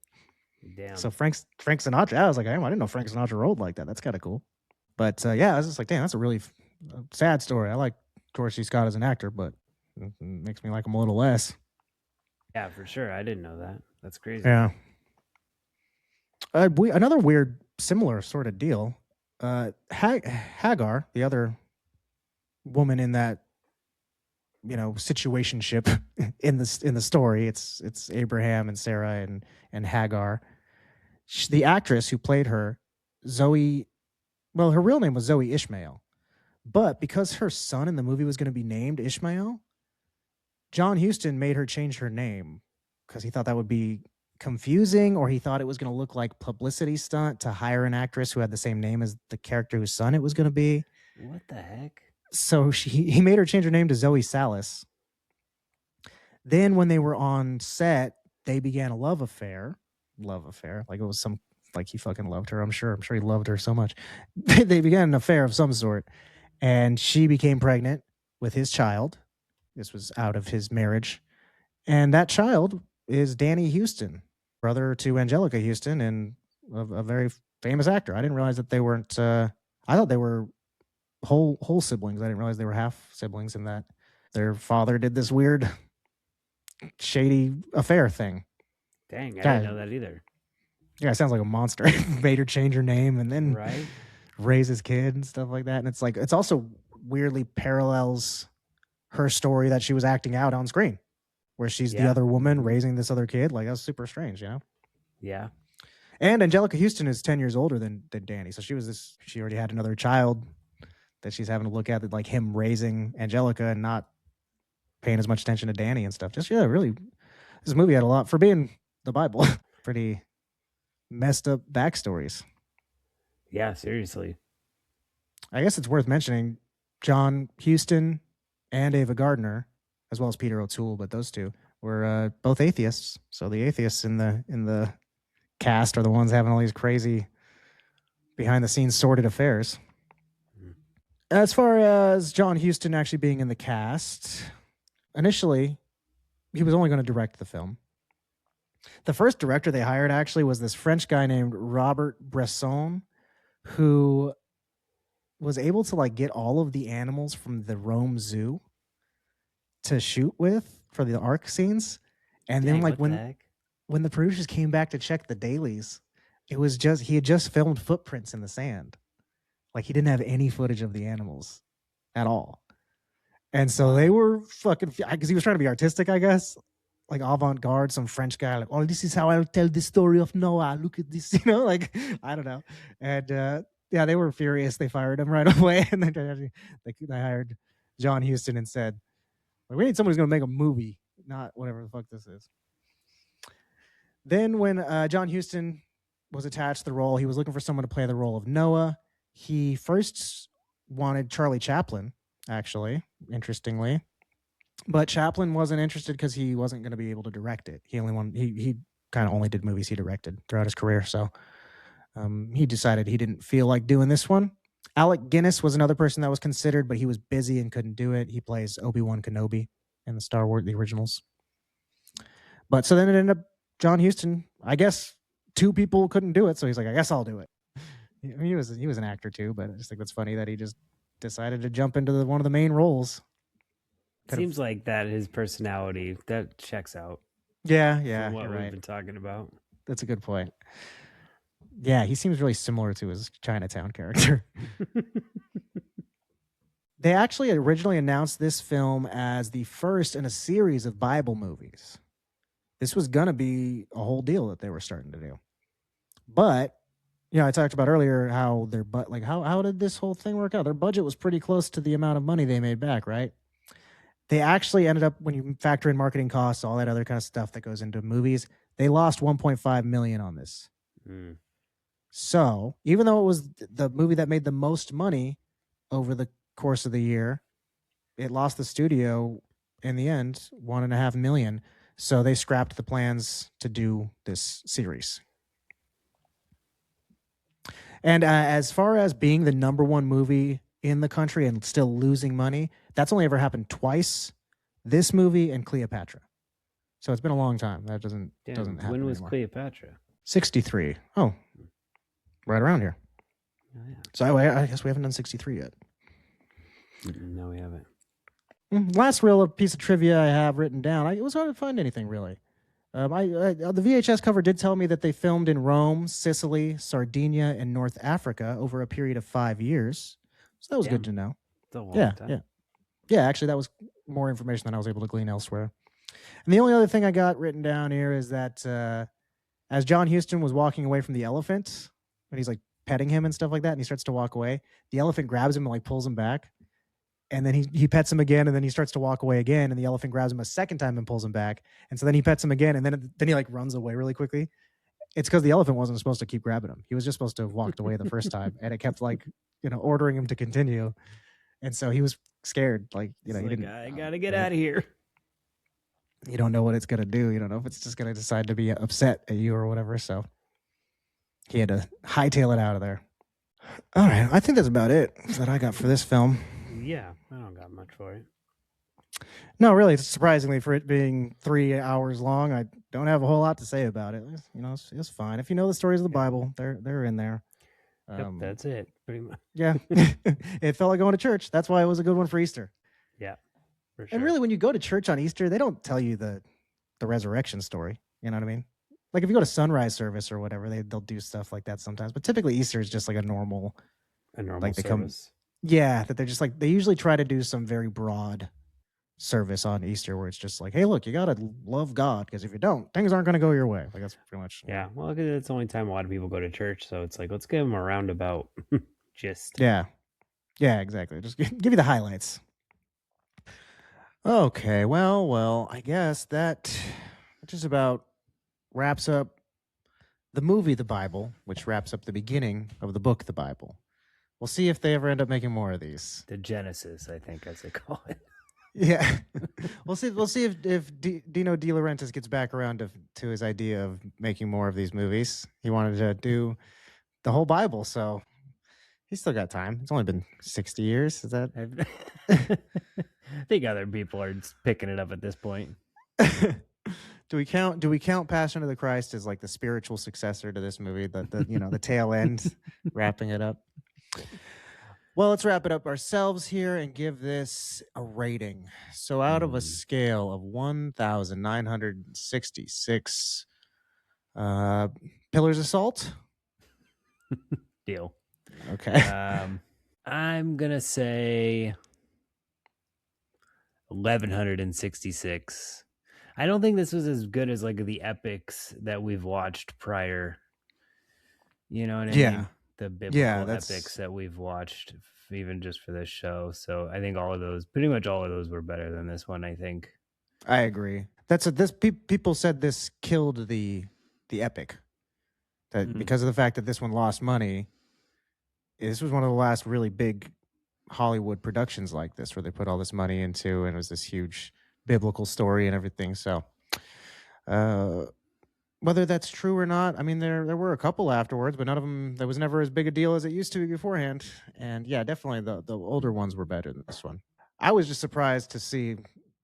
Damn. So Frank Sinatra, I was like, I didn't know Frank Sinatra rolled like that. That's kind of cool. But yeah, I was just like, damn, that's a really sad story. I like George C. Scott as an actor, but it makes me like him a little less. Yeah, for sure. I didn't know that. That's crazy. Yeah. Another weird, similar sort of deal. Hagar, the other woman in that, situationship in the story, it's Abraham and Sarah and Hagar. The actress who played her, Zoe, well, her real name was Zoe Ishmael, but because her son in the movie was going to be named Ishmael, John Huston made her change her name because he thought that would be confusing, or he thought it was going to look like publicity stunt to hire an actress who had the same name as the character whose son it was going to be. What the heck? So he made her change her name to Zoe Salas. Then when they were on set, they began a love affair. Like it was like he fucking loved her. I'm sure he loved her so much. They began an affair of some sort, and she became pregnant with his child. This was out of his marriage, and that child is Danny Huston, brother to Angelica Huston, and a very famous actor. I didn't realize that they weren't. I thought they were whole siblings. I didn't realize they were half siblings, and that their father did this weird, shady affair thing. Dang, I didn't know that either. Yeah, it sounds like a monster. Made her change her name and then raise his kid and stuff like that. And it's like, it's also weirdly parallels her story that she was acting out on screen, where she's the other woman raising this other kid. Like, that's super strange, Yeah. And Angelica Huston is 10 years older than Danny. So she already had another child that she's having to look at, like him raising Angelica and not paying as much attention to Danny and stuff. Really, this movie had a lot, for being the Bible, pretty messed up backstories. Yeah, seriously. I guess it's worth mentioning John Huston and Ava Gardner, as well as Peter O'Toole, but those two were both atheists. So the atheists in the cast are the ones having all these crazy behind the scenes sordid affairs. As far as John Huston actually being in the cast, initially he was only going to direct the film. The first director they hired actually was this French guy named Robert Bresson, who was able to like get all of the animals from the Rome Zoo to shoot with for the arc scenes. And then like when the producers came back to check the dailies, it was he had just filmed footprints in the sand. Like he didn't have any footage of the animals at all. And so they were fucking, because he was trying to be artistic, I guess, like avant-garde, some French guy, like, oh, this is how I'll tell the story of Noah. Look at this, like, I don't know. And yeah, they were furious. They fired him right away. And then they hired John Huston and said, we need someone who's going to make a movie, not whatever the fuck this is. Then when John Huston was attached to the role, he was looking for someone to play the role of Noah. He first wanted Charlie Chaplin, actually, interestingly. But Chaplin wasn't interested because he wasn't going to be able to direct it. He kind of only did movies he directed throughout his career. So he decided he didn't feel like doing this one. Alec Guinness was another person that was considered, but he was busy and couldn't do it. He plays Obi-Wan Kenobi in the Star Wars, the originals. But so then it ended up John Huston. I guess two people couldn't do it, so he's like, I guess I'll do it. I mean, he was an actor too, but I just think that's funny that he just decided to jump into one of the main roles. Seems like that his personality that checks out. Yeah, from what we've been talking about. That's a good point. Yeah, he seems really similar to his Chinatown character. They actually originally announced this film as the first in a series of Bible movies. This was gonna be a whole deal that they were starting to do. But I talked about earlier how how did this whole thing work out? Their budget was pretty close to the amount of money they made back, right? They actually ended up, when you factor in marketing costs, all that other kind of stuff that goes into movies, they lost $1.5 million on this. Mm. So even though it was the movie that made the most money over the course of the year, it lost the studio in the end $1.5 million. So they scrapped the plans to do this series. And as far as being the number one movie in the country and still losing money, that's only ever happened twice. This movie and Cleopatra. So it's been a long time. That doesn't happen When was anymore. Cleopatra? 63. Oh, right around here. Oh, yeah. So I guess we haven't done 63 yet. No, we haven't. Last real piece of trivia I have written down. It was hard to find anything really. The VHS cover did tell me that they filmed in Rome, Sicily, Sardinia, and North Africa over a period of 5 years. So that was good to know. It's a long time. Yeah, actually, that was more information than I was able to glean elsewhere. And the only other thing I got written down here is that as John Huston was walking away from the elephant, when he's like petting him and stuff like that, and he starts to walk away, the elephant grabs him and like pulls him back. And then he pets him again, and then he starts to walk away again, and the elephant grabs him a second time and pulls him back. And so then he pets him again, and then he like runs away really quickly. It's because the elephant wasn't supposed to keep grabbing him. He was just supposed to have walked away the first time, and it kept like ordering him to continue. And so he was scared, he didn't. I gotta get out of here. You don't know what it's gonna do. You don't know if it's just gonna decide to be upset at you or whatever. So he had to hightail it out of there. All right, I think that's about it that I got for this film. Yeah, I don't got much for it. No, really, surprisingly, for it being 3 hours long, I don't have a whole lot to say about it. It's fine. If you know the stories of the Bible, they're in there. Yep, that's it, pretty much. Yeah, it felt like going to church. That's why it was a good one for Easter. Yeah, for sure. And really, when you go to church on Easter, they don't tell you the resurrection story. You know what I mean? Like if you go to sunrise service or whatever, they'll do stuff like that sometimes. But typically, Easter is just like a normal service. Yeah, that they're just like, they usually try to do some very broad service on Easter where it's just like, hey, look, you got to love God, because if you don't, things aren't going to go your way. Like that's pretty much. Yeah, well, it's the only time a lot of people go to church, so it's like, let's give them a roundabout gist. Yeah, exactly. Just give you the highlights. Okay, well, I guess that just about wraps up the movie The Bible, which wraps up the beginning of the book The Bible. We'll see if they ever end up making more of these. The Genesis, I think, as they call it. Yeah, we'll see if Dino De Laurentiis gets back around to his idea of making more of these movies. He wanted to do the whole Bible, so he's still got time. It's only been 60 years. Is that? I think other people are picking it up at this point. Do we count Passion of the Christ as like the spiritual successor to this movie? The tail end, wrapping it up. Well, let's wrap it up ourselves here and give this a rating. So out of a scale of 1,966 pillars of salt. Deal. Okay. I'm going to say 1,166. I don't think this was as good as like the epics that we've watched prior. You know what I mean? The biblical epics that we've watched, even just for this show. So I think pretty much all of those were better than this one, I think. I agree. People said this killed the epic. That because of the fact that this one lost money, this was one of the last really big Hollywood productions like this, where they put all this money into, and it was this huge biblical story and everything. So, uh, whether that's true or not, I mean, there were a couple afterwards, but none of them. There was never as big a deal as it used to be beforehand. And yeah, definitely the older ones were better than this one. I was just surprised to see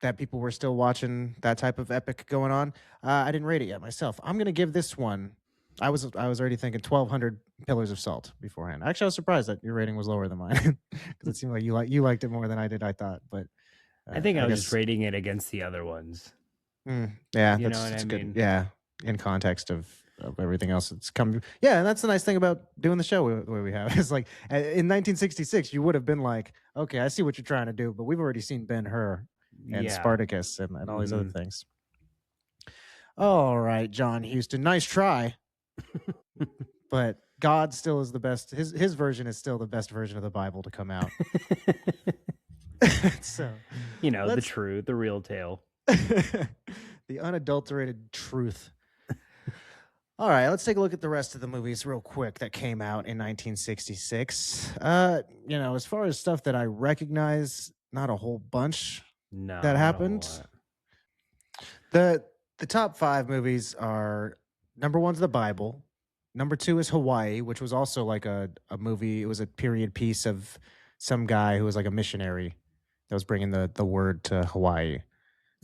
that people were still watching that type of epic going on. I didn't rate it yet myself. I'm gonna give this one. I was already thinking 1,200 pillars of salt beforehand. Actually, I was surprised that your rating was lower than mine because it seemed like you liked it more than I did. I thought, but I think I I was just guess rating it against the other ones. yeah, You know what that's I good. mean? Yeah, in context of everything else that's come. Yeah, and that's the nice thing about doing the show the way we have. It's like in 1966, you would have been like, okay, I see what you're trying to do, but we've already seen Ben-Hur and Yeah. Spartacus and all these other things. All right, John Houston, nice try, but God still is the best. His version is still the best version of the Bible to come out. So, the real tale. the unadulterated truth. All right, let's take a look at the rest of the movies real quick that came out in 1966. As far as stuff that I recognize, not a whole bunch No, that not a whole happened. lot. The top 5 movies are number 1's The Bible, number 2 is Hawaii, which was also like a movie. It was a period piece of some guy who was like a missionary that was bringing the word to Hawaii.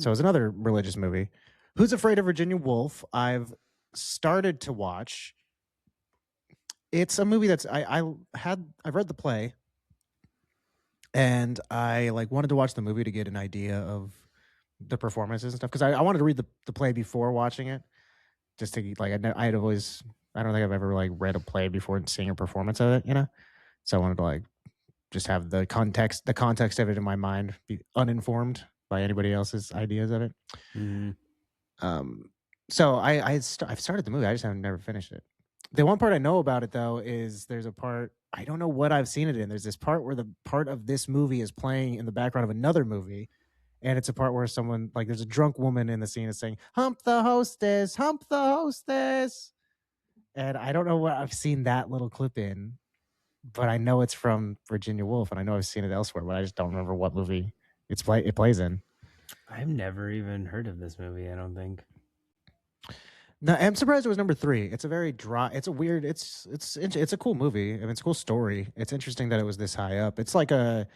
So it was another religious movie. Who's Afraid of Virginia Woolf? I've started to watch. It's a movie that's I've read the play, and I like wanted to watch the movie to get an idea of the performances and stuff, because I wanted to read the play before watching it, just to like I don't think I've ever like read a play before seeing a performance of it. So I wanted to like just have the context of it in my mind, be uninformed by anybody else's ideas of it. So I've started the movie. I just haven't never finished it. The one part I know about it though is there's a part, I don't know what I've seen it in. There's this part where the part of this movie is playing in the background of another movie, and it's a part where someone, like, there's a drunk woman in the scene is saying, "Hump the hostess, hump the hostess," and I don't know what I've seen that little clip in, but I know it's from Virginia Woolf, and I know I've seen it elsewhere, but I just don't remember what movie it plays in. I've never even heard of this movie, I don't think. No, I'm surprised it was number 3. It's a very dry. It's a weird. It's a cool movie. I mean, it's a cool story. It's interesting that it was this high up. It's like a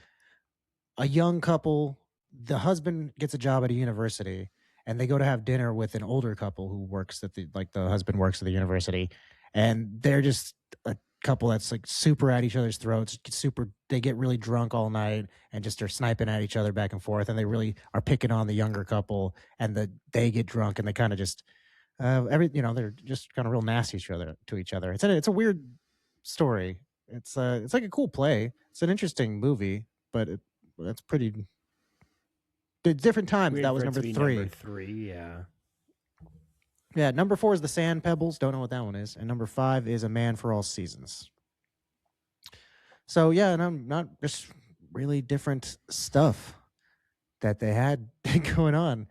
young couple. The husband gets a job at a university, and they go to have dinner with an older couple who works at the husband works at the university, and they're just a couple that's like super at each other's throats. Super. They get really drunk all night and just are sniping at each other back and forth, and they really are picking on the younger couple, and they get drunk and they kind of just. They're just kind of real nasty to each other. It's a weird story. It's like a cool play. It's an interesting movie, but that's pretty. The different times. Weird that was for it to number be 3. Number 3, yeah. Yeah, number 4 is The Sand Pebbles. Don't know what that one is, and number 5 is A Man for All Seasons. So yeah, and I'm not just really different stuff that they had going on.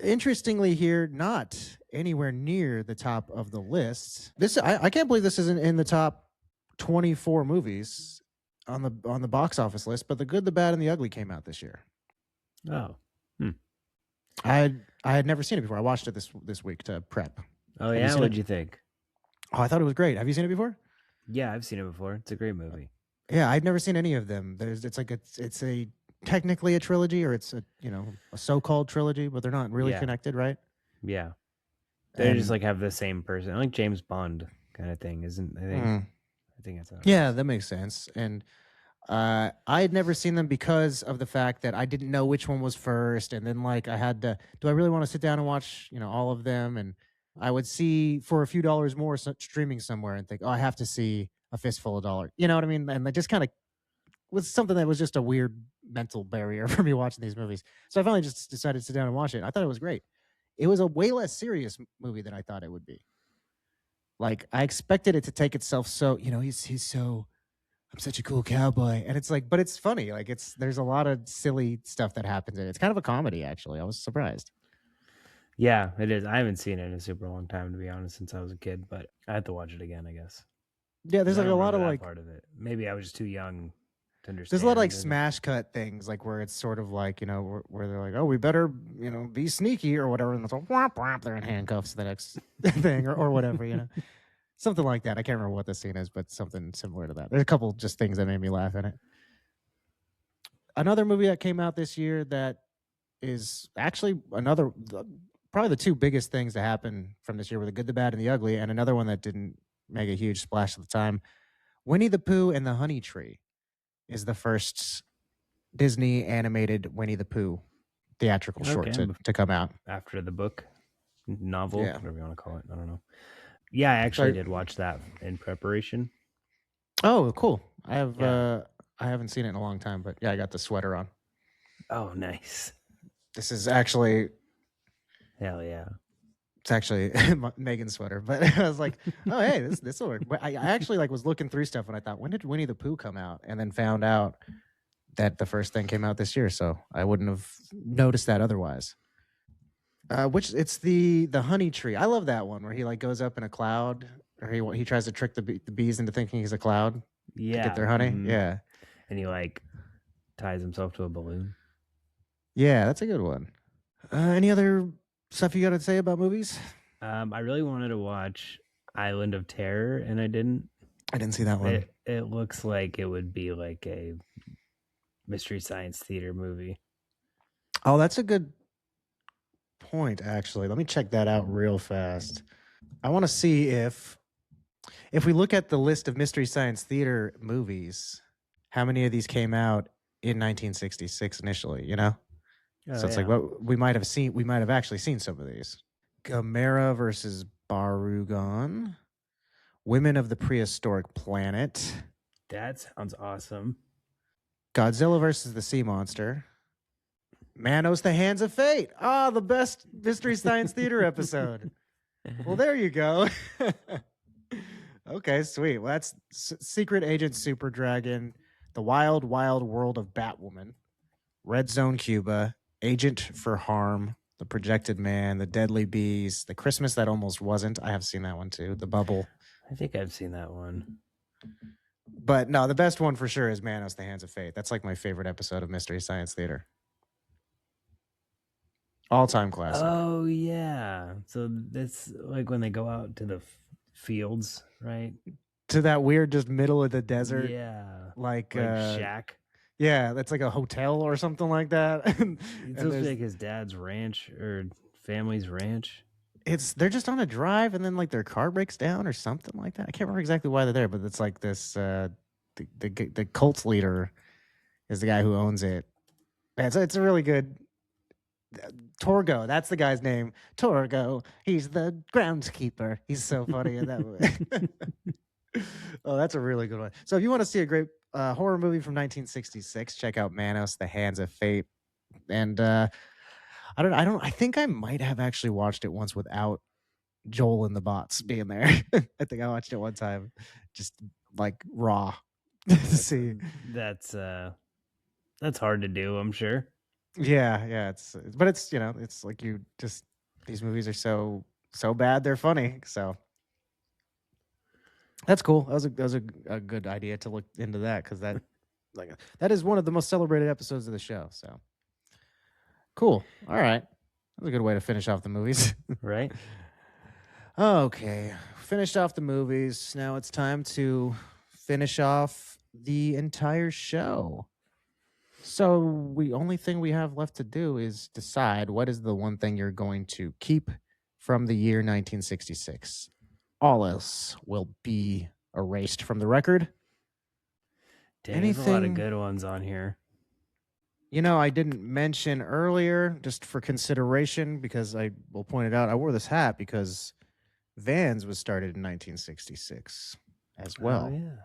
Interestingly here, not anywhere near the top of the list. I can't believe this isn't in the top 24 movies on the box office list, but The Good, the Bad, and the Ugly came out this year. Oh. I had never seen it before. I watched it this week to prep. Oh yeah, what'd you think? Oh, I thought it was great. Have you seen it before? Yeah, I've seen it before. It's a great movie. Yeah, I'd never seen any of them. It's a technically a trilogy, or it's a so-called trilogy, but they're not really connected, right? Yeah, they just like have the same person, like James Bond kind of thing, isn't? I think that's how that makes sense. And I had never seen them because of the fact that I didn't know which one was first, and then like I had to, do I really want to sit down and watch all of them? And I would see for a few dollars more streaming somewhere and think, oh, I have to see A Fistful of Dollars. You know what I mean? And I just kind of was something that was just a weird mental barrier for me watching these movies. So I finally just decided to sit down and watch it. I thought it was great. It was a way less serious movie than I thought it would be. Like, I expected it to take itself so, he's so, I'm such a cool cowboy. And it's like, but it's funny. Like, there's a lot of silly stuff that happens in it. It's kind of a comedy, actually. I was surprised. Yeah, it is. I haven't seen it in a super long time, to be honest, since I was a kid, but I have to watch it again, I guess. Yeah, there's like a lot of like part of it. Maybe I was just too young to understand. There's a lot of like and- smash cut things, like where it's sort of like, where they're like, oh, we better, be sneaky or whatever. And it's all whomp, whomp, they're in handcuffs the next thing or whatever, something like that. I can't remember what the scene is, but something similar to that. There's a couple just things that made me laugh in it. Another movie that came out this year that is actually probably the two biggest things that happened from this year were The Good, the Bad, and the Ugly, and another one that didn't make a huge splash at the time. Winnie the Pooh and the Honey Tree is the first Disney animated Winnie the Pooh theatrical short to come out. After the book, novel, Yeah. whatever you want to call it. I don't know. Yeah, I actually did watch that in preparation. Oh, cool. I haven't seen it in a long time, but yeah, I got the sweater on. Oh, nice. This is actually... Hell yeah. It's actually Megan's sweater, but I was like, oh, hey, this will work. But I actually was looking through stuff and I thought, when did Winnie the Pooh come out? And then found out that the first thing came out this year, so I wouldn't have noticed that otherwise. Which it's the Honey Tree. I love that one where he goes up in a cloud, or he tries to trick the bees into thinking he's a cloud to get their honey. Mm-hmm. Yeah, and he ties himself to a balloon. Yeah, that's a good one. Any other stuff you got to say about movies? I really wanted to watch Island of Terror, and I didn't. I didn't see that one. It looks like it would be like a Mystery Science Theater movie. Oh, that's a good point, actually. Let me check that out real fast. I want to see if we look at the list of Mystery Science Theater movies, how many of these came out in 1966 initially, So it's like what we might have actually seen some of these. Gamera versus Barugon. Women of the Prehistoric Planet. That sounds awesome. Godzilla versus the Sea Monster. Manos, the Hands of Fate. The best Mystery Science Theater episode. Well, there you go. Okay, sweet. Well, that's Secret Agent Super Dragon, The Wild Wild World of Batwoman, Red Zone Cuba, Agent for Harm, The Projected Man, The Deadly Bees, The Christmas That Almost Wasn't. I have seen that one too. The Bubble. I think I've seen that one. But no, the best one for sure is Manos, the Hands of Fate. That's like my favorite episode of Mystery Science Theater. All-time classic. Oh, yeah. So that's like when they go out to the fields, right? To that weird just middle of the desert. Yeah. Like shack. Yeah, that's like a hotel or something like that. It's supposed to be like his dad's ranch or family's ranch. They're just on a drive and then their car breaks down or something like that. I can't remember exactly why they're there, but it's like this the cult leader is the guy who owns it. It's a really good Torgo, that's the guy's name. Torgo. He's the groundskeeper. He's so funny in that movie. Oh, that's a really good one. So if you want to see a great horror movie from 1966, check out Manos, The Hands of Fate. And I think I might have actually watched it once without Joel and the Bots being there. I think I watched it one time, just raw to see. That's hard to do, I'm sure. Yeah, it's like these movies are so bad they're funny. So that's cool. That was a good idea to look into that, because that is one of the most celebrated episodes of the show. So cool. All right, that was a good way to finish off the movies, right? Okay, finished off the movies. Now it's time to finish off the entire show. So only thing we have left to do is decide what is the one thing you're going to keep from the year 1966. All else will be erased from the record. Dang, there's a lot of good ones on here. I didn't mention earlier, just for consideration, because I will point it out, I wore this hat because Vans was started in 1966 as well. Oh, yeah.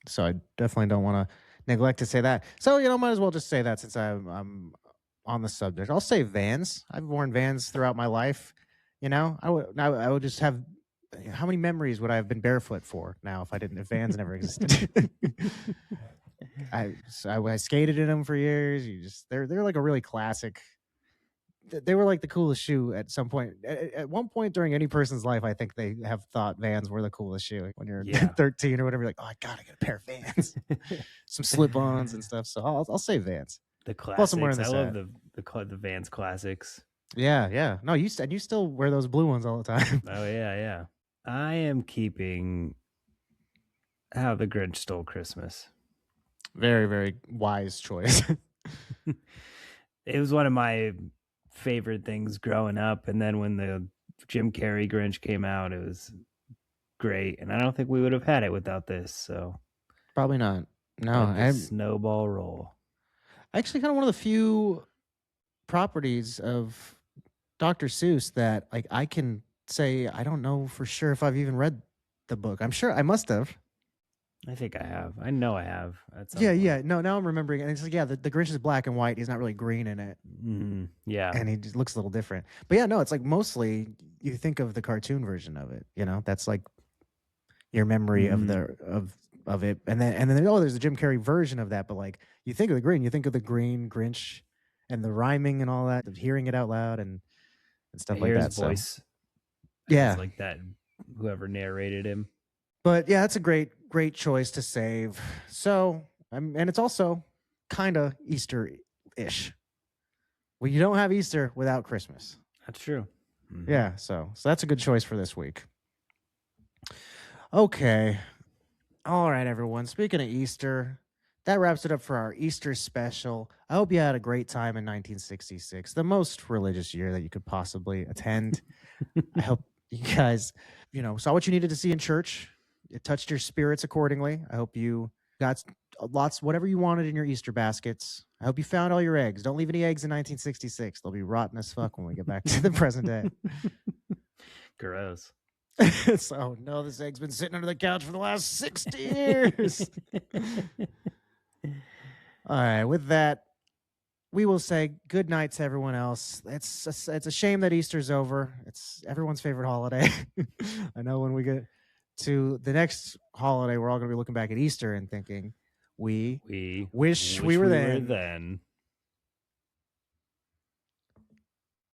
So I definitely don't want to neglect to say that. So, might as well just say that since I'm on the subject. I'll say Vans. I've worn Vans throughout my life. I would just have, how many memories would I have been barefoot for now if Vans never existed? I skated in them for years. They're like a really classic they were like the coolest shoe at some point. At one point during any person's life, I think they have thought Vans were the coolest shoe. Like when you're Yeah. 13 or whatever, you're like, oh, I gotta get a pair of Vans, some slip-ons and stuff. So I'll say Vans. The Plus, I'm wearing classics. this I love hat. the Vans classics. Yeah. No, you still wear those blue ones all the time. Oh yeah. I am keeping How the Grinch Stole Christmas. Very, very wise choice. It was one of my favorite things growing up, and then when the Jim Carrey Grinch came out, it was great, and I don't think we would have had it without this. So Probably not. No, snowball roll. Actually kind of one of the few properties of Dr. Seuss that like I can say I don't know for sure if I've even read the book. I'm sure I must have. I think I have. I know I have. Yeah. No, now I'm remembering. And it's like, yeah, the Grinch is black and white. He's not really green in it. Mm-hmm. Yeah. And he just looks a little different. But yeah, no, it's like mostly you think of the cartoon version of it. You know, that's like your memory of it. And then there's the Jim Carrey version of that. But like you think of the green Grinch and the rhyming and all that, hearing it out loud and stuff like that. His voice. Yeah. Like that, whoever narrated him. But yeah, that's a great choice to save. So, and it's also kind of Easter-ish. Well, you don't have Easter without Christmas. That's true. Mm-hmm. Yeah, so that's a good choice for this week. Okay. All right, everyone. Speaking of Easter, that wraps it up for our Easter special. I hope you had a great time in 1966, the most religious year that you could possibly attend. I hope you guys, saw what you needed to see in church. It touched your spirits accordingly. I hope you got whatever you wanted in your Easter baskets. I hope you found all your eggs. Don't leave any eggs in 1966. They'll be rotten as fuck when we get back to the present day. Gross. So, no, this egg's been sitting under the couch for the last 60 years. All right, with that, we will say good night to everyone else. It's a shame that Easter's over. It's everyone's favorite holiday. I know when we get to the next holiday, we're all going to be looking back at Easter and thinking, we wish we were then.